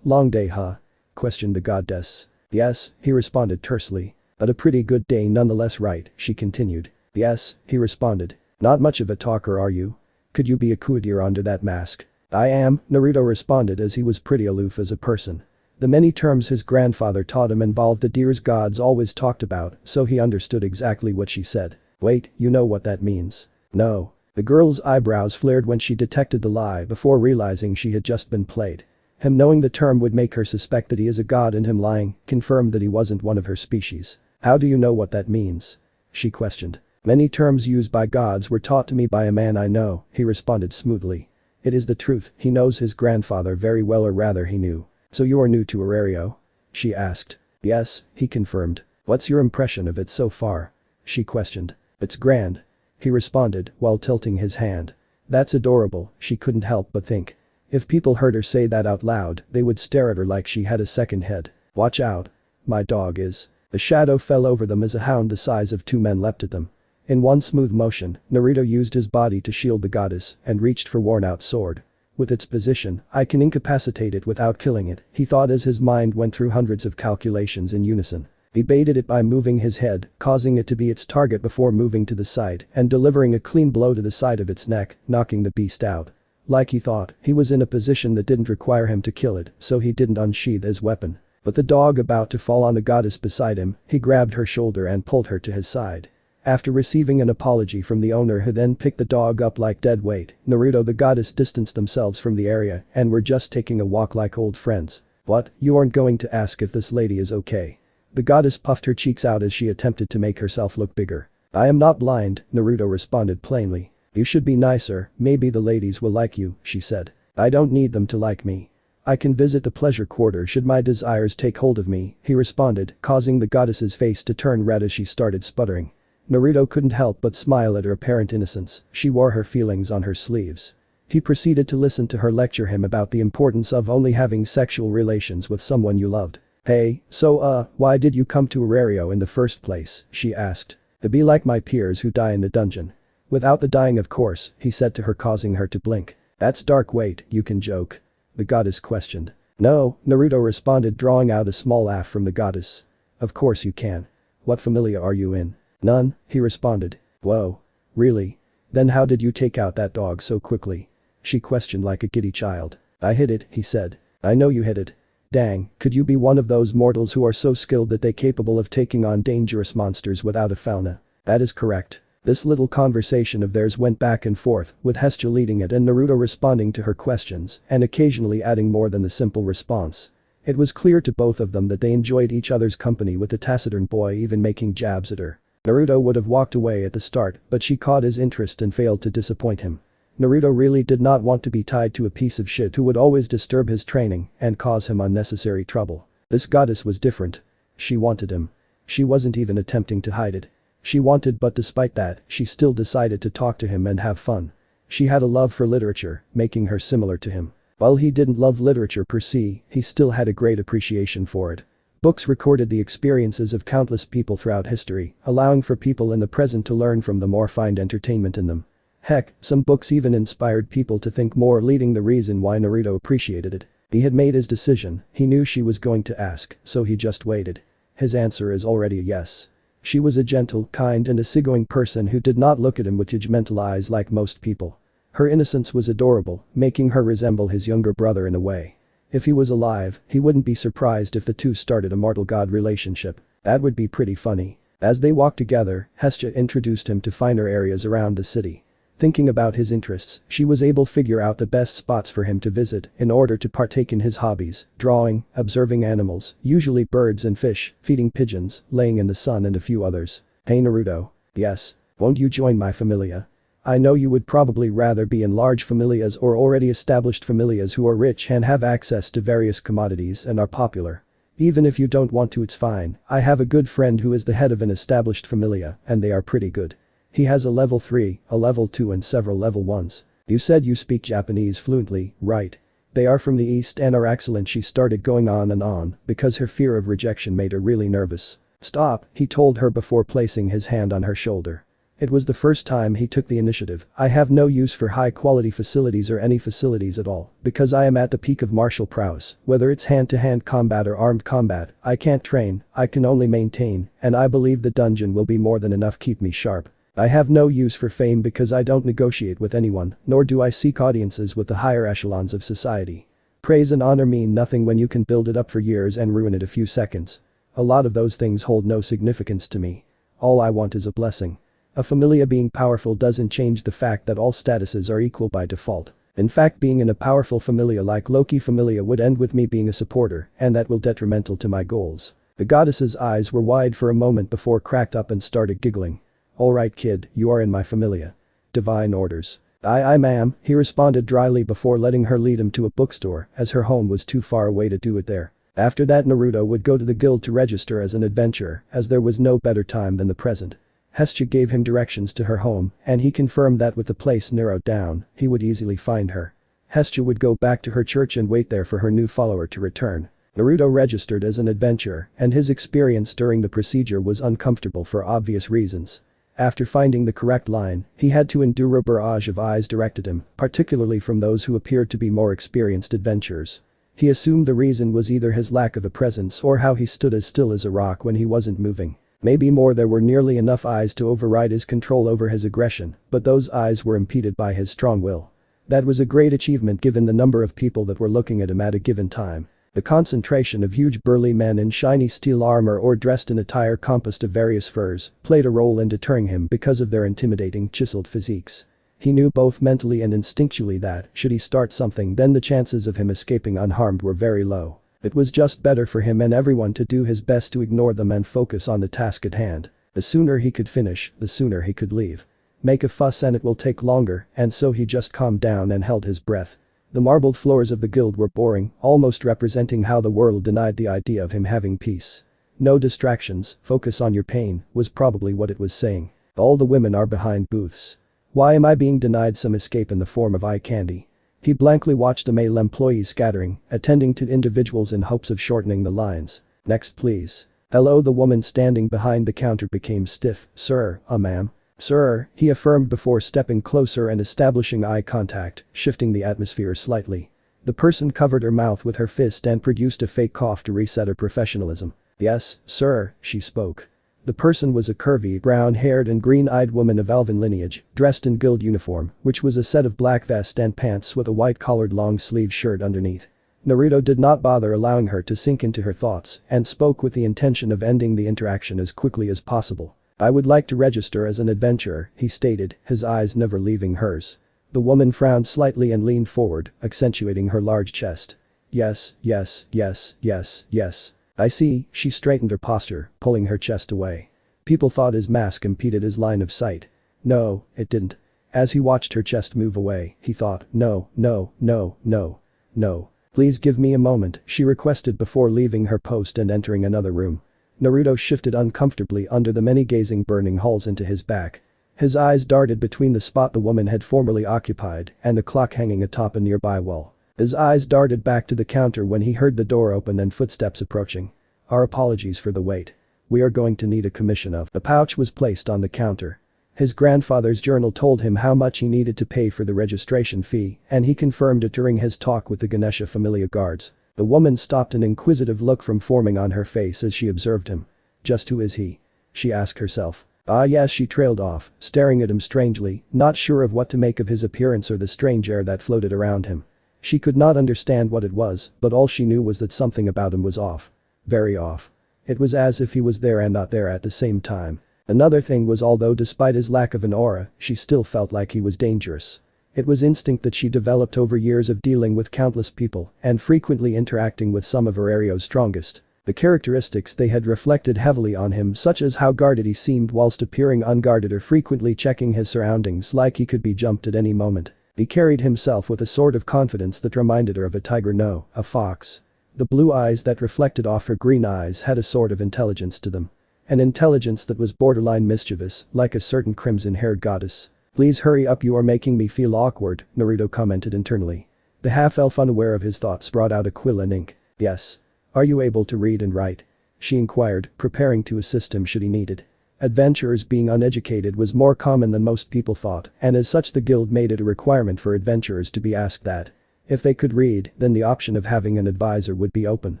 Long day huh? Questioned the goddess. Yes, he responded tersely. But a pretty good day nonetheless, right? She continued. Yes, he responded. Not much of a talker are you? Could you be a courtier under that mask? I am, Naruto responded as he was pretty aloof as a person. The many terms his grandfather taught him involved the deers gods always talked about, so he understood exactly what she said. Wait, you know what that means? No. The girl's eyebrows flared when she detected the lie before realizing she had just been played. Him knowing the term would make her suspect that he is a god, and him lying confirmed that he wasn't one of her species. How do you know what that means? She questioned. Many terms used by gods were taught to me by a man I know, he responded smoothly. It is the truth, he knows his grandfather very well, or rather he knew. So you are new to Orario? She asked. Yes, he confirmed. What's your impression of it so far? She questioned. It's grand. He responded while tilting his hand. That's adorable, she couldn't help but think. If people heard her say that out loud, they would stare at her like she had a second head. Watch out. My dog is. The shadow fell over them as a hound the size of two men leapt at them. In one smooth motion, Naruto used his body to shield the goddess and reached for worn-out sword. With its position, I can incapacitate it without killing it, he thought as his mind went through hundreds of calculations in unison. He baited it by moving his head, causing it to be its target before moving to the side and delivering a clean blow to the side of its neck, knocking the beast out. Like he thought, he was in a position that didn't require him to kill it, so he didn't unsheath his weapon. But the dog about to fall on the goddess beside him, he grabbed her shoulder and pulled her to his side. After receiving an apology from the owner who then picked the dog up like dead weight, Naruto the goddess distanced themselves from the area and were just taking a walk like old friends. What, you aren't going to ask if this lady is okay? The goddess puffed her cheeks out as she attempted to make herself look bigger. I am not blind, Naruto responded plainly. You should be nicer, maybe the ladies will like you, she said. I don't need them to like me. I can visit the pleasure quarter should my desires take hold of me, he responded, causing the goddess's face to turn red as she started sputtering. Naruto couldn't help but smile at her apparent innocence, she wore her feelings on her sleeves. He proceeded to listen to her lecture him about the importance of only having sexual relations with someone you loved. Hey, so why did you come to Orario in the first place, she asked. To be like my peers who die in the dungeon. Without the dying of course, he said to her, causing her to blink. That's dark, wait, you can joke. The goddess questioned. No, Naruto responded, drawing out a small laugh from the goddess. Of course you can. What familia are you in? None, he responded. Whoa. Really? Then how did you take out that dog so quickly? She questioned like a giddy child. I hit it, he said. I know you hit it. Dang, could you be one of those mortals who are so skilled that they're capable of taking on dangerous monsters without a fauna? That is correct. This little conversation of theirs went back and forth, with Hestia leading it and Naruto responding to her questions and occasionally adding more than the simple response. It was clear to both of them that they enjoyed each other's company, with the taciturn boy even making jabs at her. Naruto would have walked away at the start, but she caught his interest and failed to disappoint him. Naruto really did not want to be tied to a piece of shit who would always disturb his training and cause him unnecessary trouble. This goddess was different. She wanted him. She wasn't even attempting to hide it. She wanted, but despite that, she still decided to talk to him and have fun. She had a love for literature, making her similar to him. While he didn't love literature per se, he still had a great appreciation for it. Books recorded the experiences of countless people throughout history, allowing for people in the present to learn from them or find entertainment in them. Heck, some books even inspired people to think more, leading the reason why Naruto appreciated it. He had made his decision, he knew she was going to ask, so he just waited. His answer is already a yes. She was a gentle, kind and easygoing person who did not look at him with judgmental eyes like most people. Her innocence was adorable, making her resemble his younger brother in a way. If he was alive, he wouldn't be surprised if the two started a mortal-god relationship. That would be pretty funny. As they walked together, Hestia introduced him to finer areas around the city. Thinking about his interests, she was able to figure out the best spots for him to visit in order to partake in his hobbies: drawing, observing animals, usually birds and fish, feeding pigeons, laying in the sun and a few others. Hey Naruto. Yes. Won't you join my familia? I know you would probably rather be in large familias or already established familias who are rich and have access to various commodities and are popular. Even if you don't want to, it's fine. I have a good friend who is the head of an established familia and they are pretty good. He has a level 3, a level 2 and several level 1s. You said you speak Japanese fluently, right? They are from the east and are excellent. She started going on and on because her fear of rejection made her really nervous. Stop, he told her before placing his hand on her shoulder. It was the first time he took the initiative. I have no use for high-quality facilities or any facilities at all because I am at the peak of martial prowess, whether it's hand-to-hand combat or armed combat. I can't train, I can only maintain, and I believe the dungeon will be more than enough keep me sharp. I have no use for fame because I don't negotiate with anyone, nor do I seek audiences with the higher echelons of society. Praise and honor mean nothing when you can build it up for years and ruin it a few seconds. A lot of those things hold no significance to me. All I want is a blessing. A familia being powerful doesn't change the fact that all statuses are equal by default. In fact, being in a powerful familia like Loki familia would end with me being a supporter, and that will detrimental to my goals. The goddess's eyes were wide for a moment before cracked up and started giggling. Alright kid, you are in my familia. Divine orders. Aye ma'am, he responded dryly before letting her lead him to a bookstore as her home was too far away to do it there. After that Naruto would go to the guild to register as an adventurer as there was no better time than the present. Hestia gave him directions to her home and he confirmed that with the place narrowed down, he would easily find her. Hestia would go back to her church and wait there for her new follower to return. Naruto registered as an adventurer and his experience during the procedure was uncomfortable for obvious reasons. After finding the correct line, he had to endure a barrage of eyes directed him, particularly from those who appeared to be more experienced adventurers. He assumed the reason was either his lack of a presence or how he stood as still as a rock when he wasn't moving. Maybe more, there were nearly enough eyes to override his control over his aggression, but those eyes were impeded by his strong will. That was a great achievement given the number of people that were looking at him at a given time. The concentration of huge burly men in shiny steel armor or dressed in attire composed of various furs played a role in deterring him because of their intimidating chiseled physiques. He knew both mentally and instinctually that, should he start something, then the chances of him escaping unharmed were very low. It was just better for him and everyone to do his best to ignore them and focus on the task at hand. The sooner he could finish, the sooner he could leave. Make a fuss and it will take longer, and so he just calmed down and held his breath. The marbled floors of the guild were boring, almost representing how the world denied the idea of him having peace. No distractions, focus on your pain, was probably what it was saying. All the women are behind booths. Why am I being denied some escape in the form of eye candy? He blankly watched the male employees scattering, attending to individuals in hopes of shortening the lines. Next please. Hello, the woman standing behind the counter became stiff. Sir, ma'am. Sir, he affirmed before stepping closer and establishing eye contact, shifting the atmosphere slightly. The person covered her mouth with her fist and produced a fake cough to reset her professionalism. Yes, sir, she spoke. The person was a curvy, brown-haired and green-eyed woman of elven lineage, dressed in guild uniform, which was a set of black vest and pants with a white-collared long-sleeved shirt underneath. Naruto did not bother allowing her to sink into her thoughts and spoke with the intention of ending the interaction as quickly as possible. I would like to register as an adventurer, he stated, his eyes never leaving hers. The woman frowned slightly and leaned forward, accentuating her large chest. Yes, yes, yes, yes, yes. I see, she straightened her posture, pulling her chest away. People thought his mask impeded his line of sight. No, it didn't. As he watched her chest move away, he thought, no, no, no, no, no. Please give me a moment, she requested before leaving her post and entering another room. Naruto shifted uncomfortably under the many gazing burning holes into his back. His eyes darted between the spot the woman had formerly occupied and the clock hanging atop a nearby wall. His eyes darted back to the counter when he heard the door open and footsteps approaching. Our apologies for the wait. We are going to need a commission of. The pouch was placed on the counter. His grandfather's journal told him how much he needed to pay for the registration fee, and he confirmed it during his talk with the Ganesha familia guards. The woman stopped, an inquisitive look from forming on her face as she observed him. Just who is he? She asked herself. Ah yes, she trailed off, staring at him strangely, not sure of what to make of his appearance or the strange air that floated around him. She could not understand what it was, but all she knew was that something about him was off. Very off. It was as if he was there and not there at the same time. Another thing was, although despite his lack of an aura, she still felt like he was dangerous. It was instinct that she developed over years of dealing with countless people and frequently interacting with some of Orario's strongest. The characteristics they had reflected heavily on him, such as how guarded he seemed whilst appearing unguarded or frequently checking his surroundings like he could be jumped at any moment. He carried himself with a sort of confidence that reminded her of a tiger, no, a fox. The blue eyes that reflected off her green eyes had a sort of intelligence to them. An intelligence that was borderline mischievous, like a certain crimson-haired goddess. Please hurry up, you are making me feel awkward, Naruto commented internally. The half-elf, unaware of his thoughts, brought out a quill and ink. Yes. Are you able to read and write? She inquired, preparing to assist him should he need it. Adventurers being uneducated was more common than most people thought, and as such the guild made it a requirement for adventurers to be asked that. If they could read, then the option of having an advisor would be open.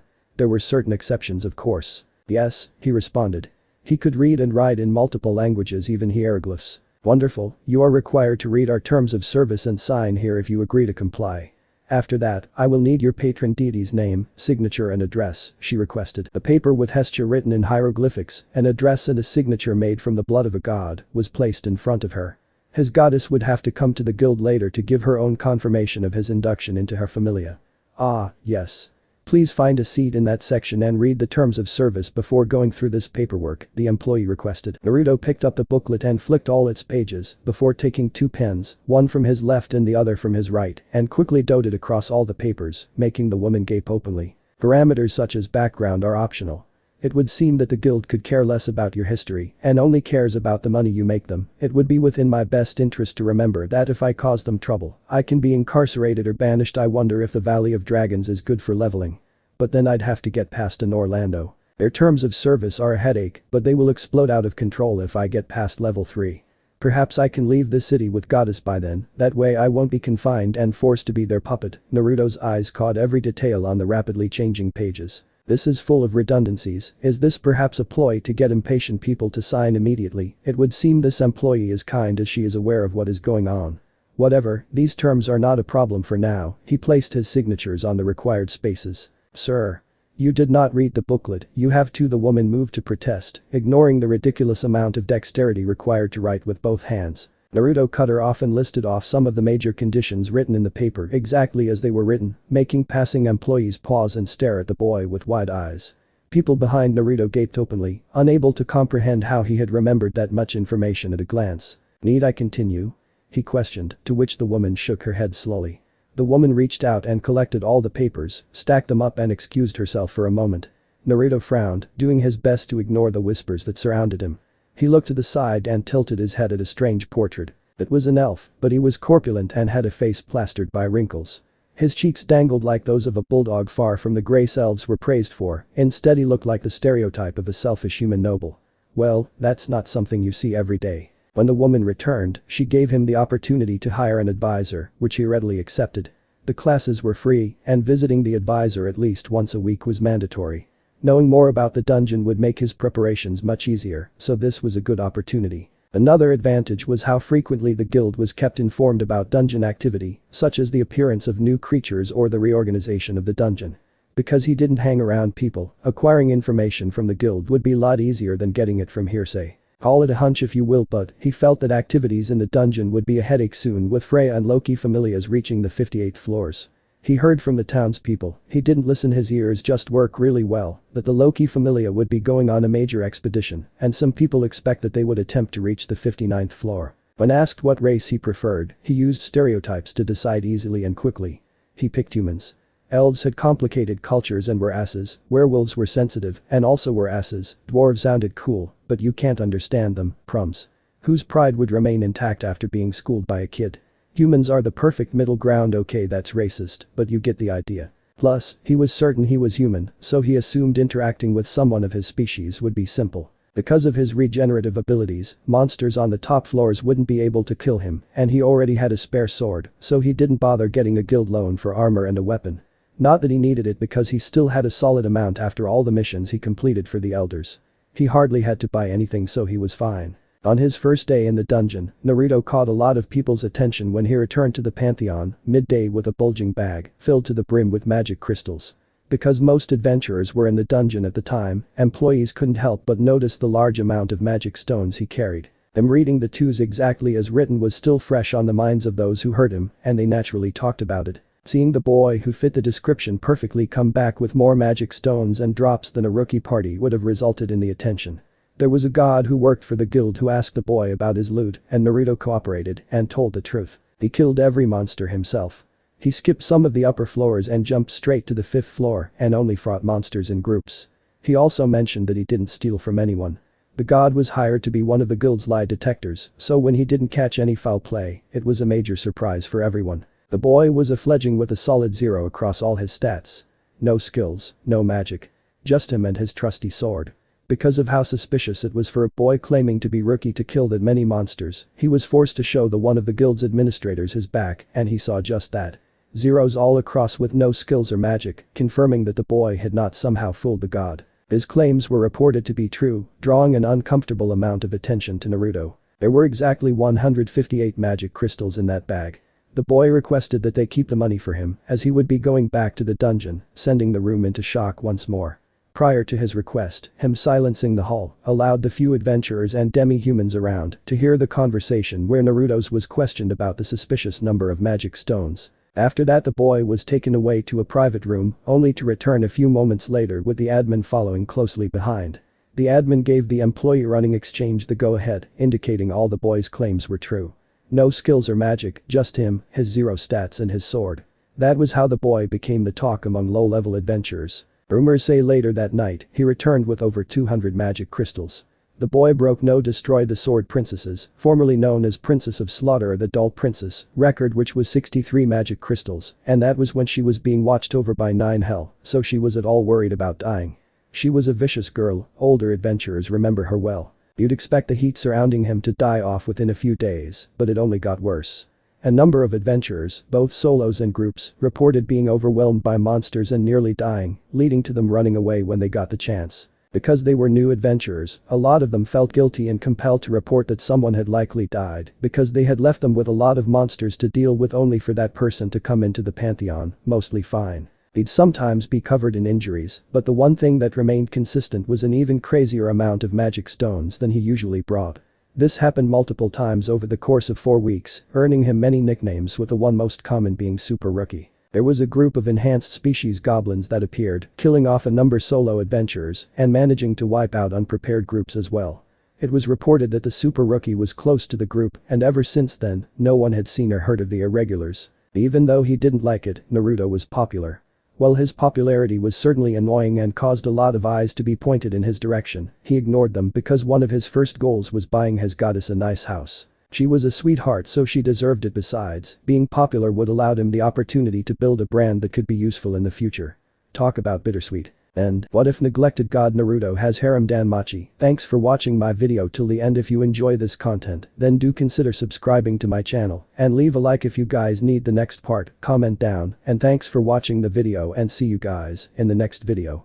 There were certain exceptions, of course. Yes, he responded. He could read and write in multiple languages, even hieroglyphs. Wonderful, you are required to read our terms of service and sign here if you agree to comply. After that, I will need your patron deity's name, signature and address, she requested. A paper with Hestia written in hieroglyphics, an address and a signature made from the blood of a god, was placed in front of her. His goddess would have to come to the guild later to give her own confirmation of his induction into her familia. Ah, yes. Please find a seat in that section and read the terms of service before going through this paperwork, the employee requested. Naruto picked up the booklet and flicked all its pages before taking 2 pens, one from his left and the other from his right, and quickly dotted across all the papers, making the woman gape openly. Parameters such as background are optional. It would seem that the guild could care less about your history and only cares about the money you make them. It would be within my best interest to remember that if I cause them trouble, I can be incarcerated or banished. I wonder if the Valley of Dragons is good for leveling. But then I'd have to get past an Orlando. Their terms of service are a headache, but they will explode out of control if I get past level 3. Perhaps I can leave the city with Goddess by then, that way I won't be confined and forced to be their puppet. Naruto's eyes caught every detail on the rapidly changing pages. This is full of redundancies. Is this perhaps a ploy to get impatient people to sign immediately? It would seem this employee is kind as she is aware of what is going on. Whatever, these terms are not a problem for now. He placed his signatures on the required spaces. Sir. You did not read the booklet, you have to. The woman moved to protest, ignoring the ridiculous amount of dexterity required to write with both hands. Naruto cut her off and listed off some of the major conditions written in the paper exactly as they were written, making passing employees pause and stare at the boy with wide eyes. People behind Naruto gaped openly, unable to comprehend how he had remembered that much information at a glance. Need I continue? He questioned, to which the woman shook her head slowly. The woman reached out and collected all the papers, stacked them up and excused herself for a moment. Naruto frowned, doing his best to ignore the whispers that surrounded him. He looked to the side and tilted his head at a strange portrait. It was an elf, but he was corpulent and had a face plastered by wrinkles. His cheeks dangled like those of a bulldog, far from the grace elves were praised for. Instead he looked like the stereotype of a selfish human noble. Well, that's not something you see every day. When the woman returned, she gave him the opportunity to hire an advisor, which he readily accepted. The classes were free, and visiting the advisor at least once a week was mandatory. Knowing more about the dungeon would make his preparations much easier, so this was a good opportunity. Another advantage was how frequently the guild was kept informed about dungeon activity, such as the appearance of new creatures or the reorganization of the dungeon. Because he didn't hang around people, acquiring information from the guild would be a lot easier than getting it from hearsay. Call it a hunch if you will, but he felt that activities in the dungeon would be a headache soon, with Freya and Loki familias reaching the 58th floors. He heard from the townspeople, he didn't listen, his ears just work really well, that the Loki familia would be going on a major expedition, and some people expect that they would attempt to reach the 59th floor. When asked what race he preferred, he used stereotypes to decide easily and quickly. He picked humans. Elves had complicated cultures and were asses, werewolves were sensitive and also were asses, dwarves sounded cool, but you can't understand them, prums. Whose pride would remain intact after being schooled by a kid? Humans are the perfect middle ground. Okay, that's racist, but you get the idea. Plus, he was certain he was human, so he assumed interacting with someone of his species would be simple. Because of his regenerative abilities, monsters on the top floors wouldn't be able to kill him, and he already had a spare sword, so he didn't bother getting a guild loan for armor and a weapon. Not that he needed it because he still had a solid amount after all the missions he completed for the elders. He hardly had to buy anything, so he was fine. On his first day in the dungeon, Naruto caught a lot of people's attention when he returned to the Pantheon midday with a bulging bag filled to the brim with magic crystals. Because most adventurers were in the dungeon at the time, employees couldn't help but notice the large amount of magic stones he carried. Him reading the twos exactly as written was still fresh on the minds of those who heard him, and they naturally talked about it. Seeing the boy who fit the description perfectly come back with more magic stones and drops than a rookie party would have resulted in the attention. There was a god who worked for the guild who asked the boy about his loot, and Naruto cooperated and told the truth. He killed every monster himself. He skipped some of the upper floors and jumped straight to the 5th floor and only fought monsters in groups. He also mentioned that he didn't steal from anyone. The god was hired to be one of the guild's lie detectors, so when he didn't catch any foul play, it was a major surprise for everyone. The boy was a fledgling with a solid 0 across all his stats. No skills, no magic. Just him and his trusty sword. Because of how suspicious it was for a boy claiming to be rookie to kill that many monsters, he was forced to show one of the guild's administrators his back, and he saw just that. Zeros all across with no skills or magic, confirming that the boy had not somehow fooled the god. His claims were reported to be true, drawing an uncomfortable amount of attention to Naruto. There were exactly 158 magic crystals in that bag. The boy requested that they keep the money for him, as he would be going back to the dungeon, sending the room into shock once more. Prior to his request, him silencing the hall allowed the few adventurers and demi-humans around to hear the conversation where Naruto's was questioned about the suspicious number of magic stones. After that, the boy was taken away to a private room, only to return a few moments later with the admin following closely behind. The admin gave the employee running exchange the go-ahead, indicating all the boy's claims were true. No skills or magic, just him, his 0 stats and his sword. That was how the boy became the talk among low-level adventurers. Rumors say later that night, he returned with over 200 magic crystals. The boy destroyed the Sword Princess's, formerly known as Princess of Slaughter or the Doll Princess, record, which was 63 magic crystals, and that was when she was being watched over by 9 Hell, so she was at all worried about dying. She was a vicious girl, older adventurers remember her well. You'd expect the heat surrounding him to die off within a few days, but it only got worse. A number of adventurers, both solos and groups, reported being overwhelmed by monsters and nearly dying, leading to them running away when they got the chance. Because they were new adventurers, a lot of them felt guilty and compelled to report that someone had likely died because they had left them with a lot of monsters to deal with, only for that person to come into the Pantheon, mostly fine. They'd sometimes be covered in injuries, but the one thing that remained consistent was an even crazier amount of magic stones than he usually brought. This happened multiple times over the course of 4 weeks, earning him many nicknames, with the one most common being Super Rookie. There was a group of enhanced species goblins that appeared, killing off a number solo adventurers and managing to wipe out unprepared groups as well. It was reported that the Super Rookie was close to the group, and ever since then, no one had seen or heard of the irregulars. Even though he didn't like it, Naruto was popular. While his popularity was certainly annoying and caused a lot of eyes to be pointed in his direction, he ignored them because one of his first goals was buying his goddess a nice house. She was a sweetheart, so she deserved it. Besides, being popular would allow him the opportunity to build a brand that could be useful in the future. Talk about bittersweet. And what if neglected god Naruto has harem danmachi? Thanks for watching my video till the end. If you enjoy this content, then do consider subscribing to my channel and leave a like if you guys need the next part, comment down, and thanks for watching the video and see you guys in the next video.